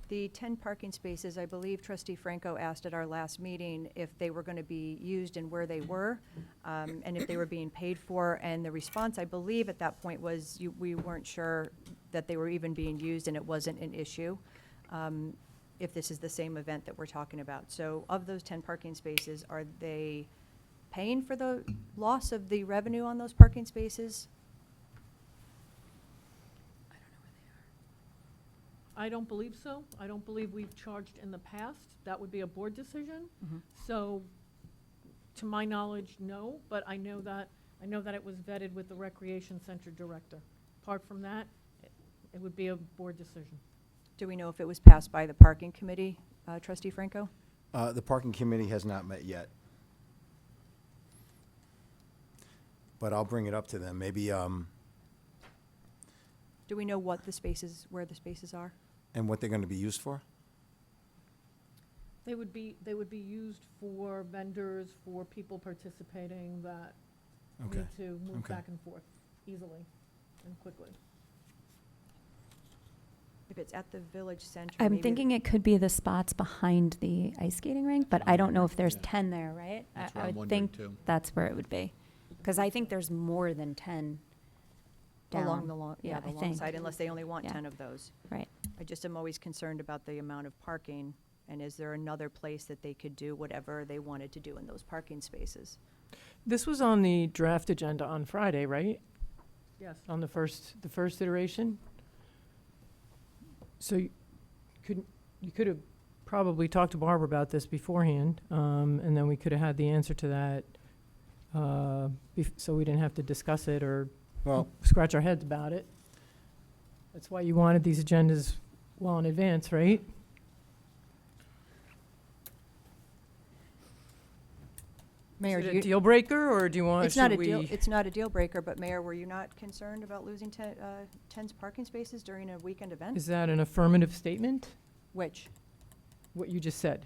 The 10 parking spaces, I believe trustee Franco asked at our last meeting if they were going to be used and where they were, and if they were being paid for. And the response, I believe, at that point was we weren't sure that they were even being used and it wasn't an issue, if this is the same event that we're talking about. So of those 10 parking spaces, are they paying for the loss of the revenue on those parking spaces? I don't believe so. I don't believe we've charged in the past. That would be a board decision. Mhm. So, to my knowledge, no, but I know that it was vetted with the Recreation Center director. Apart from that, it would be a board decision. Do we know if it was passed by the parking committee, trustee Franco? The parking committee has not met yet. But I'll bring it up to them. Maybe, Do we know what the spaces, where the spaces are? and what they're going to be used for? They would be used for vendors, for people participating that Okay. need to move Okay. back and forth easily and quickly. If it's at the village center, I'm maybe- thinking it could be the spots behind the ice skating rink, but I don't know if there's Yeah. 10 there, right? That's I what I'm would wondering, think too. that's where it would be. Because I think there's more than 10 down. Along the long, yeah, the I long think. side, unless they only want Yeah. 10 of those. Right. I just am always concerned about the amount of parking, and is there another place that they could do whatever they wanted to do in those parking spaces? This was on the draft agenda on Friday, right? Yes. On the first iteration? So you could have probably talked to Barbara about this beforehand, and then we could have had the answer to that, so we didn't have to discuss it or Well, scratch our heads about it. That's why you wanted these agendas well in advance, right? Mayor, Is do it a you, deal breaker, or do you want, it's not a should deal, we? it's not a deal breaker, but Mayor, were you not concerned about losing 10's parking spaces during a weekend event? Is that an affirmative statement, Which? what you just said?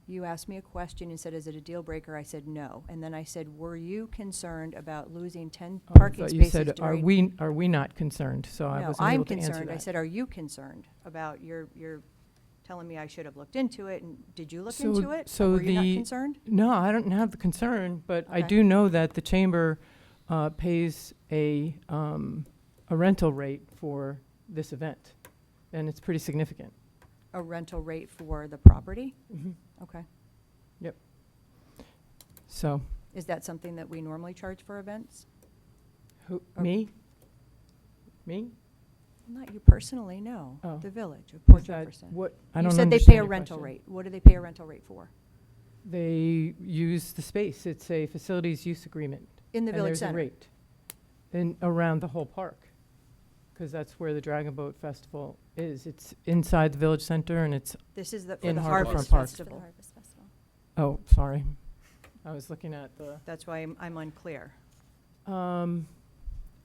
You asked me a question and said, is it a deal breaker? I said, no. And then I said, were you concerned about losing 10 Oh, I parking thought spaces you said, during? are we not concerned? So I No, wasn't I'm able to answer concerned. I that. said, are you concerned about you're telling me I should have looked into it, and did you look So- into it? so Were you not the- concerned? No, I don't have the concern, but I Okay. do know that the chamber pays a rental rate for this event, and it's pretty significant. A rental rate for the property? Okay. So, Is that something that we normally charge for events? Or- me? Me? Not you personally, no. Oh. The village of Port Is that Jefferson. what, I You don't said they understand pay a your rental question. rate. What do they pay a rental rate for? They use the space. It's a facilities use agreement. In the And village there's a center? rate. And around the whole park, because that's where the Dragon Boat Festival is. It's inside the village center, and it's, This is for In the Harborfront Harvest Park. Festival. oh, sorry. I was looking at the, That's why I'm unclear.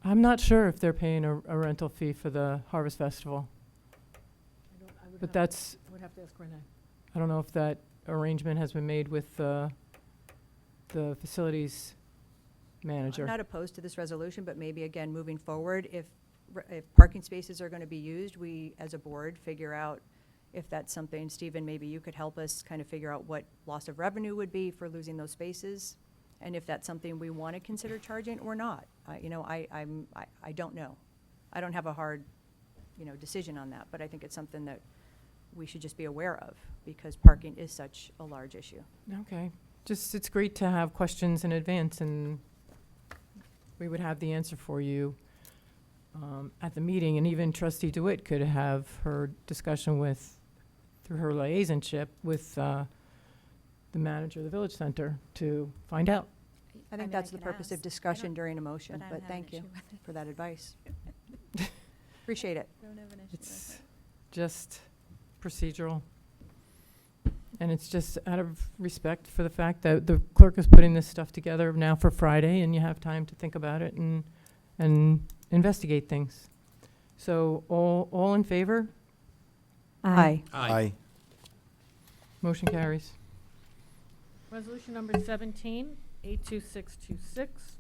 I'm not sure if they're paying a rental fee for the Harvest Festival, I would but have- that's, I would have to ask Renee. I don't know if that arrangement has been made with the facilities manager. I'm not opposed to this resolution, but maybe, again, moving forward, if parking spaces are going to be used, we, as a board, figure out if that's something, Stephen, maybe you could help us kind of figure out what loss of revenue would be for losing those spaces, and if that's something we want to consider charging or not. I don't know. I don't have a hard, decision on that, but I think it's something that we should just be aware of, because parking is such a large issue. Okay, just, it's great to have questions in advance, and we would have the answer for you at the meeting, and even trustee DeWitt could have her discussion through her liaisonship with the manager of the village center to find out. I think that's the purpose of discussion during a motion, but thank you for that advice. Appreciate it. It's just procedural. And it's just out of respect for the fact that the clerk is putting this stuff together now for Friday, and you have time to think about it and investigate things. So all in favor? Aye. Aye. Motion carries. Resolution number 17, 82626.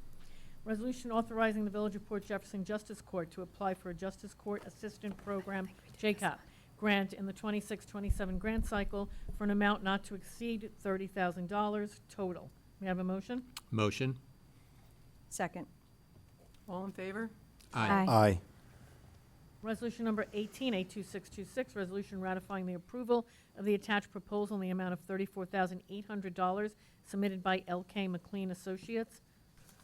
Resolution authorizing the Village of Port Jefferson Justice Court to apply for a Justice Court Assistant Program, JCAP, grant in the 26-27 grant cycle for an amount not to exceed $30,000 total. May I have a motion? Motion? Second. All in favor? Aye. Resolution number 18, 82626, resolution ratifying the approval of the attached proposal in the amount of $34,800 submitted by LK McLean Associates,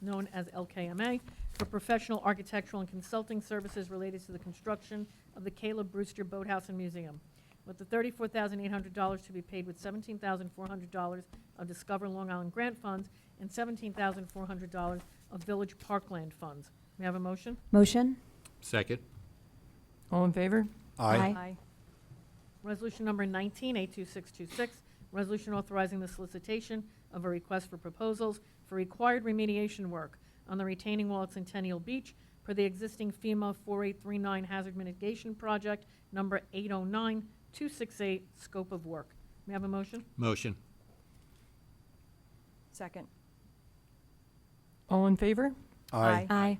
known as LKMA, for professional architectural and consulting services related to the construction of the Caleb Brewster Boathouse and Museum, with the $34,800 to be paid with $17,400 of Discover Long Island grant funds and $17,400 of Village Parkland funds. May I have a motion? Motion? Second. All in favor? Aye. Resolution number 19-82626, resolution authorizing the solicitation of a request for proposals for required remediation work on the retaining wall at Centennial Beach per the existing FEMA 4839 Hazard Mitigation Project number 809268, scope of work. May I have a motion? Motion. Second? All in favor? Aye.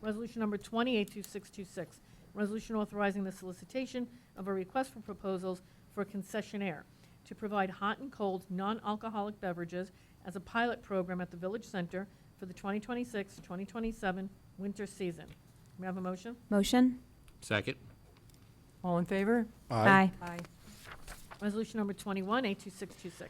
Resolution number 20-82626, resolution authorizing the solicitation of a request for proposals for a concessionaire to provide hot and cold non-alcoholic beverages as a pilot program at the Village Center for the 2026-2027 winter season. May I have a motion? Motion? Second. All in favor? Aye. Resolution number 21-82626,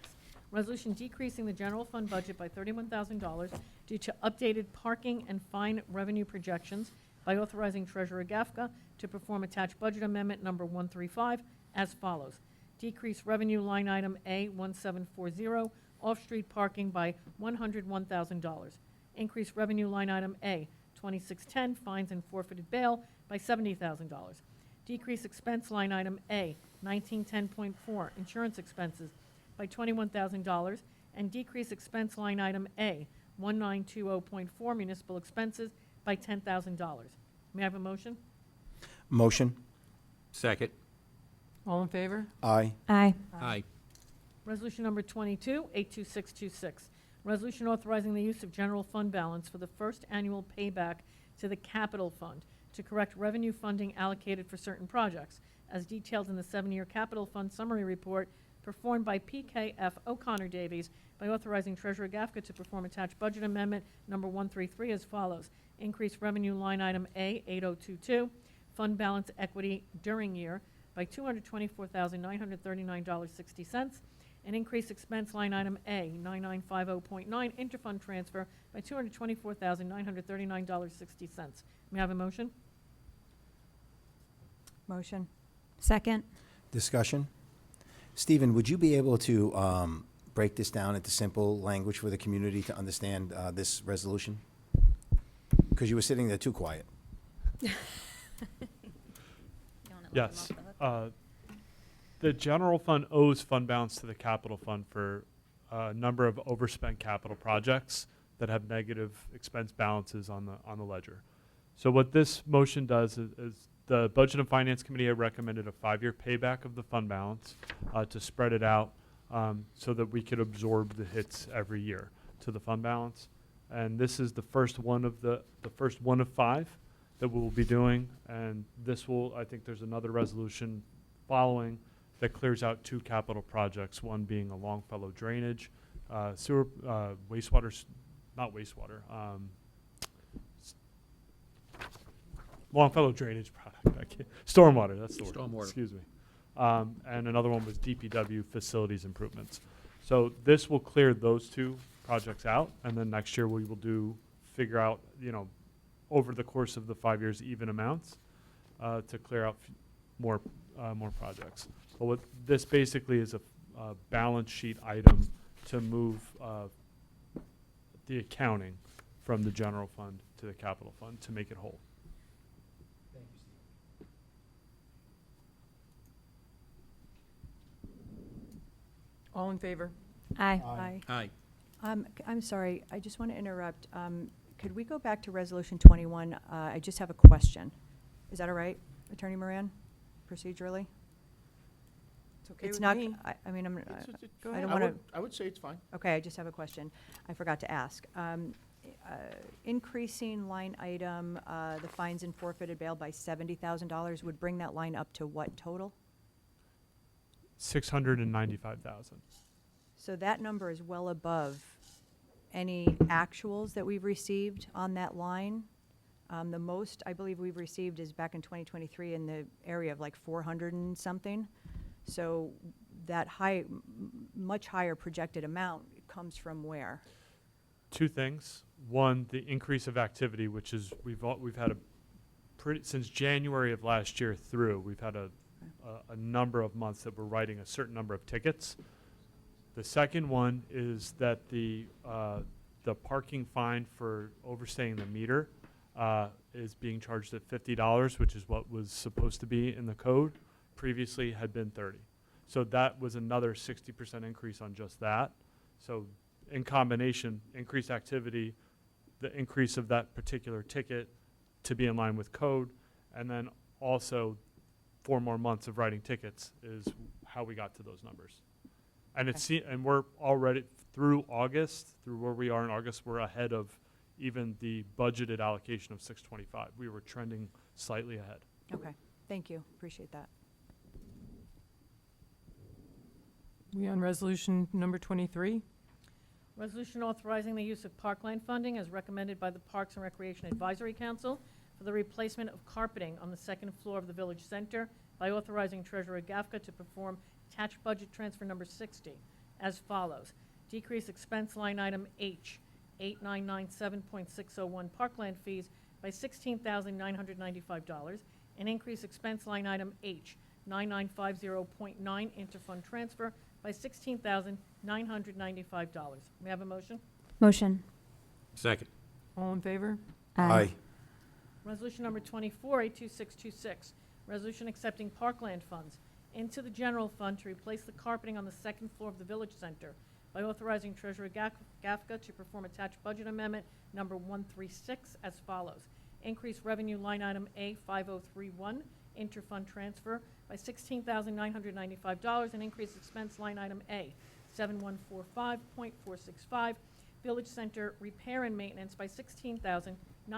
resolution decreasing the general fund budget by $31,000 due to updated parking and fine revenue projections by authorizing Treasurer Gafka to perform attached budget amendment number 135 as follows. Decrease revenue line item A1740, off-street parking by $101,000. Increase revenue line item A2610, fines and forfeited bail by $70,000. Decrease expense line item A1910.4, insurance expenses by $21,000, and decrease expense line item A1920.4, municipal expenses by $10,000. May I have a motion? Motion? Second. All in favor? Aye. Aye. Resolution number 22-82626, resolution authorizing the use of general fund balance for the first annual payback to the capital fund to correct revenue funding allocated for certain projects, as detailed in the 7-year capital fund summary report performed by PKF O'Connor Davies by authorizing Treasurer Gafka to perform attached budget amendment number 133 as follows. Increase revenue line item A8022, fund balance equity during year by $224,939.60, and increase expense line item A9950.9, interfund transfer by $224,939.60. May I have a motion? Motion? Second? Discussion? Stephen, would you be able to break this down into simple language for the community to understand this resolution? Because you were sitting there too quiet. Yes. The general fund owes fund balance to the capital fund for a number of overspent capital projects that have negative expense balances on the ledger. So what this motion does is the Budget and Finance Committee had recommended a 5-year payback of the fund balance to spread it out so that we could absorb the hits every year to the fund balance. And this is the first one of the first one of 5 that we'll be doing. And this will, I think there's another resolution following that clears out 2 capital projects, one being a Longfellow drainage, sewer, wastewater, not wastewater, Longfellow drainage product, stormwater, that's the word. Stormwater. Excuse me. And another one was DPW facilities improvements. So this will clear those 2 projects out, and then next year we will figure out, over the course of the 5 years, even amounts to clear out more projects. But what this basically is a balance sheet item to move the accounting from the general fund to the capital fund to make it whole. All in favor? Aye. Aye. I'm sorry, I just want to interrupt. Could we go back to Resolution 21? I just have a question. Is that all right, Attorney Moran, procedurally? It's okay It's with not, me. I mean, Go I ahead. don't want to, I would say it's fine. okay, I just have a question. I forgot to ask. Increasing line item, the fines and forfeited bail by $70,000 would bring that line up to what total? 695,000. So that number is well above any actuals that we've received on that line. The most I believe we've received is back in 2023 in the area of like 400 and something. So that much higher projected amount comes from where? two things. One, the increase of activity, which is we've had a pretty since January of last year through. We've had a number of months that we're writing a certain number of tickets. The second one is that the parking fine for overstaying the meter is being charged at $50, which is what was supposed to be in the code. Previously had been 30. So that was another 60% increase on just that. So in combination, increased activity, the increase of that particular ticket to be in line with code, and then also 4 more months of writing tickets is how we got to those numbers. And and we're already through August, through where we are in August, we're ahead of even the budgeted allocation of 625. We were trending slightly ahead. Okay, thank you, appreciate that. We on resolution number 23? Resolution authorizing the use of parkland funding as recommended by the Parks and Recreation Advisory Council for the replacement of carpeting on the second floor of the Village Center by authorizing Treasurer Gafka to perform attached budget transfer number 60 as follows. Decrease expense line item H, 8997.601 parkland fees by $16,995, and increase expense line item H, 9950.9 interfund transfer by $16,995. May I have a motion? Motion. Second. All in favor? Aye. Resolution number 24, 82626, resolution accepting parkland funds into the general fund to replace the carpeting on the second floor of the Village Center by authorizing Treasurer Gafka to perform attached budget amendment number 136 as follows. Increase revenue line item A5031, interfund transfer by $16,995, and increase expense line item A7145.465, Village Center repair and maintenance by $16,995. May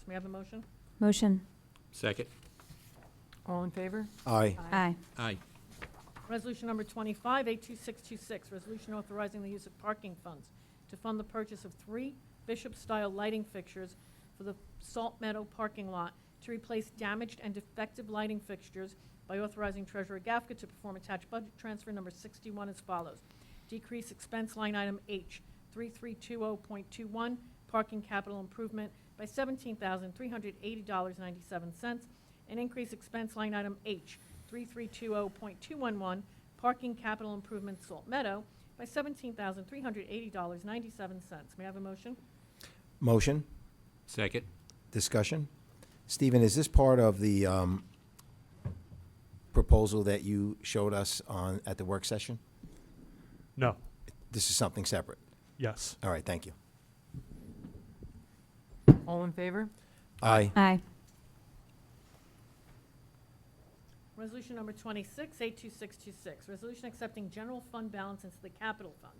I have a motion? Motion. Second. All in favor? Aye. Aye. Aye. Resolution number 25, 82626, resolution authorizing the use of parking funds to fund the purchase of 3 Bishop-style lighting fixtures for the Salt Meadow parking lot to replace damaged and defective lighting fixtures by authorizing Treasurer Gafka to perform attached budget transfer number 61 as follows. Decrease expense line item H, 3320.21, parking capital improvement by $17,380.97, and increase expense line item H, 3320.211, parking capital improvement Salt Meadow by $17,380.97. May I have a motion? Motion. Second. Discussion. Stephen, is this part of the proposal that you showed us at the work session? No. This is something separate? Yes. All right, thank you. All in favor? Aye. Aye. Resolution number 26, 82626, resolution accepting general fund balance into the capital fund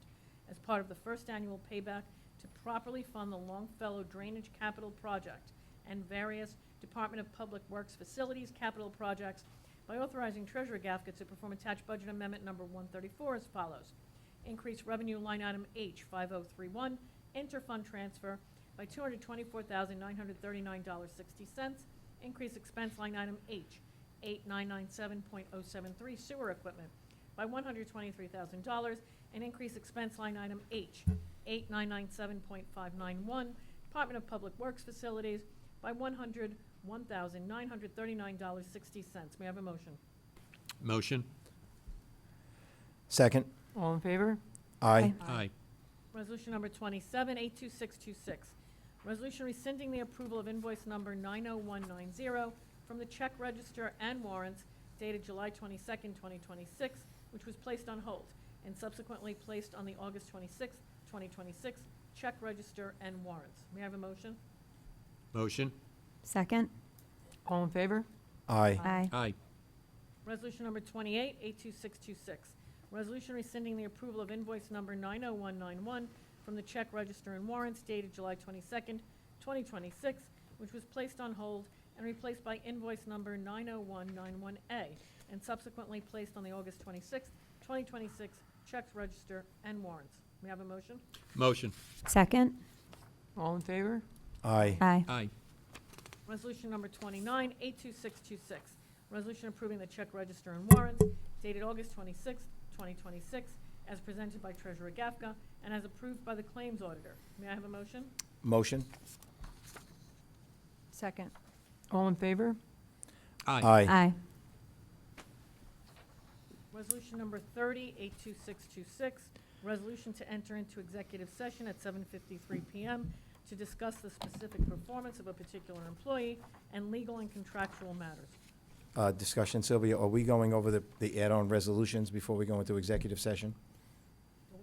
as part of the first annual payback to properly fund the Longfellow Drainage Capital Project and various Department of Public Works Facilities capital projects by authorizing Treasurer Gafka to perform attached budget amendment number 134 as follows. Increase revenue line item H5031, interfund transfer by $224,939.60. Increase expense line item H, 8997.073 sewer equipment by $123,000, and increase expense line item H, 8997.591 Department of Public Works Facilities by $101,939.60. May I have a motion? Motion. Second. All in favor? Aye. Aye. Resolution number 27, 82626, resolution rescinding the approval of invoice number 90190 from the check register and warrants dated July 22nd, 2026, which was placed on hold and subsequently placed on the August 26th, 2026 check register and warrants. May I have a motion? Motion. Second. All in favor? Aye. Aye. Aye. Resolution number 28, 82626, resolution rescinding the approval of invoice number 90191 from the check register and warrants dated July 22nd, 2026, which was placed on hold and replaced by invoice number 90191A and subsequently placed on the August 26th, 2026 checks register and warrants. May I have a motion? Motion. Second. All in favor? Aye. Aye. Aye. Resolution number 29, 82626, resolution approving the check register and warrants dated August 26th, 2026, as presented by Treasurer Gafka and as approved by the Claims Auditor. May I have a motion? Motion? Second. All in favor? Aye. Aye. Resolution number 30, 82626, resolution to enter into executive session at 7:53 PM to discuss the specific performance of a particular employee and legal and contractual matters. Discussion, Sylvia, are we going over the add-on resolutions before we go into executive session? Can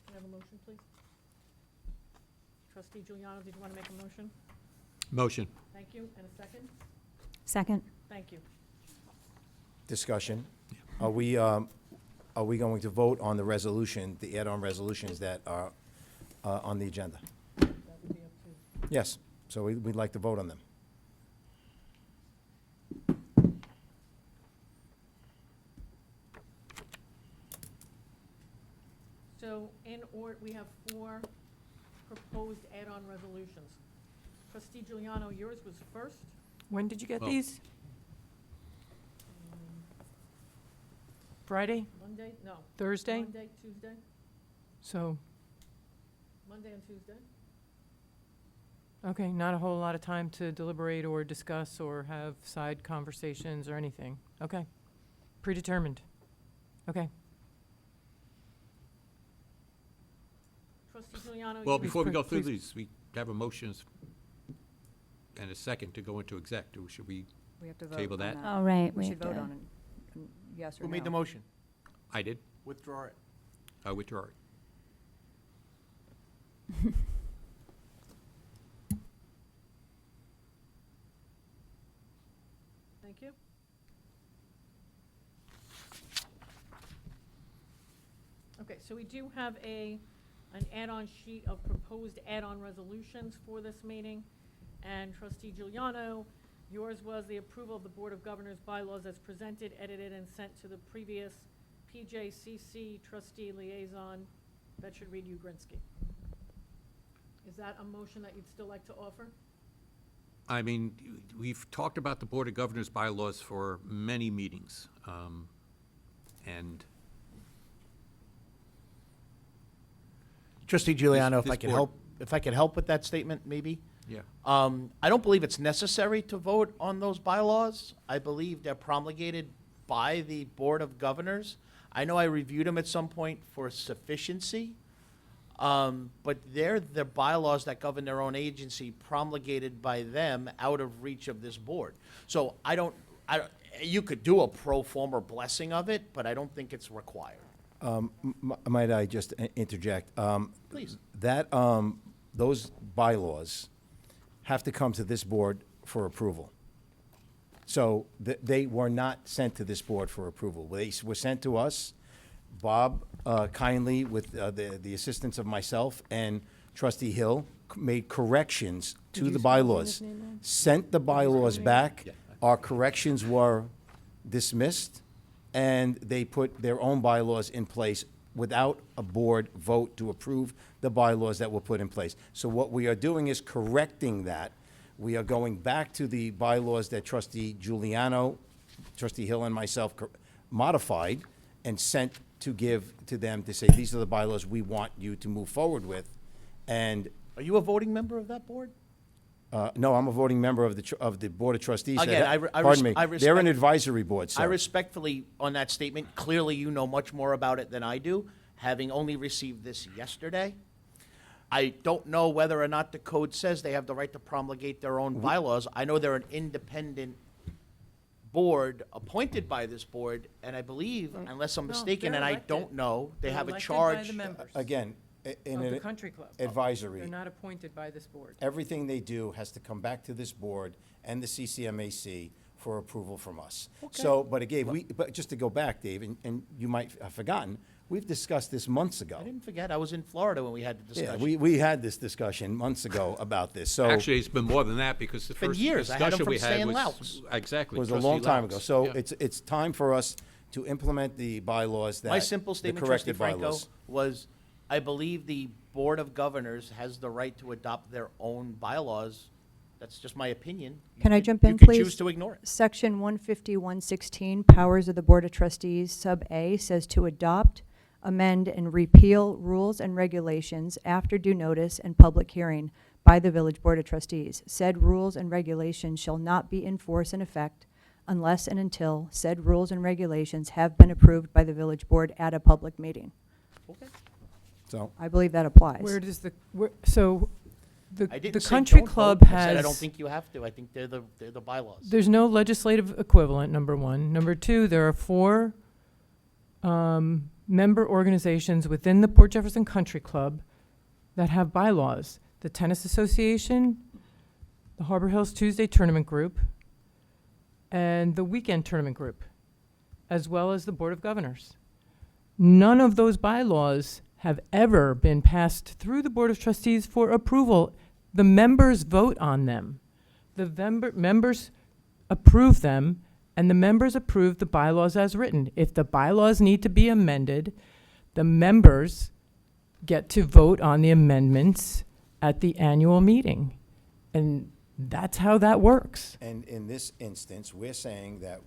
I have a motion, please? Trustee Giuliano, did you want to make a motion? Motion. Thank you. And a second? Second. Thank you. Discussion. Are we going to vote on the resolution, the add-on resolutions that are on the agenda? That would be up to. Yes, so we'd like to vote on them. So we have 4 proposed add-on resolutions. Trustee Giuliano, yours was first. When did you get Well- these? Friday? Monday? No. Thursday? Monday, Tuesday? So, Monday and Tuesday? okay, not a whole lot of time to deliberate or discuss or have side conversations or anything. Okay. Predetermined. Okay. Trustee Giuliano? Well, you- before we go through please. these, we have a motion and a second to go into exec. Should we? We have to vote Table on that? that. Oh, right. We we should have vote to- on it, yes or no. Who made the motion? I did. Withdraw it. I withdraw it. Thank you. Okay, so we do have an add-on sheet of proposed add-on resolutions for this meeting. And Trustee Giuliano, yours was the approval of the Board of Governors bylaws as presented, edited, and sent to the previous PJCC trustee liaison. That should read Ugrinsky. Is that a motion that you'd still like to offer? I mean, we've talked about the Board of Governors bylaws for many meetings. And Trustee Giuliano, This if I board- could help with that statement, maybe? yeah, I don't believe it's necessary to vote on those bylaws. I believe they're promulgated by the Board of Governors. I know I reviewed them at some point for sufficiency, but they're the bylaws that govern their own agency promulgated by them out of reach of this board. So you could do a pro forma blessing of it, but I don't think it's required. Might I just interject? Please. Those bylaws have to come to this board for approval. So they were not sent to this board for approval. They were sent to us. Bob kindly, with the assistance of myself and Trustee Hill, made corrections to you the spell his bylaws. name wrong? Sent the bylaws back. Yeah. Our corrections were dismissed, and they put their own bylaws in place without a board vote to approve the bylaws that were put in place. So what we are doing is correcting that. We are going back to the bylaws that Trustee Giuliano, Trustee Hill, and myself modified and sent to give to them to say, these are the bylaws we want you to move forward with. And, Are you a voting member of that board? no, I'm a voting member of the Board of Trustees. Again, Pardon me, I they're an respect- advisory board, sir. I respectfully, on that statement, clearly you know much more about it than I do, having only received this yesterday. I don't know whether or not the code says they have the right to promulgate their own bylaws. I know they're an independent board appointed by this board, and I believe, unless I'm No, mistaken, they're and I elected. don't know, they They're have a elected by charge. the members Again, in of the an country club. advisory. They're not appointed by this board. Everything they do has to come back to this board and the CCMAC for approval from us. So, but again, but just to go back, Dave, and you might have forgotten, we've discussed this months ago. I didn't forget, I was in Florida when we had the Yeah, discussion. we had this discussion months ago about this, so. actually, it's been more than that, because the been first years. I had 'em discussion from we had Stan was. Loucks. Exactly. It was a Trustee long time ago. Loucks. So Yeah. it's time for us to implement the bylaws that. My simple the statement, Trustee corrected Franco, bylaws. was I believe the Board of Governors has the right to adopt their own bylaws That's just my opinion. You Can I could- jump in, You could please? choose to ignore it. Section 15116, Powers of the Board of Trustees, Sub A, says to adopt, amend, and repeal rules and regulations after due notice and public hearing by the Village Board of Trustees. Said rules and regulations shall not be in force and effect unless and until said rules and regulations have been approved by the Village Board at a public meeting. Okay. So, I believe that applies. Where does so I the didn't say country don't club vote. has. I said I don't think you have to. I think they're the bylaws. There's no legislative equivalent, number one. Number two, there are 4 member organizations within the Port Jefferson Country Club that have bylaws. The Tennis Association, the Harbor Hills Tuesday Tournament Group, and the Weekend Tournament Group, as well as the Board of Governors. None of those bylaws have ever been passed through the Board of Trustees for approval. The members vote on them. The members approve them, and the members approve the bylaws as written. If the bylaws need to be amended, the members get to vote on the amendments at the annual meeting. And that's how that works. and in this instance, we're saying that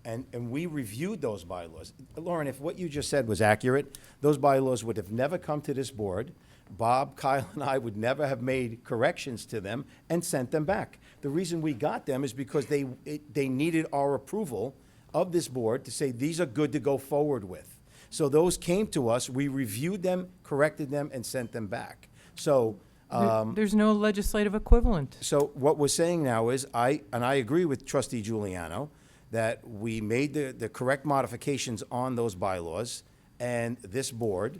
and we reviewed those bylaws. Lauren, if what you just said was accurate, those bylaws would have never come to this board. Bob, Kyle, and I would never have made corrections to them and sent them back. The reason we got them is because they needed our approval of this board to say, these are good to go forward with. So those came to us, we reviewed them, corrected them, and sent them back. So, There's no legislative equivalent. so what we're saying now is, I agree with trustee Giuliano, that we made the correct modifications on those bylaws, and this board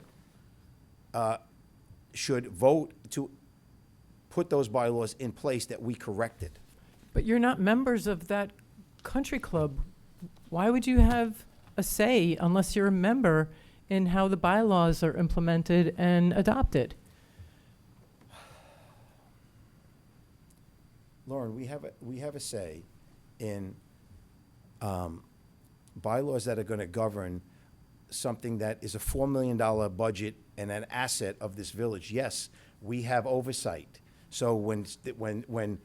should vote to put those bylaws in place that we corrected. But you're not members of that country club. Why would you have a say unless you're a member in how the bylaws are implemented and adopted? Lauren, we have a say in bylaws that are going to govern something that is a $4 million budget and an asset of this village. Yes, we have oversight. So when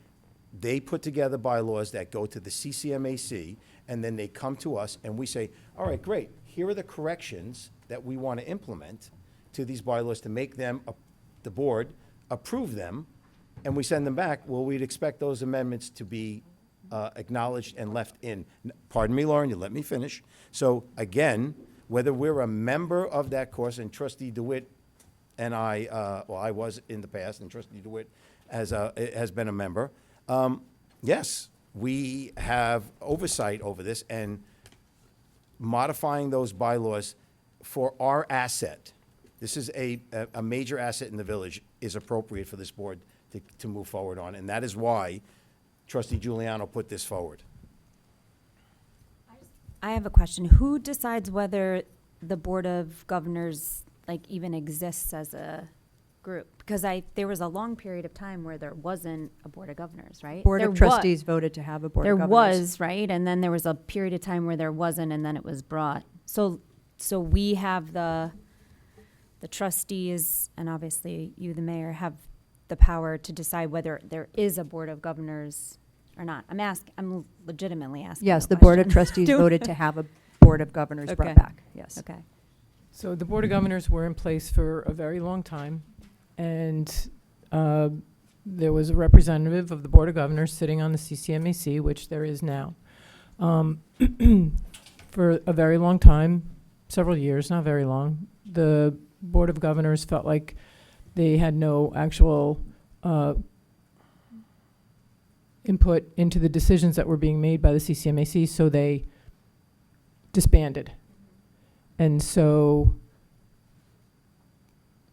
they put together bylaws that go to the CCMAC, and then they come to us and we say, all right, great, here are the corrections that we want to implement to these bylaws to make them, the board, approve them, and we send them back, well, we'd expect those amendments to be acknowledged and left in. Pardon me, Lauren, you let me finish. So again, whether we're a member of that course, and trustee DeWitt and I, well, I was in the past, and trustee DeWitt has been a member, yes, we have oversight over this, and modifying those bylaws for our asset, this is a major asset in the village, is appropriate for this board to move forward on, and that is why trustee Giuliano put this forward. I have a question. Who decides whether the Board of Governors, like, even exists as a group? Because there was a long period of time where there wasn't a Board of Governors, right? Board There of wa- Trustees voted to have a Board of There Governors. was, right? And then there was a period of time where there wasn't, and then it was brought. So we have the trustees, and obviously you, the mayor, have the power to decide whether there is a Board of Governors or not. I'm legitimately asking. Yes, a the Board of question. Trustees Do- voted to have a Board of Governors brought Okay. back, yes. Okay. So the Board of Governors were in place for a very long time, and there was a representative of the Board of Governors sitting on the CCMAC, which there is now, for a very long time, several years, not very long. The Board of Governors felt like they had no actual input into the decisions that were being made by the CCMAC, so they disbanded. And so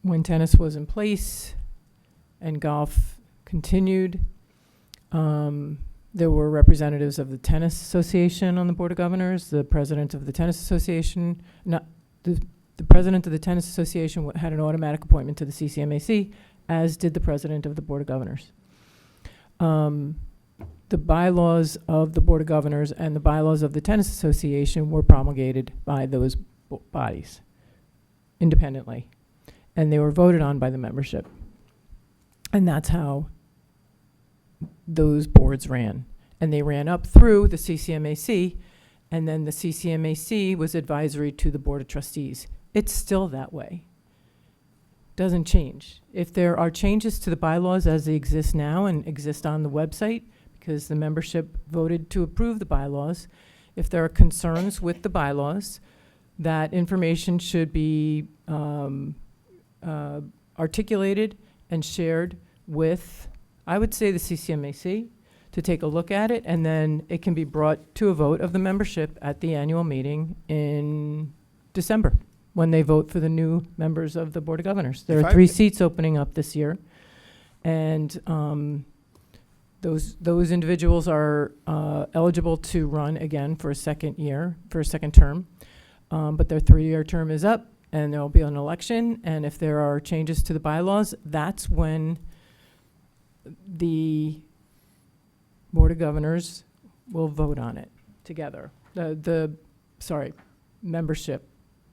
when tennis was in place and golf continued, there were representatives of the Tennis Association on the Board of Governors, the president of the Tennis Association, the president of the Tennis Association had an automatic appointment to the CCMAC, as did the president of the Board of Governors. The bylaws of the Board of Governors and the bylaws of the Tennis Association were promulgated by those bodies independently, and they were voted on by the membership. And that's how those boards ran. And they ran up through the CCMAC, and then the CCMAC was advisory to the Board of Trustees. It's still that way. Doesn't change. If there are changes to the bylaws as they exist now and exist on the website, because the membership voted to approve the bylaws, if there are concerns with the bylaws, that information should be articulated and shared with, I would say, the CCMAC to take a look at it, and then it can be brought to a vote of the membership at the annual meeting in December, when they vote for the new members of the Board of Governors. There If are I 3 could- seats opening up this year, and those individuals are eligible to run again for a second term. But their 3-year term is up, and there'll be an election, and if there are changes to the bylaws, that's when the Board of Governors will vote on it together. Membership,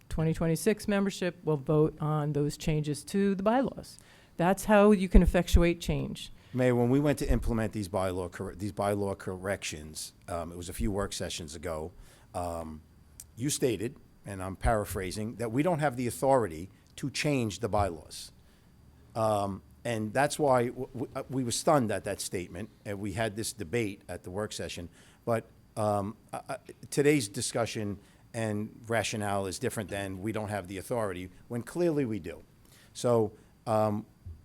2026 membership will vote on those changes to the bylaws. That's how you can effectuate change. Mayor, when we went to implement these bylaw corrections, it was a few work sessions ago, you stated, and I'm paraphrasing, that we don't have the authority to change the bylaws. And that's why we were stunned at that statement, and we had this debate at the work session. But today's discussion and rationale is different than we don't have the authority, when clearly we do. So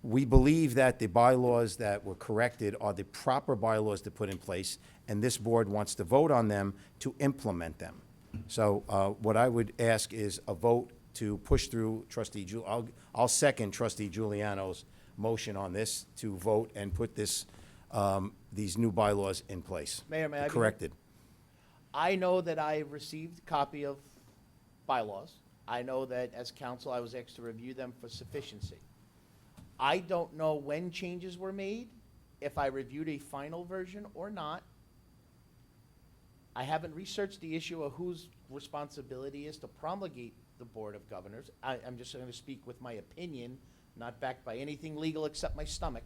we believe that the bylaws that were corrected are the proper bylaws to put in place, and this board wants to vote on them to implement them. So what I would ask is a vote to push through I'll second Trustee Giuliano's motion on this, to vote and put these new bylaws in place. Mayor, may I be- Corrected. I know that I received a copy of bylaws. I know that as counsel, I was asked to review them for sufficiency. I don't know when changes were made, if I reviewed a final version or not. I haven't researched the issue of whose responsibility is to promulgate the Board of Governors. I'm just going to speak with my opinion, not backed by anything legal except my stomach,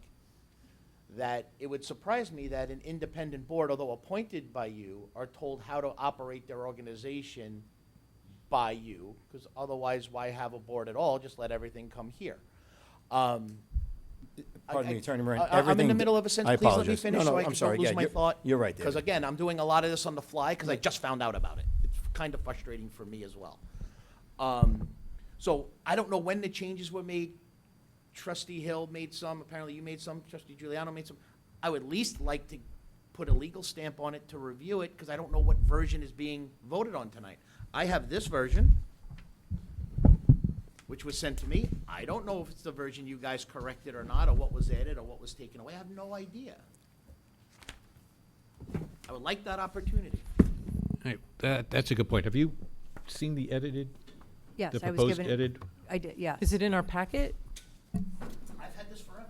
that it would surprise me that an independent board, although appointed by you, are told how to operate their organization by you, because otherwise, why have a board at all? Just let everything come here. Pardon me, Attorney Moran. I'm in the everything- middle of a sentence. I Please let me apologize. finish No, so I I'm can sorry. don't lose Yeah, my thought. You're right, Because David. again, I'm doing a lot of this on the fly because I just found out about it. It's kind of frustrating for me as well. So I don't know when the changes were made. Trustee Hill made some, apparently you made some, Trustee Giuliano made some. I would at least like to put a legal stamp on it to review it, because I don't know what version is being voted on tonight. I have this version, which was sent to me. I don't know if it's the version you guys corrected or not, or what was added, or what was taken away. I have no idea. I would like that opportunity. All right, that's a good point. Have you seen the edited, Yes, the I was proposed given, edited? I did, yes. Is it in our packet? I've had this forever.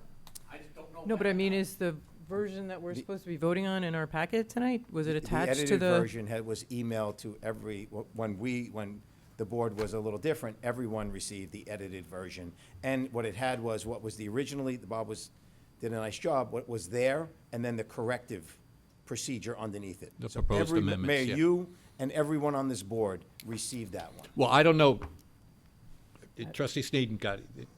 I just don't know. No, but when. I mean, is the version that we're supposed to be voting on in our packet tonight? Was it The attached to edited the? version was emailed to when the board was a little different, everyone received the edited version. And what it had was what was originally, Bob did a nice job, what was there, and then the corrective procedure underneath it. The So proposed every- amendments, Mayor, yeah. you and everyone on this board received that one. Well, I don't know. Trustee Sneeden got it.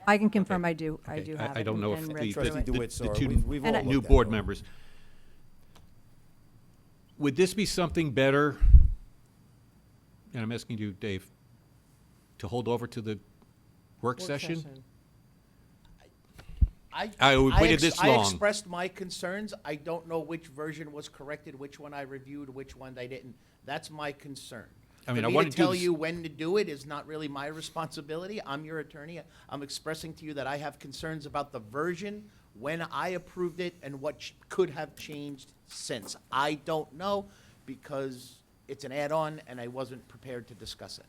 I can confirm I do Okay. have it. I don't know and if read the through Trustee it. DeWitt saw it. two We've all And I- looked new at board it. members. Would this be something better, and I'm asking you, Dave, to hold over to the work session? We waited this I long. expressed my concerns. I don't know which version was corrected, which one I reviewed, which one I didn't. That's my concern. I mean, For I me wanna to do tell this- you when to do it is not really my responsibility. I'm your attorney. I'm expressing to you that I have concerns about the version, when I approved it, and what could have changed since. I don't know, because it's an add-on, and I wasn't prepared to discuss it.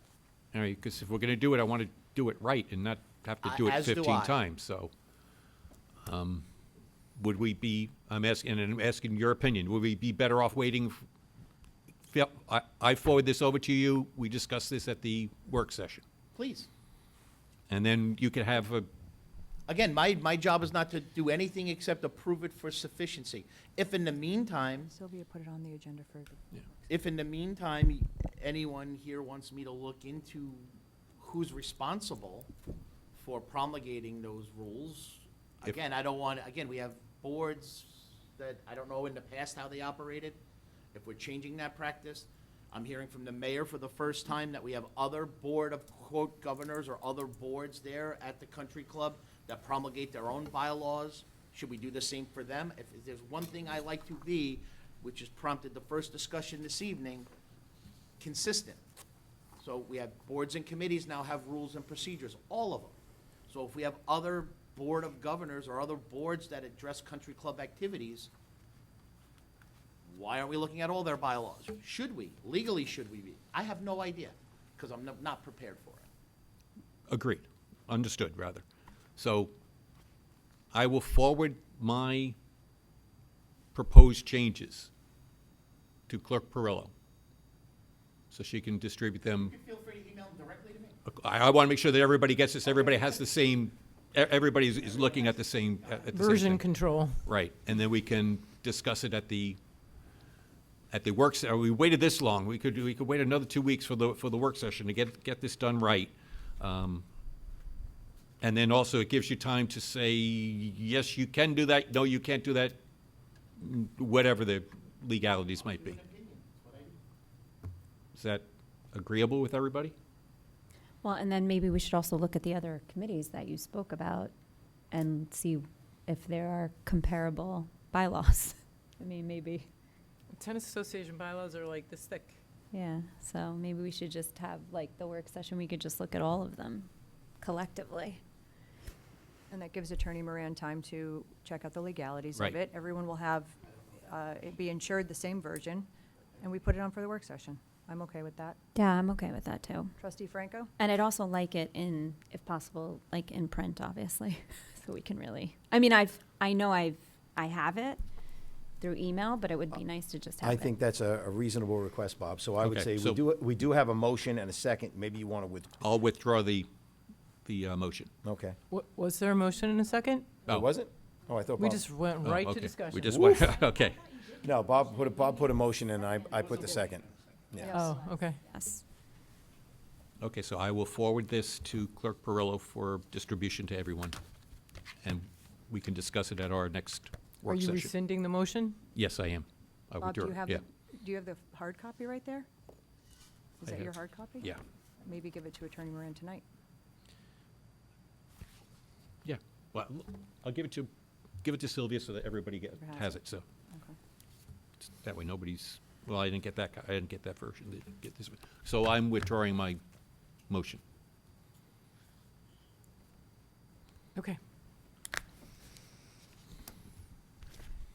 All right, because if we're going to do it, I want to do it right and not have to do it As do 15 I. times, so. Would we be, I'm asking your opinion, would we be better off waiting? I forward this over to you, we discuss this at the work session. Please. And then you can have Again, my job is not to do anything except approve it for sufficiency. If in the meantime, Sylvia put it on the agenda for the. if in the meantime, anyone here wants me to look into who's responsible for promulgating those rules, again, I don't want, again, we have boards that, I don't know in the past how they operated. If we're changing that practice, I'm hearing from the mayor for the first time that we have other board of quote governors or other boards there at the country club that promulgate their own bylaws. Should we do the same for them? If there's one thing I like to be, which has prompted the first discussion this evening, consistent. So we have boards and committees now have rules and procedures, all of them. So if we have other board of governors or other boards that address country club activities, why aren't we looking at all their bylaws? Should we? Legally, should we be? I have no idea, because I'm not prepared for it. Agreed. Understood, rather. So I will forward my proposed changes to Clerk Perillo so she can distribute them. You feel free to email them directly to me. I want to make sure that everybody gets this, everybody has the same, everybody is looking at the same, at the same Version thing. control. Right, and then we can discuss it at the work, we waited this long, we could wait another 2 weeks for the work session to get this done right. And then also it gives you time to say, yes, you can do that, no, you can't do that, whatever the legalities might be. Is that agreeable with everybody? Well, and then maybe we should also look at the other committees that you spoke about and see if there are comparable bylaws. I mean, maybe, Tennis Association bylaws are like this thick. yeah, so maybe we should just have, like, the work session, we could just look at all of them collectively. And that gives Attorney Moran time to check out the legalities Right. of it. Everyone will have, it be insured the same version, and we put it on for the work session. I'm okay with that. Yeah, I'm okay with that too. Trustee Franco? And I'd also like it in, if possible, like in print, obviously, so we can really, I mean, I know I have it through email, but it would be nice to just have I it. think that's a reasonable request, Bob. So I would Okay, say so- we do have a motion and a second. Maybe you want to I'll withdraw the motion. okay. Was there a motion in a second? Oh. Was it? Oh, I thought We Bob. just went Oh, right to okay. discussion. We just went, okay. No, Bob put a motion and I put the second. Yeah. Oh, okay. Yes. Okay, so I will forward this to Clerk Perillo for distribution to everyone, and we can discuss it at our next Are work you session. rescinding the motion? Yes, I am. I Bob, do withdraw, you have yeah, the hard copy right there? Is I that your have- hard copy? yeah, Maybe give it to Attorney Moran tonight. yeah. Well, I'll give it to Sylvia so that everybody has it, so. Okay. That way nobody's, well, I didn't get that version, get this one. So I'm withdrawing my motion. Okay.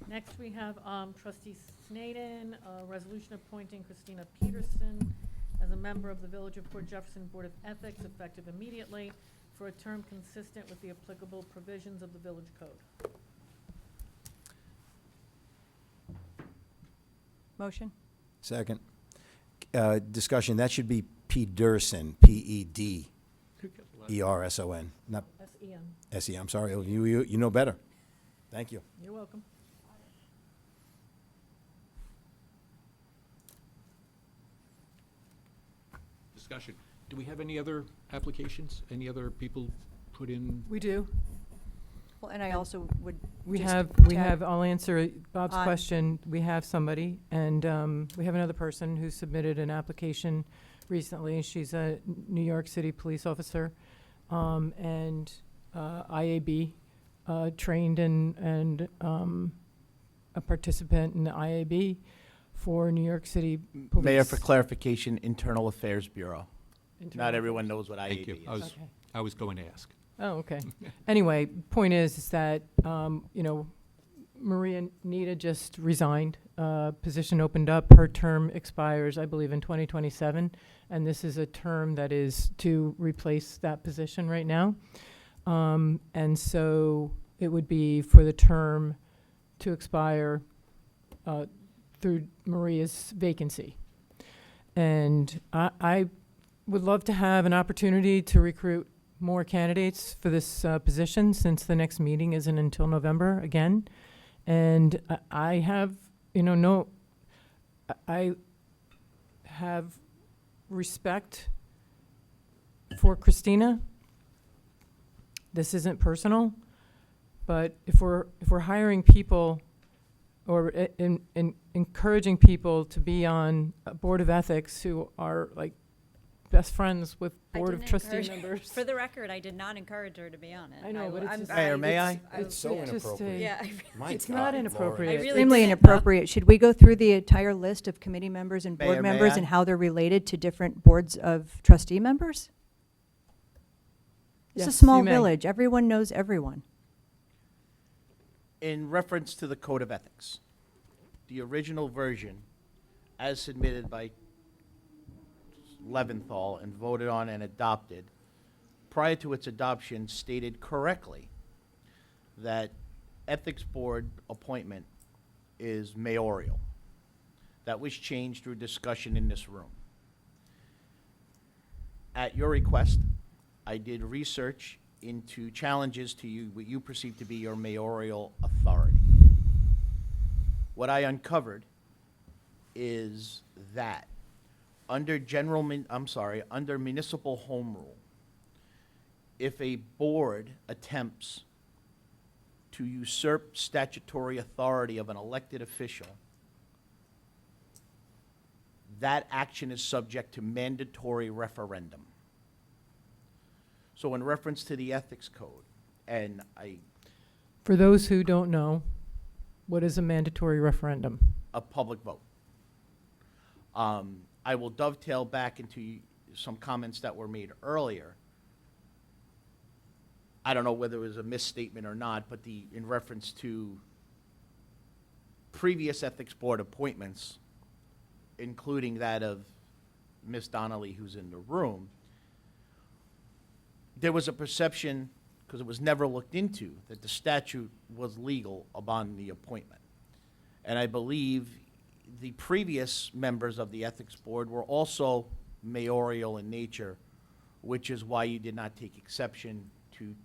Next, we have trustee Sneeden, a resolution appointing Christina Peterson as a member of the Village of Port Jefferson Board of Ethics, effective immediately, for a term consistent with the applicable provisions of the village code. Motion? Second. Discussion, that should be Pederson, P-E-D-E-R-S-O-N, not S-E-N. S-E. I'm sorry, you know better. Thank you. You're welcome. Discussion. Do we have any other applications? Any other people put in? We do. Well, and I also would We just have, I'll answer Bob's on- question. We have somebody, and we have another person who submitted an application recently. She's a New York City police officer, and IAB, trained and a participant in the IAB for New York City Police. Mayor, for clarification, Internal Affairs Bureau. Internal Not everyone knows what Thank you. IAB is. Okay. I was going to ask. Oh, okay. Anyway, point is that, Maria Nita just resigned. Position opened up. Her term expires, I believe, in 2027. And this is a term that is to replace that position right now. And so it would be for the term to expire through Maria's vacancy. And I would love to have an opportunity to recruit more candidates for this position, since the next meeting isn't until November again. And I have, I have respect for Christina. This isn't personal, but if we're hiring people or encouraging people to be on a board of ethics who are like best friends with board of trustee members. For the record, I did not encourage her to be on it. I know, but it's I'm just- Mayor, may I? It's so just inappropriate. Yeah, My It's God, not Laura. inappropriate. I really Extremely didn't. inappropriate. Should we go through the entire list of committee members and Mayor, board may members I? and how they're related to different boards of trustee members? It's a Yes, small you may. village. Everyone knows everyone. In reference to the Code of Ethics, the original version, as submitted by Leventhal and voted on and adopted, prior to its adoption, stated correctly that Ethics Board appointment is mayoral. That was changed through discussion in this room. At your request, I did research into challenges to you, what you perceive to be your mayoral authority. What I uncovered is that under under municipal home rule, if a board attempts to usurp statutory authority of an elected official, that action is subject to mandatory referendum. So in reference to the ethics code, and For those who don't know, what is a mandatory referendum? a public vote. I will dovetail back into some comments that were made earlier. I don't know whether it was a misstatement or not, but in reference to previous ethics board appointments, including that of Ms. Donnelly, who's in the room, there was a perception, because it was never looked into, that the statute was legal upon the appointment. And I believe the previous members of the Ethics Board were also mayoral in nature, which is why you did not take exception to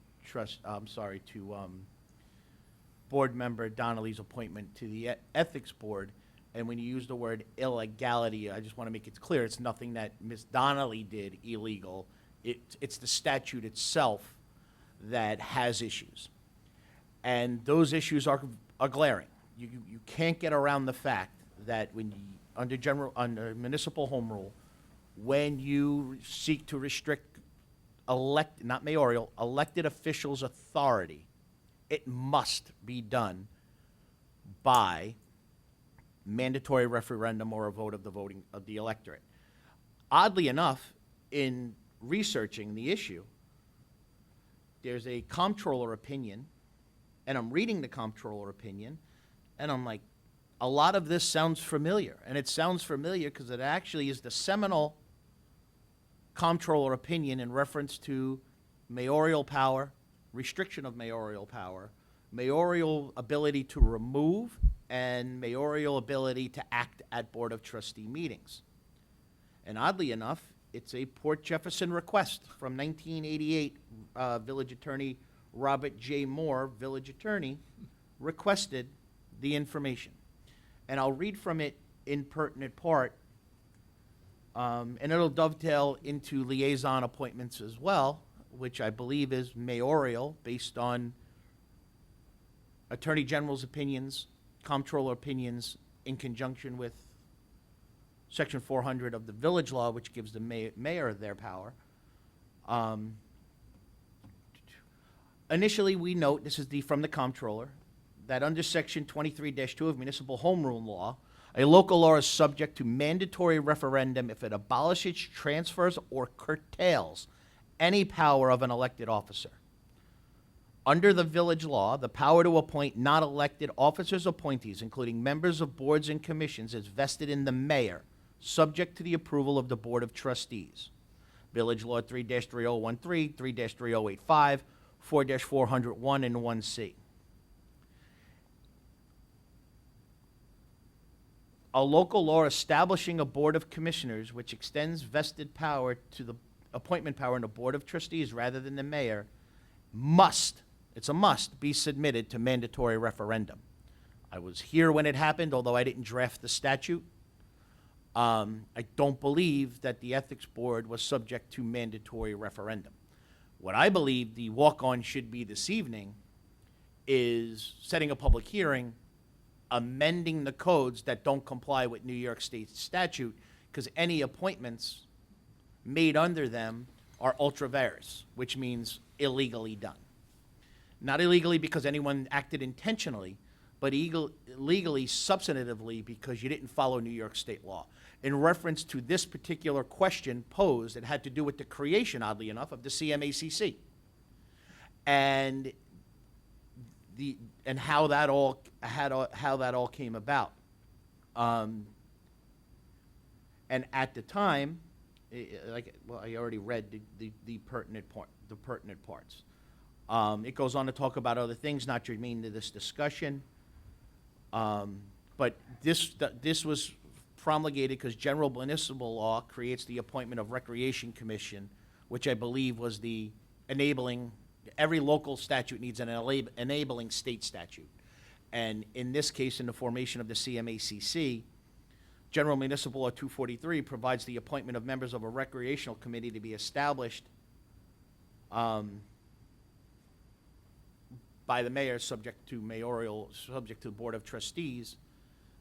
Board Member Donnelly's appointment to the Ethics Board. And when you use the word illegality, I just want to make it clear, it's nothing that Ms. Donnelly did illegal. It's the statute itself that has issues. And those issues are glaring. You can't get around the fact that under municipal home rule, when you seek to restrict elected officials' authority, it must be done by mandatory referendum or a vote of the electorate. Oddly enough, in researching the issue, there's a comptroller opinion, and I'm reading the comptroller opinion, and I'm like, a lot of this sounds familiar. And it sounds familiar because it actually is the seminal comptroller opinion in reference to mayoral power, restriction of mayoral power, mayoral ability to remove, and mayoral ability to act at Board of Trustee meetings. And oddly enough, it's a Port Jefferson request from 1988. Village Attorney Robert J. Moore, Village Attorney, requested the information. And I'll read from it in pertinent part, and it'll dovetail into liaison appointments as well, which I believe is mayoral based on Attorney General's opinions, comptroller opinions, in conjunction with Section 400 of the village law, which gives the mayor their power. Initially, we note, this is from the comptroller, that under Section 23-2 of Municipal Home Rule Law, a local law is subject to mandatory referendum if it abolishes, transfers, or curtails any power of an elected officer. Under the village law, the power to appoint not elected officers, appointees, including members of boards and commissions, is vested in the mayor, subject to the approval of the Board of Trustees. Village Law 3-3013, 3-3085, 4-401, and 1C. A local law establishing a Board of Commissioners which extends vested power to the appointment power in the Board of Trustees rather than the mayor it's a must, be submitted to mandatory referendum. I was here when it happened, although I didn't draft the statute. I don't believe that the Ethics Board was subject to mandatory referendum. What I believe the walk-on should be this evening is setting a public hearing, amending the codes that don't comply with New York State statute, because any appointments made under them are ultra vires, which means illegally done. Not illegally because anyone acted intentionally, but legally, substantively, because you didn't follow New York State law. In reference to this particular question posed, it had to do with the creation, oddly enough, of the CMACC. And how that all came about. And at the time, I already read the pertinent parts. It goes on to talk about other things not germane to this discussion. But this was promulgated because general municipal law creates the appointment of Recreation Commission, which I believe was the enabling. Every local statute needs an enabling state statute. And in this case, in the formation of the CMACC, General Municipal Law 243 provides the appointment of members of a recreational committee to be established by the mayor, subject to the Board of Trustees.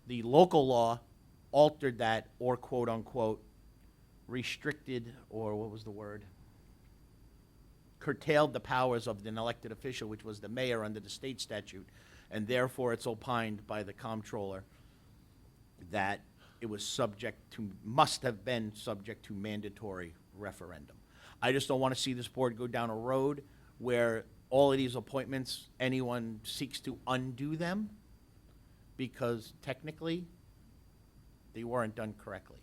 The local law altered that, or quote unquote restricted, or what was the word? Curtailed the powers of an elected official, which was the mayor under the state statute, and therefore it's opined by the comptroller that it was must have been subject to mandatory referendum. I just don't want to see this board go down a road where all of these appointments, anyone seeks to undo them because technically they weren't done correctly.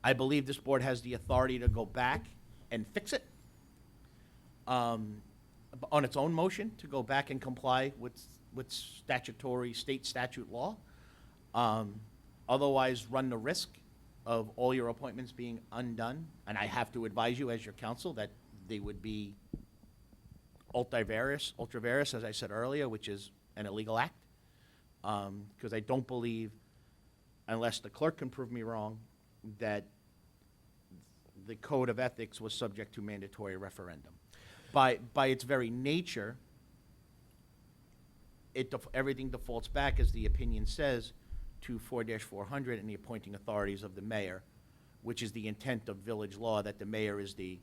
I believe this board has the authority to go back and fix it on its own motion, to go back and comply with state statute law. Otherwise, run the risk of all your appointments being undone. And I have to advise you as your counsel that they would be ultra vires, as I said earlier, which is an illegal act. Because I don't believe, unless the clerk can prove me wrong, that the code of ethics was subject to mandatory referendum. By its very nature, everything defaults back, as the opinion says, to 4-400 and the appointing authorities of the mayor, which is the intent of village law, that the mayor is the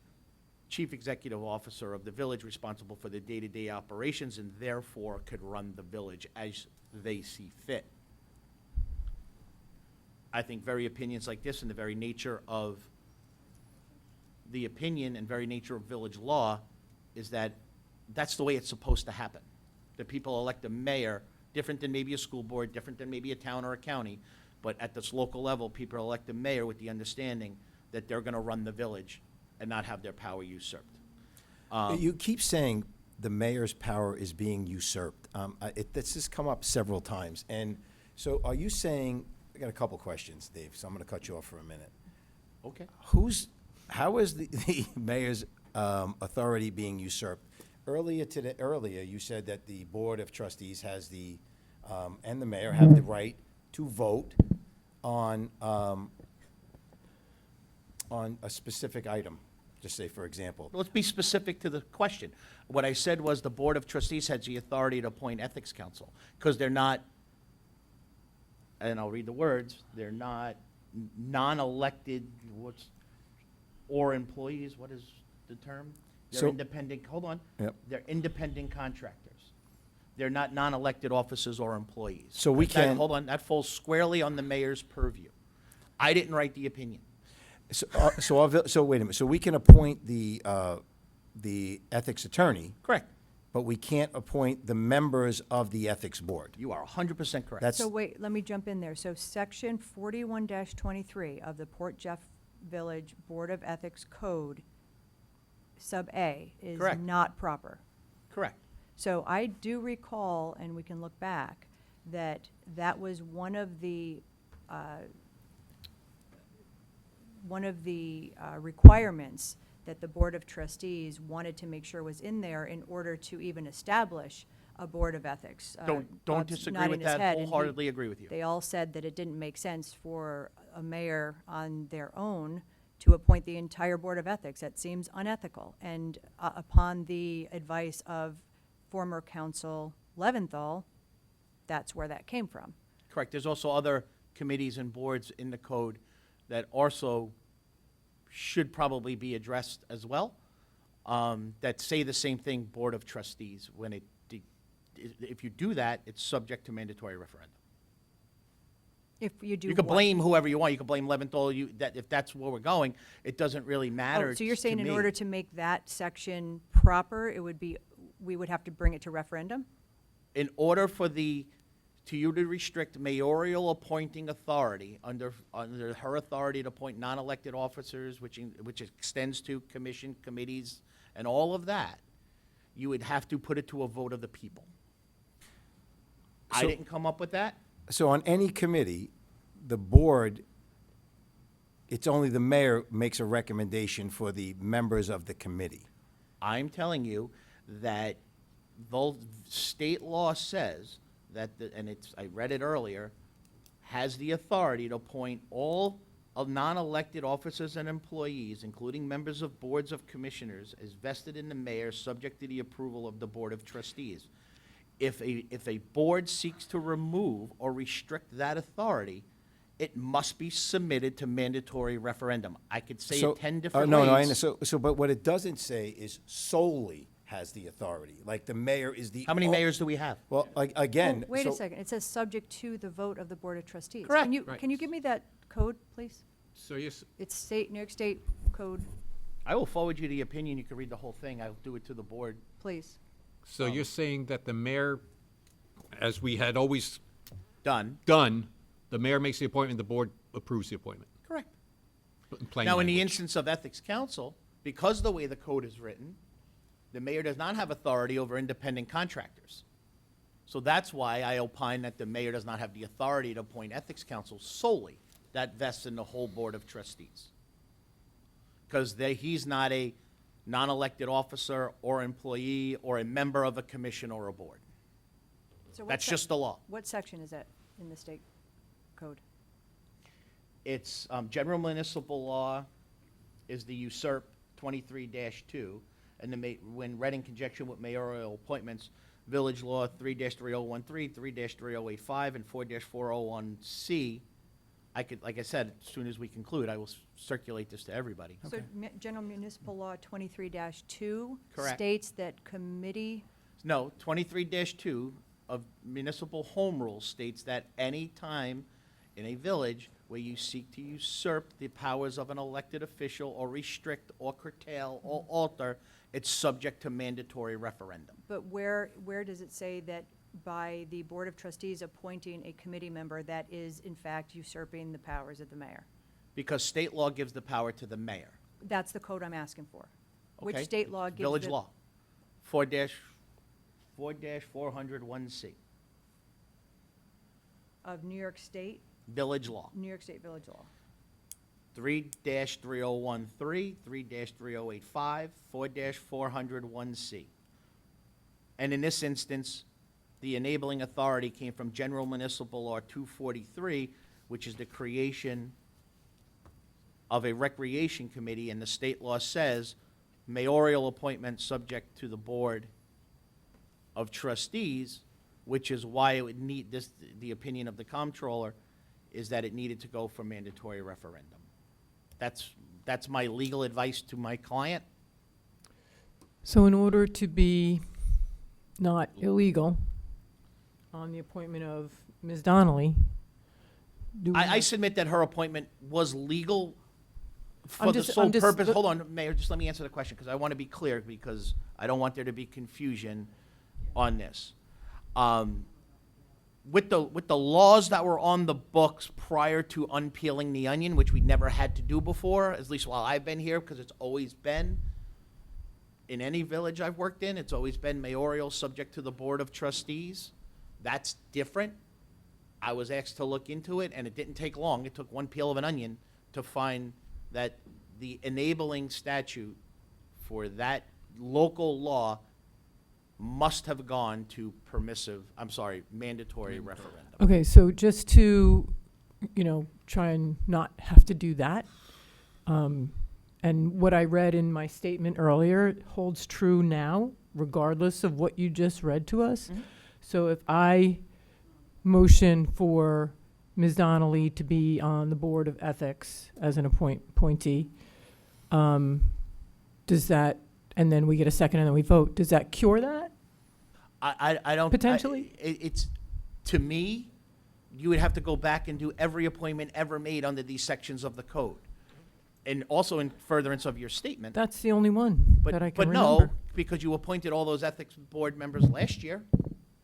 chief executive officer of the village, responsible for the day-to-day operations, and therefore could run the village as they see fit. I think very opinions like this, and the very nature of the opinion and very nature of village law, is that that's the way it's supposed to happen. The people elect a mayor, different than maybe a school board, different than maybe a town or a county, but at this local level, people elect a mayor with the understanding that they're going to run the village and not have their power usurped. You keep saying the mayor's power is being usurped. This has come up several times. And so are you saying, I got a couple questions, Dave, so I'm going to cut you off for a minute. Okay. How is the mayor's authority being usurped? Earlier, you said that the Board of Trustees has and the mayor have the right to vote on a specific item. Just say, for example. Let's be specific to the question. What I said was the Board of Trustees has the authority to appoint ethics counsel, because they're not, and I'll read the words, they're not non-elected, or employees, what is the term? They're independent, hold on. Yep. They're independent contractors. They're not non-elected officers or employees. So we can. Hold on, that falls squarely on the mayor's purview. I didn't write the opinion. So wait a minute. So we can appoint the ethics attorney. Correct. But we can't appoint the members of the ethics board. You are 100% correct. So wait, let me jump in there. So section 41-23 of the Port Jeff Village Board of Ethics Code, sub A, is Correct. not proper. Correct. So I do recall, and we can look back, that was one of the requirements that the Board of Trustees wanted to make sure was in there in order to even establish a Board of Ethics. Don't Bob's disagree nodding with his that, head, and wholeheartedly agree with you. they all said that it didn't make sense for a mayor on their own to appoint the entire Board of Ethics. That seems unethical. And upon the advice of former counsel Leventhal, that's where that came from. Correct. There's also other committees and boards in the code that also should probably be addressed as well, that say the same thing, Board of Trustees. If you do that, it's subject to mandatory referendum. If you do You can what? blame whoever you want. You can blame Leventhal. If that's where we're going, it doesn't really Oh, matter. so you're saying to in me. order to make that section proper, we would have to bring it to referendum? In order for you to restrict mayoral appointing authority under her authority to appoint non-elected officers, which extends to commission, committees, and all of that, you would have to put it to a vote of the people. I So- didn't come up with that. So on any committee, the board, it's only the mayor makes a recommendation for the members of the committee. I'm telling you that the state law says that, I read it earlier, has the authority to appoint all of non-elected officers and employees, including members of boards of commissioners, as vested in the mayor, subject to the approval of the Board of Trustees. If a board seeks to remove or restrict that authority, it must be submitted to mandatory referendum. I could say it 10 different No, ways. no, I know. But what it doesn't say is solely has the authority, like the mayor is the. How many mayors do we have? Well, again. Oh, wait a so- second, it says subject to the vote of the Board of Trustees. Correct. Can you, Right. can you give me that code, please? So yes, It's New York State Code, I will forward you the opinion. You can read the whole thing. I'll do it to the board. please. so you're saying that the mayor, as we had always Done. done, the mayor makes the appointment, the board approves the appointment. Correct. In plain Now, in the language. instance of Ethics Council, because of the way the code is written, the mayor does not have authority over independent contractors. So that's why I opine that the mayor does not have the authority to appoint Ethics Council solely. That vests in the whole Board of Trustees. Because he's not a non-elected officer or employee or a member of a commission or a board. So what That's sec- just the law. What section is that in the state code? It's general municipal law is the usurp 23-2, and when read in conjunction with mayoral appointments, village law 3-3013, 3-3085, and 4-401C. Like I said, as soon as we conclude, I will circulate this to everybody. So General Municipal Law 23-2 Correct. states that committee, No, 23-2 of municipal home rule states that any time in a village where you seek to usurp the powers of an elected official or restrict or curtail or alter, it's subject to mandatory referendum. but where does it say that by the Board of Trustees appointing a committee member that is in fact usurping the powers of the mayor? Because state law gives the power to the mayor. That's the code I'm asking for. Which Okay? state law gives Village the- law, 4-401C, Of New York State, village law. New York State Village Law. 3-3013, 3-3085, 4-401C. And in this instance, the enabling authority came from General Municipal Law 243, which is the creation of a recreation committee, and the state law says mayoral appointment subject to the Board of Trustees, which is why it would need this, the opinion of the comptroller is that it needed to go for mandatory referendum. That's my legal advice to my client. So in order to be not illegal on the appointment of Ms. Donnelly, do we I have- submit that her appointment was legal for I'm the just- sole I'm just- purpose, hold on, Mayor, just let me answer the question, because I want to be clear, because I don't want there to be confusion on this. With the laws that were on the books prior to unpeeling the onion, which we never had to do before, at least while I've been here, because it's always been, in any village I've worked in, it's always been mayoral subject to the Board of Trustees. That's different. I was asked to look into it, and it didn't take long. It took one peel of an onion to find that the enabling statute for that local law must have gone to mandatory referendum. Okay, so just to, try and not have to do that, and what I read in my statement earlier holds true now, regardless of what you just read to us. Mhm. So if I motion for Ms. Donnelly to be on the Board of Ethics as an appointee, does that, and then we get a second and then we vote, does that cure that? I don't. Potentially? It's, to me, you would have to go back and do every appointment ever made under these sections of the code. And also in furtherance of your statement. That's the only one But, that I can but remember. no, because you appointed all those ethics board members last year.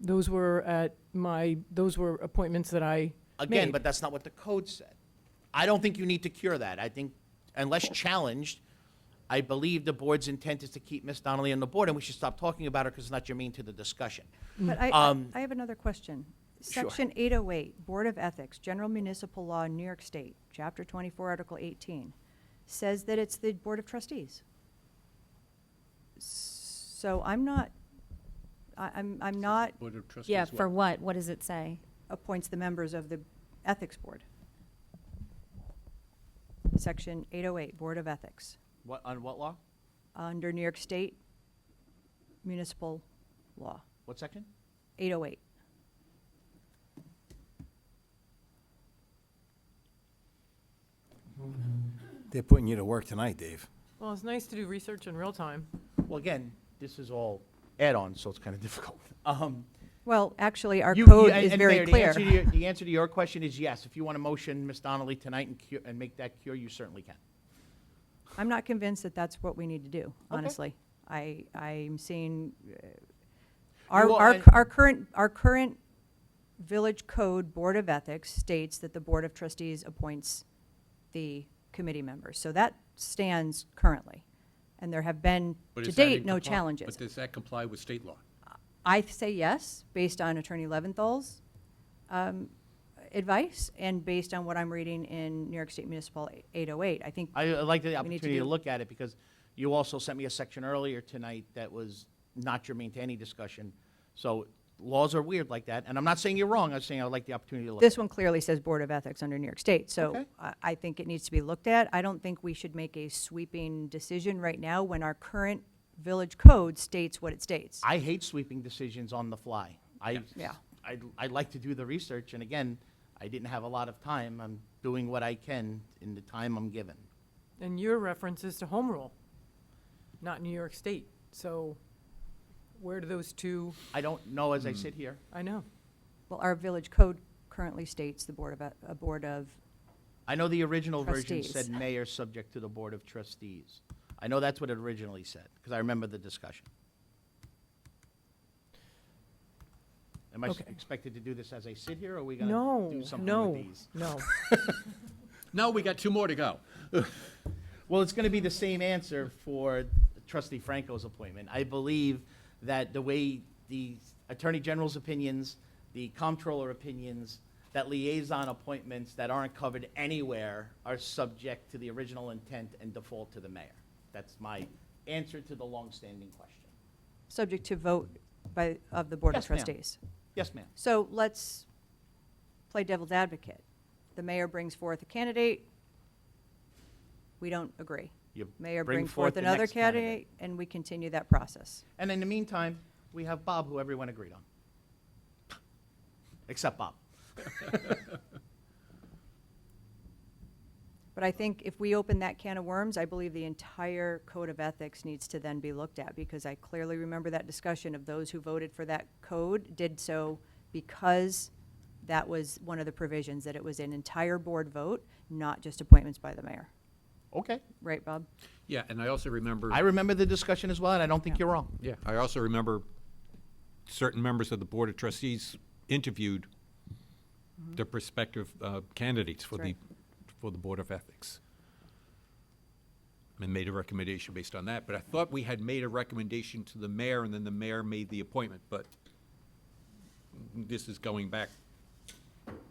Those were appointments that I Again, made. but that's not what the code said. I don't think you need to cure that. I think, unless challenged, I believe the board's intent is to keep Ms. Donnelly on the board, and we should stop talking about her because it's not germane to the discussion. But Um, I have another question. Sure. Section 808, Board of Ethics, General Municipal Law, New York State, Chapter 24, Article 18, says that it's the Board of Trustees. So I'm not, I'm not Board of Trustees. Yeah, what? for what? What does it say? appoints the members of the Ethics Board. Section 808, Board of Ethics, On what law? under New York State Municipal Law, What section? 808. They're putting you to work tonight, Dave. Well, it's nice to do research in real time. Well, again, this is all add-on, so it's kind of difficult. Well, actually, our You- code and is Mayor, very the clear. answer to your- The answer to your question is yes. If you want to motion Ms. Donnelly tonight and make that cure, you certainly can. I'm not convinced that that's what we need to do, honestly. I'm seeing, You all- our current village code Board of Ethics states that the Board of Trustees appoints the committee members. So that stands currently. And there have been, But to is that date, in no compli- challenges. But does that comply with state law? I say yes, based on Attorney Leventhal's advice and based on what I'm reading in New York State Municipal 808. I think I like the we need to opportunity to do- look at it because you also sent me a section earlier tonight that was not germane to any discussion. So laws are weird like that, and I'm not saying you're wrong. I'm saying I'd like the opportunity to look. this one clearly says Board of Ethics under New York State. So Okay. I think it needs to be looked at. I don't think we should make a sweeping decision right now when our current village code states what it states. I hate sweeping decisions on the fly. Yeah. I'd like to do the research, and again, I didn't have a lot of time. I'm doing what I can in the time I'm given. And your reference is to home rule, not New York State. So where do those two, I don't know as I sit here. I know. Well, our village code currently states the Board of, I know the original version Trustees. said mayor subject to the Board of Trustees. I know that's what it originally said, because I remember the discussion. Am I Okay. expected to do this as I sit here, or are we gonna do something no, with these? no. No, we got two more to go. Well, it's gonna be the same answer for trustee Franco's appointment. I believe that the way the Attorney General's opinions, the comptroller opinions, that liaison appointments that aren't covered anywhere are subject to the original intent and default to the mayor. That's my answer to the longstanding question. subject to vote of the Board of Yes, ma'am. Trustees. Yes, ma'am. So let's play devil's advocate. The mayor brings forth a candidate. We don't agree. You Mayor bring brings forth forth the another next candidate. candidate, and we continue that process. And in the meantime, we have Bob, who everyone agreed on. Except Bob. But I think if we open that can of worms, I believe the entire code of ethics needs to then be looked at, because I clearly remember that discussion of those who voted for that code did so because that was one of the provisions, that it was an entire board vote, not just appointments by the mayor. Okay. Right, Bob? Yeah, and I also remember. I remember the discussion as well, and I don't think you're wrong. Yeah, I also remember certain members of the Board of Trustees interviewed the prospective candidates for That's the Board of Ethics. And made a recommendation based on that, but I thought we had made a recommendation to the mayor, and then the mayor made the appointment, but this is going back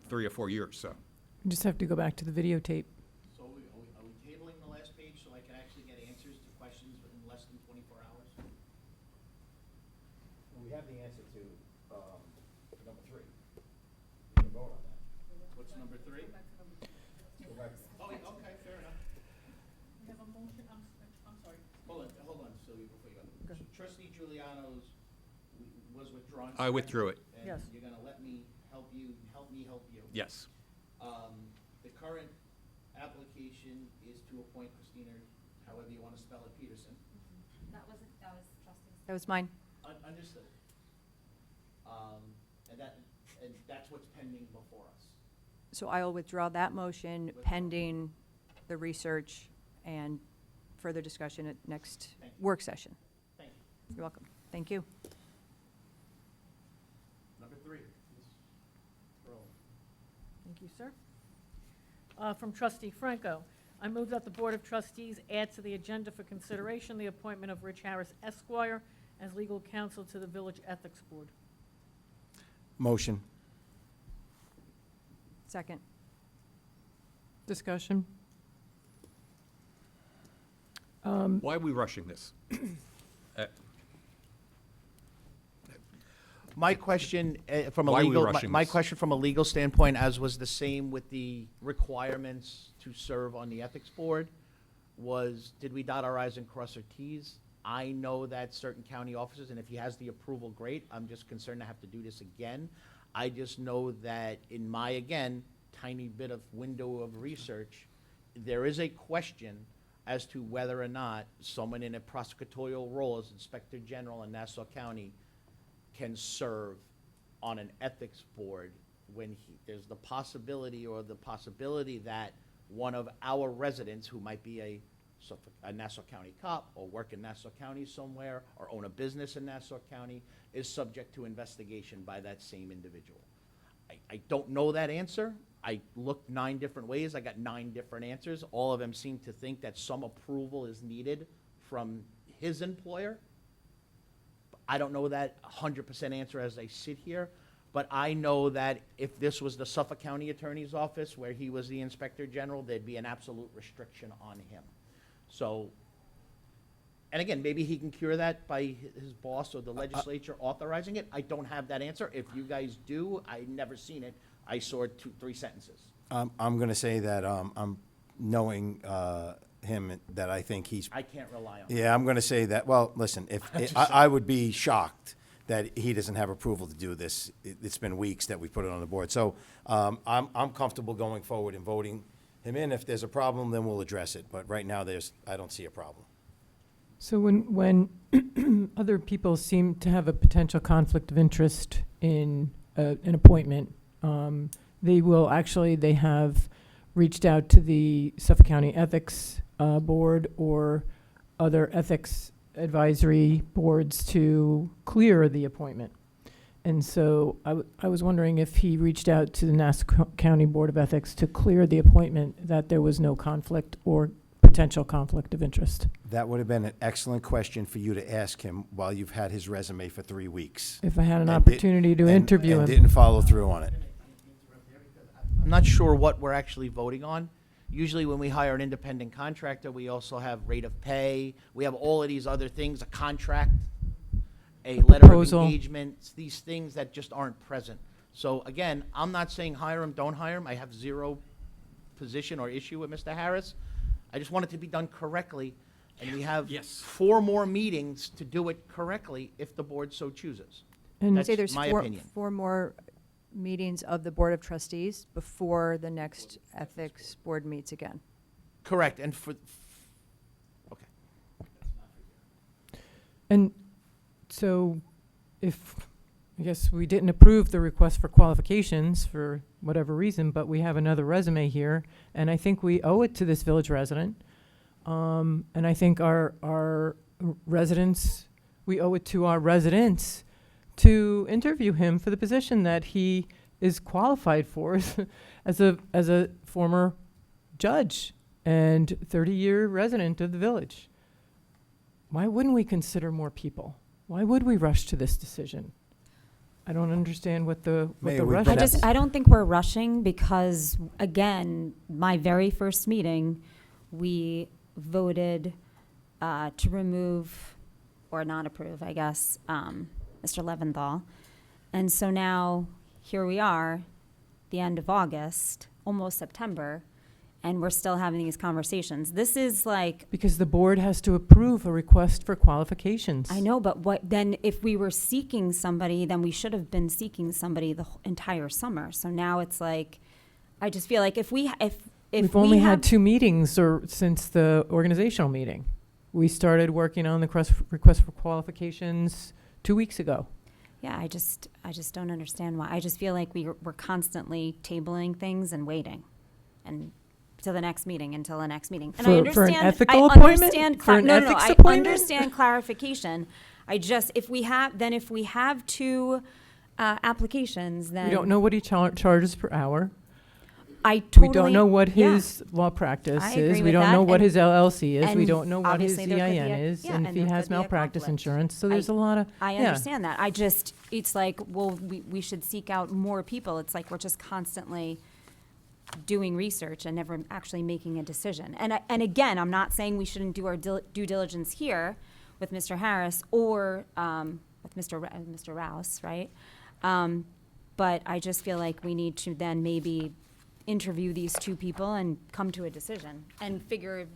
3 or 4 years, so. You just have to go back to the videotape. So are we tabling the last page so I can actually get answers to questions in less than have the answer to number 3. You can vote on that. What's number 3? Go back. Oh, okay, fair enough. We have a motion, I'm sorry. Hold on, Sylvia, before you go. So Trustee Giuliano's was withdrawn. I withdrew it. And Yes. you're gonna let me help you, help me help you. Yes. The current application is to appoint Christina, however you wanna spell it, Peterson. That was trustees. That was mine. Understood. And that's what's pending before us. So I will withdraw that motion pending the research and further discussion at next Thank you. work session. Thank you. You're welcome. Thank you. Number 3. Thank you, sir. From trustee Franco, I move that the Board of Trustees add to the agenda for consideration the appointment of Rich Harris Esquire as legal counsel to the Village Ethics Board. Motion. Second. Discussion? Why are we rushing this? My question from a Why are we legal, rushing my this? question from a legal standpoint, as was the same with the requirements to serve on the ethics board, was did we dot our i's and cross our t's? I know that certain county officers, and if he has the approval, great. I'm just concerned to have to do this again. I just know that in my, again, tiny bit of window of research, there is a question as to whether or not someone in a prosecutorial role as Inspector General in Nassau County can serve on an ethics board when there's the possibility that one of our residents who might be a Nassau County cop or work in Nassau County somewhere or own a business in Nassau County is subject to investigation by that same individual. I don't know that answer. I looked 9 different ways. I got 9 different answers. All of them seem to think that some approval is needed from his employer. I don't know that 100% answer as I sit here, but I know that if this was the Suffolk County Attorney's Office where he was the Inspector General, there'd be an absolute restriction on him. So, and again, maybe he can cure that by his boss or the legislature authorizing it. I don't have that answer. If you guys do, I've never seen it. I saw 3 sentences. I'm going to say that I'm knowing him, that I think he's. I can't rely on it. Yeah, I'm going to say that. Well, listen, I would be shocked that he doesn't have approval to do this. It's been weeks that we put it on the board. So I'm comfortable going forward and voting him in. If there's a problem, then we'll address it. But right now, I don't see a problem. So when other people seem to have a potential conflict of interest in an appointment, they have reached out to the Suffolk County Ethics Board or other ethics advisory boards to clear the appointment. And so I was wondering if he reached out to the Nassau County Board of Ethics to clear the appointment, that there was no conflict or potential conflict of interest. That would have been an excellent question for you to ask him while you've had his resume for 3 weeks. If I had an And opportunity to interview and him. didn't follow through on it. I'm not sure what we're actually voting on. Usually when we hire an independent contractor, we also have rate of pay. We have all of these other things, a contract, a letter of proposal. engagement, these things that just aren't present. So again, I'm not saying hire him, don't hire him. I have 0 position or issue with Mr. Harris. I just want it to be done correctly, and we have Yes. 4 more meetings to do it correctly if the board so chooses. And That's Say there's my 4 opinion. more meetings of the Board of Trustees before the next ethics board meets again. Correct, and okay. And so I guess we didn't approve the request for qualifications for whatever reason, but we have another resume here, and I think we owe it to this village resident. And I think our residents, we owe it to our residents to interview him for the position that he is qualified for as a former judge and 30-year resident of the village. Why wouldn't we consider more people? Why would we rush to this decision? I don't understand what the Mayor, we've rush been is. I don't think we're rushing because, again, my very first meeting, we voted to remove or not approve, I guess, Mr. Leventhal. And so now, here we are, the end of August, almost September, and we're still having these conversations. This is like, Because the board has to approve a request for qualifications. I know, but what, then if we were seeking somebody, then we should have been seeking somebody the entire summer. So now it's like, I just feel like if We've only had 2 meetings since the organizational meeting. We started working on the request for qualifications 2 weeks ago. Yeah, I just don't understand why. I just feel like we're constantly tabling things and waiting, and to the next meeting, until the next meeting. And I understand. For an ethical I appointment? understand For an no, ethics I appointment? understand clarification. I just, if we have 2 applications, then We don't know what he charges per hour. I totally. We don't know what yeah. his law practice I is. agree We with don't that, know what and- his LLC is. We and don't know what his obviously there could be EIN a- is, yeah, and if and he there has could be a malpractice conflict. insurance. So there's a lot of, I yeah. understand that. It's like, well, we should seek out more people. It's like we're just constantly doing research and never actually making a decision. And again, I'm not saying we shouldn't do our due diligence here with Mr. Harris or with Mr. Rouse, right? But I just feel like we need to then maybe interview these 2 people and come to a decision and figure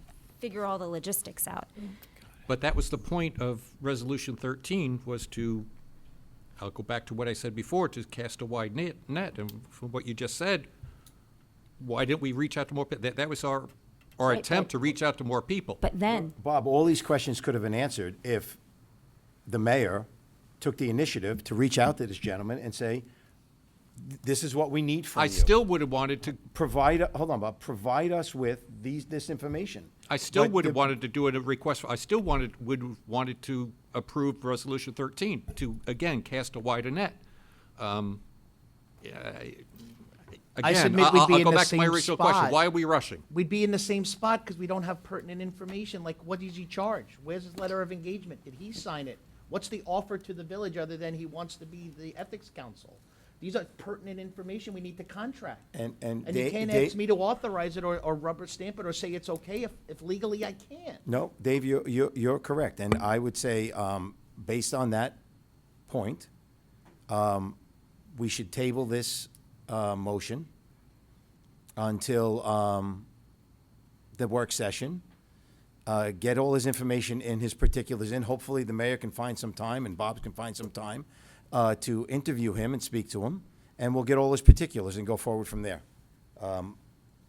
all the logistics out. But that was the point of Resolution 13, was to, I'll go back to what I said before, to cast a wide net. And from what you just said, why didn't we reach out to more people? That was our Right, attempt but- to reach out to more people. But then, Bob, all these questions could have been answered if the mayor took the initiative to reach out to this gentleman and say, this is what we need from I you. still would have wanted to, Hold on, Bob, provide us with this information. I still But would have the- wanted to do a request, I still wanted to approve Resolution 13, to, again, cast a wider net. I Again, submit we'd be I'll in go the back to my same original question. spot. Why are we rushing? We'd be in the same spot because we don't have pertinent information, like what does he charge? Where's his letter of engagement? Did he sign it? What's the offer to the village other than he wants to be the ethics council? These are pertinent information we need to contract. And You can't ask me to authorize it or rubber stamp it or say it's okay if legally I can't. No, Dave, you're correct, and I would say, based on that point, we should table this motion until the work session, get all his information in, his particulars in. Hopefully, the mayor can find some time, and Bob can find some time to interview him and speak to him, and we'll get all his particulars and go forward from there.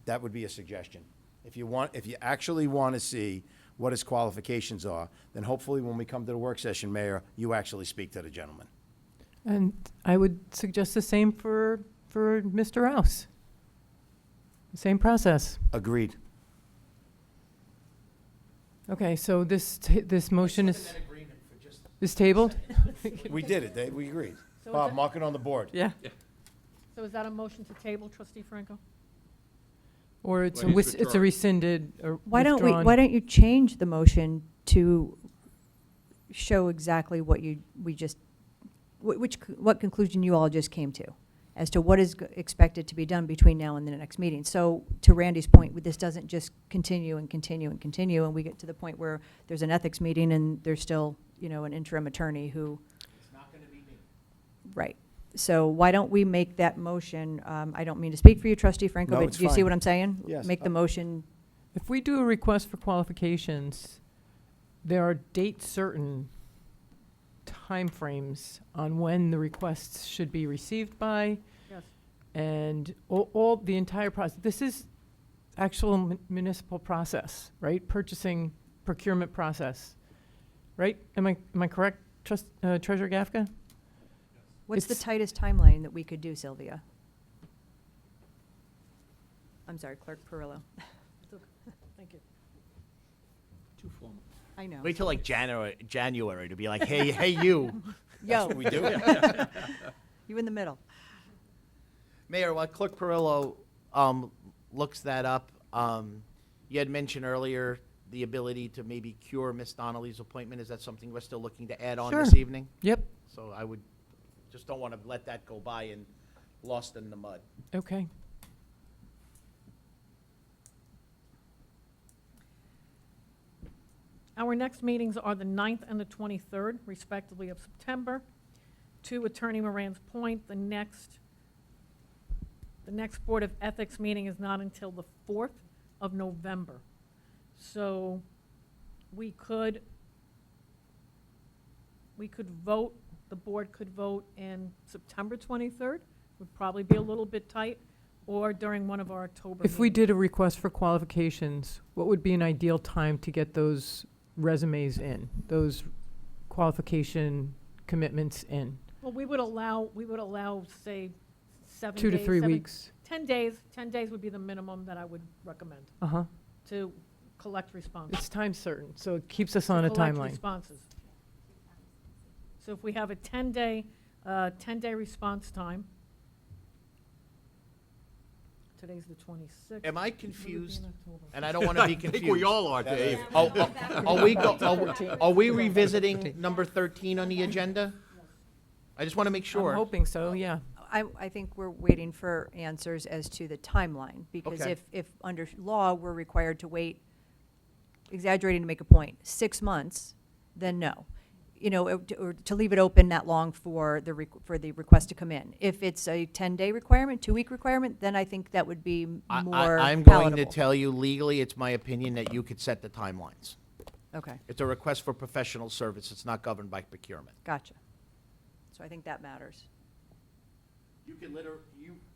That would be a suggestion. If you actually want to see what his qualifications are, then hopefully when we come to the work session, Mayor, you actually speak to the gentleman. And I would suggest the same for Mr. Rouse. Same process. Agreed. Okay, so this motion is tabled? We did it, Dave, we agreed. So is Bob, it- mark it on the board. Yeah. So is that a motion to table, Trustee Franco? Or it's Well, he's it's a rescinded or Why withdrawn. don't you change the motion to show exactly what what conclusion you all just came to as to what is expected to be done between now and the next meeting? So to Randy's point, this doesn't just continue and continue and continue, and we get to the point where there's an ethics meeting and there's still, an interim attorney who. It's not gonna be me. Right. So why don't we make that motion, I don't mean to speak for you, Trustee Franco, No, but it's do you see fine. what I'm saying? Yes. Make the motion, If we do a request for qualifications, there are date certain timeframes on when the requests should be received by, Yes. and all the entire process. This is actual municipal process, right? Procurement process, right? Am I correct, Treasurer Gafka? what's the It's- tightest timeline that we could do, Sylvia? I'm sorry, Clerk Perillo. Thank you. Too formal. I know. Wait till like January to be like, hey, you. Yo, What we do. you in the middle. Mayor, while Clerk Perillo looks that up, you had mentioned earlier the ability to maybe cure Miss Donnelly's appointment. Is that something we're still looking to add on this Sure. evening? Yep, So I would, just don't want to let that go by and lost in the mud. okay. Our next meetings are the 9th and the 23rd, respectively, of September. to Attorney Moran's point, the next Board of Ethics meeting is not until the 4th of November. So we could vote, the board could vote in September 23rd, would probably be a little bit tight, or during one of our October If we meetings. did a request for qualifications, what would be an ideal time to get those resumes in, those qualification commitments in? Well, we would allow, say, 7 days. 2 to 3 7 weeks. 10 days, 10 days would be the minimum that I would recommend Uh-huh. to collect responses. It's time certain, so it keeps us To on a collect timeline. responses. So if we have a 10-day response time, today's the 26th. Am I What would it be in confused? October? And I don't want to be I confused. think we all are, Dave. Are we revisiting number 13 on the agenda? I just want to make I'm sure. hoping so, yeah. I think we're waiting for answers as to the timeline, because Okay. if under law, we're required to wait, exaggerating to make a point, 6 months, then no. You know, or to leave it open that long for the request to come in. If it's a 10-day requirement, 2-week requirement, then I think that would be more I'm going palatable. to tell you legally, it's my opinion that you could set the timelines. Okay, It's a request for professional service. It's not governed by procurement. gotcha. So I think that matters.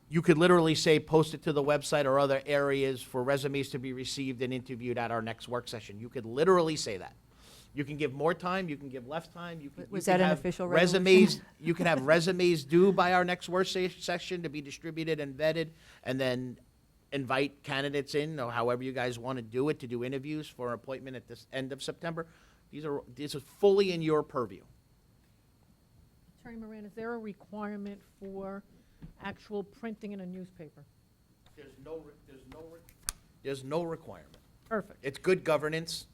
You could literally say, post it to the website or other areas for resumes to be received and interviewed at our next work session. You could literally say that. You can give more time, you can give less time. Was that an official resumes? resolution? You can have resumes due by our next work session to be distributed and vetted, and then invite candidates in, or however you guys want to do it, to do interviews for an appointment at this end of September. These are fully in your purview. Attorney Moran, is there a requirement for actual printing in a newspaper? There's no requirement. Perfect, It's good governance,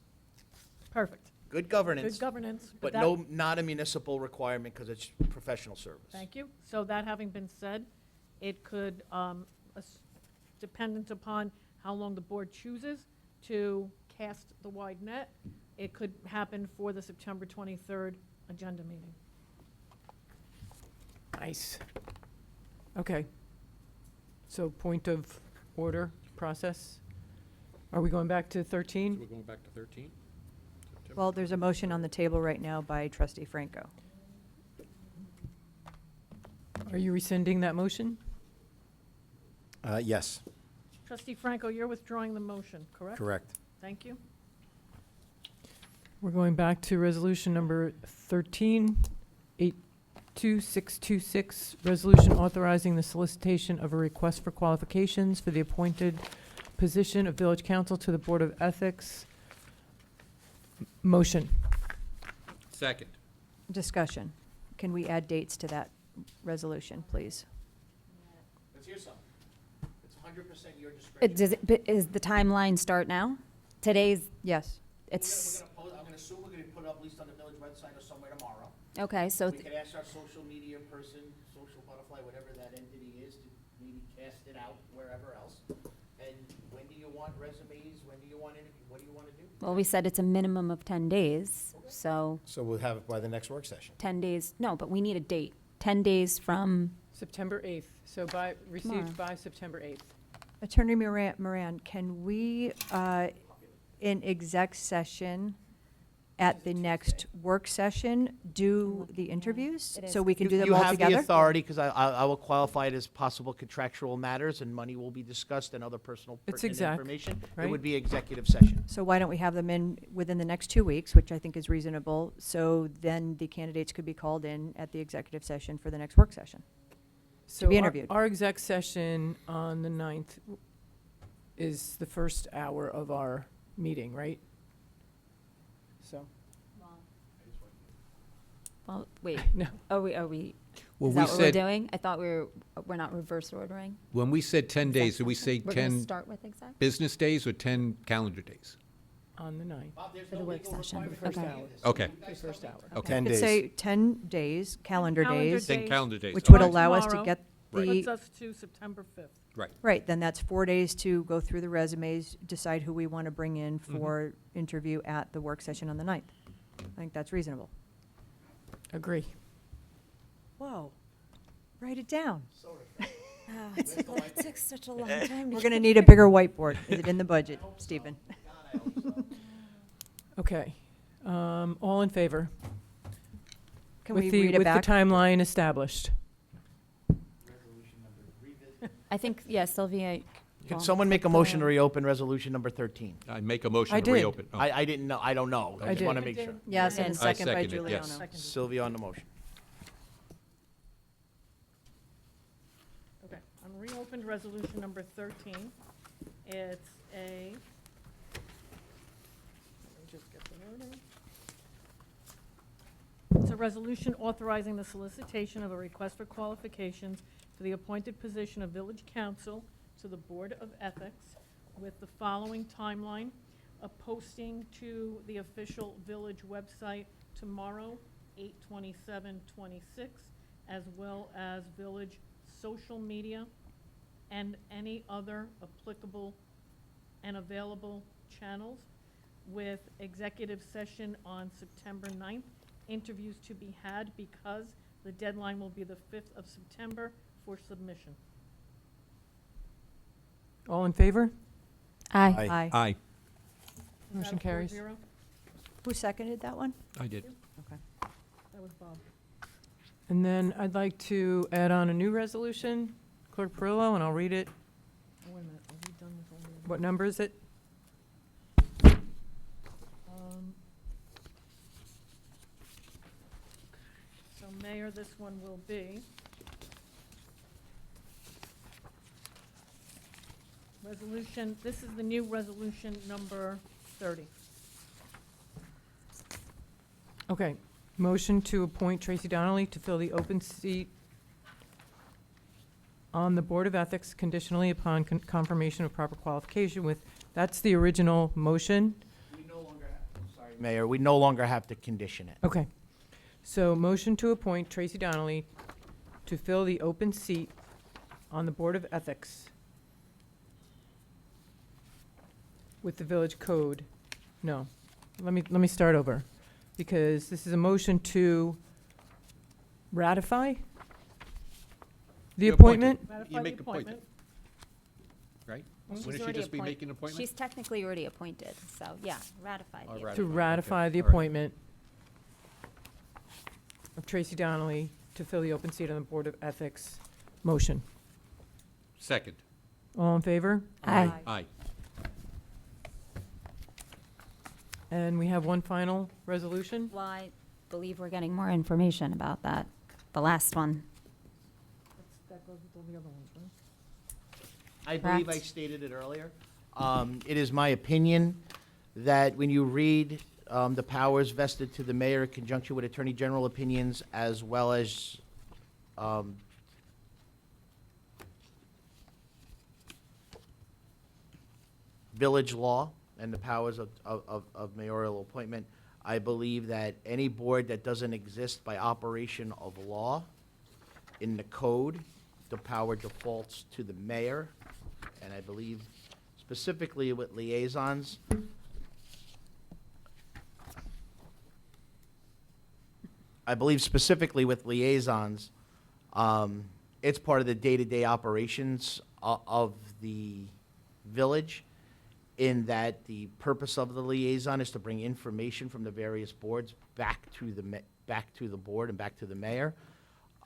perfect. good governance. Good governance. But that- not a municipal requirement, because it's professional service. Thank you. So that having been said, it could, dependent upon how long the board chooses to cast the wide net, it could happen for the September 23rd agenda meeting. Nice. Okay. So point of order process. Are we going back to 13? We're going back to 13? Well, there's a motion on the table right now by trustee Franco. Are you rescinding that motion? Yes, Trustee Franco, you're withdrawing the motion, correct? correct. Thank you. We're going back to resolution number 13, 82626, resolution authorizing the solicitation of a request for qualifications for the appointed position of village council to the Board of Ethics. Motion. Second. Discussion. Can we add dates to that resolution, please? Let's hear some. It's 100% your discretion. Is the timeline start now? Today's, Yes. it's, I'm going to assume we're going to put it up at least on the village website or somewhere tomorrow. okay, so, We could ask our social media person, social butterfly, whatever that entity is, to maybe cast it out wherever else. And when do you want resumes? When do you want interviews? What do you want to do? well, we said it's a minimum of 10 days, so So we'll have it by the next work session. 10 days, no, but we need a date. 10 days from, September 8th, so received by September 8th. Attorney Moran, can we, in exec session, at the next work session, do the interviews? It is. So we can do them You all have the together? authority, because I will qualify it as possible contractual matters, and money will be discussed and other personal It's pertinent exec, information. It right? would be executive session. So why don't we have them in within the next 2 weeks, which I think is reasonable, so then the candidates could be called in at the executive session for the next work session? So be our- interviewed. Our exec session on the 9th is the first hour of our meeting, right? So, well, wait, no. are we, Well, is we that what we're said, doing? I thought we're not reverse ordering. when we said 10 days, did we say We're going to 10 start with exec? business days or 10 calendar days? On the 9th, For the work session, first okay. hour. Okay, The first hour. okay. 10 Could days. say 10 days, calendar days, days. 10 calendar days. which would okay. allow us to Tomorrow. get Right. Puts the, us to September 5th. Right. right, then that's 4 days to go through the resumes, decide who we want to bring in for interview at the work session on the 9th. I think that's reasonable. Agree. Whoa, write it down. It took such a long time to We're going to need a bigger whiteboard. Is it in the budget, Stephen? Okay. All in favor? Can With we the- read it With back? the timeline established. I think, yeah, Sylvia. Can well, someone make a motion to reopen resolution number 13? I make a motion I to did. reopen. Oh. I didn't know, I don't know. I I just did. want to make sure. Yes, and I a second by second it, Giuliano. yes. Sylvia on the motion. Okay, on reopened resolution number 13, it's a, let me just get the wording. It's a resolution authorizing the solicitation of a request for qualifications for the appointed position of village council to the Board of Ethics with the following timeline: a posting to the official village website tomorrow, 8/27/26, as well as village social media and any other applicable and available channels, with executive session on September 9th, interviews to be had because the deadline will be the 5th of September for submission. All in favor? Aye. Aye. Aye, Motion carries. 4-0? Who seconded that one? I did. Okay. That was Bob. And then I'd like to add on a new resolution, Clerk Perillo, and I'll read it. Oh, wait a minute, are we done with all the other? What number is it? So Mayor, this one will be resolution, this is the new resolution number 30. Okay. Motion to appoint Tracy Donnelly to fill the open seat on the Board of Ethics conditionally upon confirmation of proper qualification with, that's the original motion. We no longer have, sorry, Mayor, we no longer have to condition it. Okay. So motion to appoint Tracy Donnelly to fill the open seat on the Board of Ethics with the village code. No, let me start over, because this is a motion to ratify the You appoint it. appointment? Ratify You the make appointment, appointment. right? She's Wouldn't she already just be making an appointment? She's technically already appointed, so yeah, ratified. All the right. To appointment. ratify the All right. appointment of Tracy Donnelly to fill the open seat on the Board of Ethics. Motion. Second. All in favor? Aye. Aye. And we have one final resolution? Well, I believe we're getting more information about that, the last one. That goes with all the other ones, right? I believe I Correct. stated it earlier. It is my opinion that when you read the powers vested to the mayor in conjunction with Attorney General opinions, as well as village law and the powers of mayoral appointment, I believe that any board that doesn't exist by operation of law in the code, the power defaults to the mayor. And I believe specifically with liaisons, it's part of the day-to-day operations of the village, in that the purpose of the liaison is to bring information from the various boards back to the board and back to the mayor.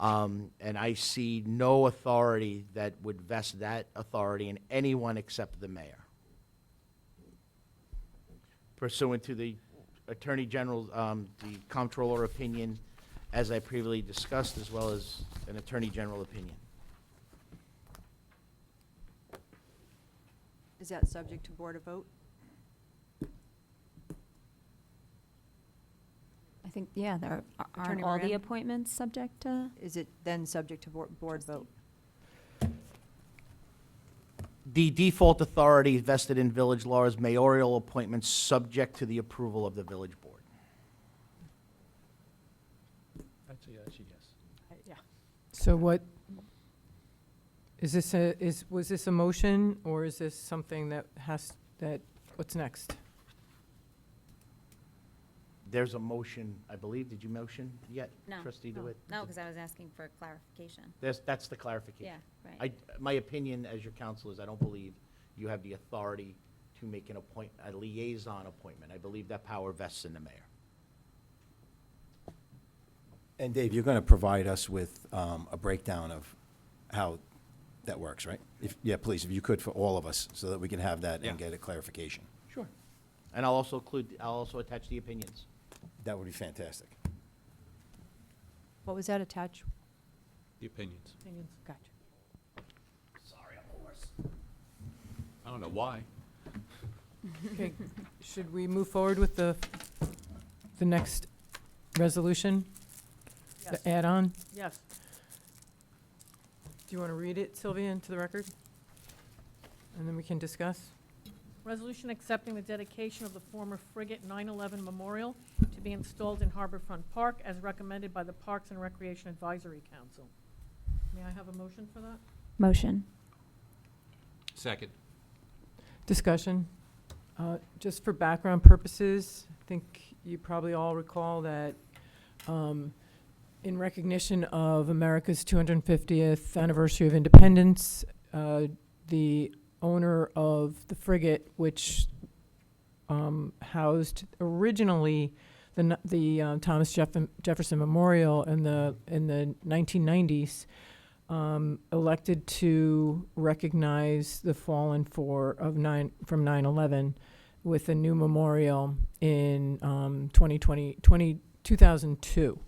And I see no authority that would vest that authority in anyone except the mayor. Pursuant to the Attorney General, the Comptroller opinion, as I previously discussed, as well as an Attorney General opinion. Is that subject to board of vote? I think, yeah, there Attorney aren't all the Moran? appointments subject to? Is it then subject to board vote? The default authority vested in village law is mayoral appointments subject to the approval of the village board. That's a yes. Yeah. So what, is this was this a motion, or is this something that what's next? There's a motion, I believe. Did you motion yet, No. Trustee DeWitt? No, because I was asking for clarification. That's the clarification. Yeah, right. My opinion as your counsel is I don't believe you have the authority to make a liaison appointment. I believe that power vests in the mayor. And Dave, you're going to provide us with a breakdown of how that works, right? Yeah, please, if you could for all of us, so that we can have that and get a clarification. Sure. And I'll also attach the opinions. That would be fantastic. What was that attached? The opinions. Opinions. Gotcha. Sorry, I'm a horse. I don't know why. Okay, should we move forward with the next resolution? Yes. The add-on? Yes. Do you want to read it, Sylvia, into the record? And then we can discuss? Resolution accepting the dedication of the former frigate 9/11 Memorial to be installed in Harborfront Park as recommended by the Parks and Recreation Advisory Council. May I have a motion for that? Motion. Second. Discussion. Just for background purposes, I think you probably all recall that in recognition of America's 250th anniversary of independence, the owner of the frigate, which housed originally the Thomas Jefferson Memorial in the 1990s, elected to recognize the fallen from 9/11 with a new memorial in 2002.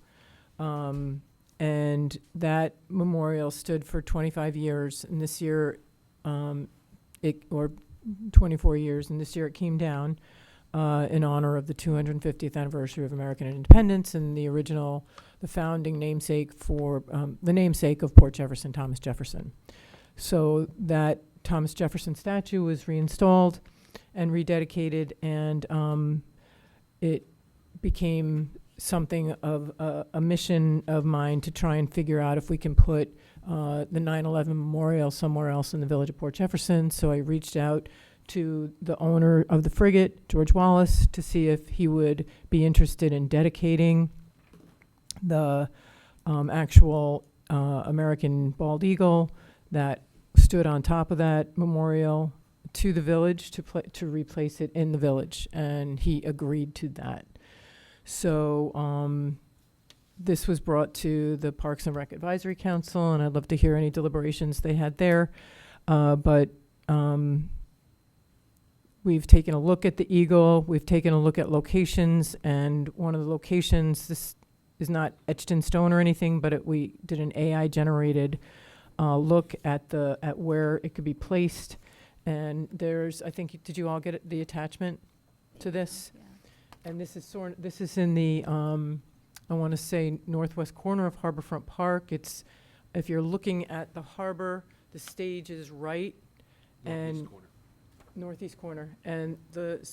And that memorial stood for 25 years, and this year, or 24 years, and this year it came down in honor of the 250th anniversary of American independence and the founding namesake the namesake of Port Jefferson, Thomas Jefferson. So that Thomas Jefferson statue was reinstalled and rededicated, and it became something of a mission of mine to try and figure out if we can put the 9/11 memorial somewhere else in the village of Port Jefferson. So I reached out to the owner of the frigate, George Wallace, to see if he would be interested in dedicating the actual American bald eagle that stood on top of that memorial to the village to replace it in the village, and he agreed to that. So this was brought to the Parks and Rec Advisory Council, and I'd love to hear any deliberations they had there. But we've taken a look at the eagle, we've taken a look at locations, and one of the locations, this is not etched in stone or anything, but we did an AI-generated look at where it could be placed. And I think, did you all get the attachment to this? Yeah. And this is in the, I want to say, northwest corner of Harborfront Park. If you're looking at the harbor, the stage is right. Northeast corner. And the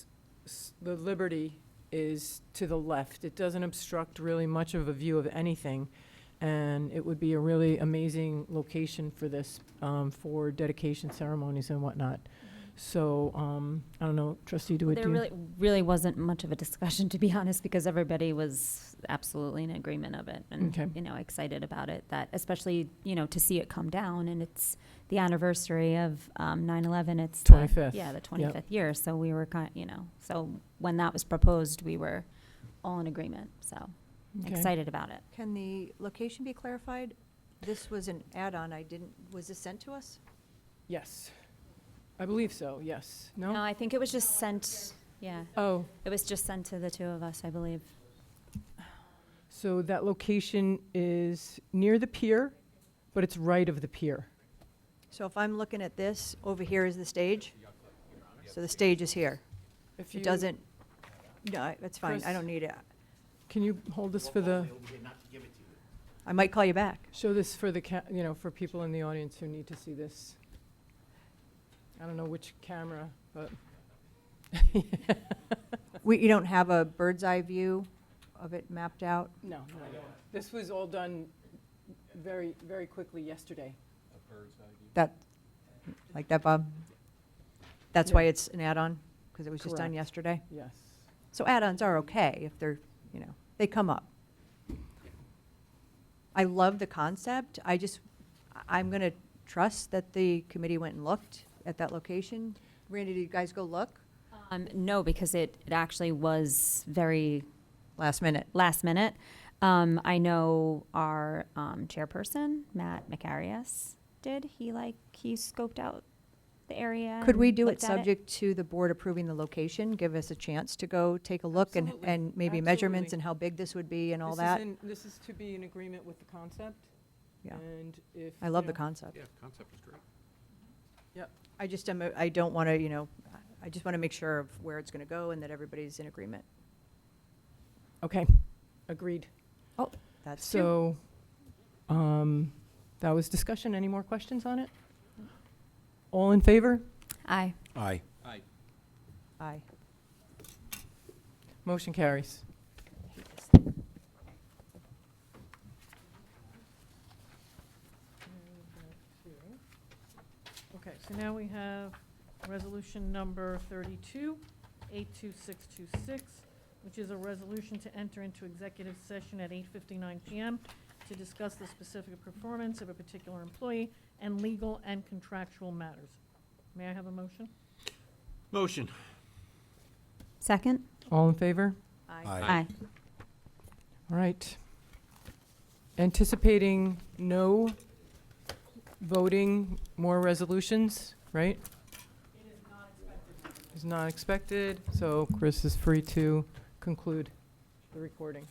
Liberty is to the left. It doesn't obstruct really much of a view of anything. And it would be a really amazing location for this, for dedication ceremonies and whatnot. So, I don't know, Trustee DeWitt. There really wasn't much of a discussion, to be honest, because everybody was absolutely in agreement of it and, Okay. Excited about it, that especially, to see it come down, and it's the anniversary of 9/11. It's 25th. the 25th year. So we were so when that was proposed, we were all in agreement. So Okay. excited about it. Can the location be clarified? This was an add-on. Was this sent to us? Yes. I believe so, yes. No, No? I think it was just sent, Oh, it was just sent to the two of us, I believe. so that location is near the pier, but it's right of the pier. So if I'm looking at this, over here is the stage? So the stage is here. If It you- doesn't, no, that's fine. I Chris? don't need it. Can you hold this for the, I might call you back. show this for the, for people in the audience who need to see this? I don't know which camera, but. You don't have a bird's eye view of it mapped out? No, this was all done very, very quickly yesterday. Like that, Bob? That's why it's an add-on, because it was just done Correct. yesterday? Yes. So add-ons are okay if they're you know, they come up. I love the concept. I'm going to trust that the committee went and looked at that location. Randy, did you guys go look? No, because it actually was very Last minute. last minute. I know our chairperson, Matt Macarius, did. He scoped out the area. Could we and do it looked at subject to the board approving the location? Give us a chance to go take a look Absolutely. and maybe measurements Absolutely. and how big this would be and all This that? This is to be in agreement with the concept. Yeah. And if. I love you the know, concept. Yeah, concept is great. Yep. I don't want to, you know, I just want to make sure of where it's going to go and that everybody's in agreement. Okay, agreed. Oh, that's two. So, that was discussion. Any more questions on it? All in favor? Aye. Aye. Aye. Aye. Motion carries. Okay, so now we have resolution number 32, 82626, which is a resolution to enter into executive session at 8:59 PM to discuss the specific performance of a particular employee and legal and contractual matters. May I have a motion? Motion. Second? All in favor? Aye. All right. Anticipating no voting, more resolutions, right? It is not expected. Is not expected, so Chris is free to conclude the recording.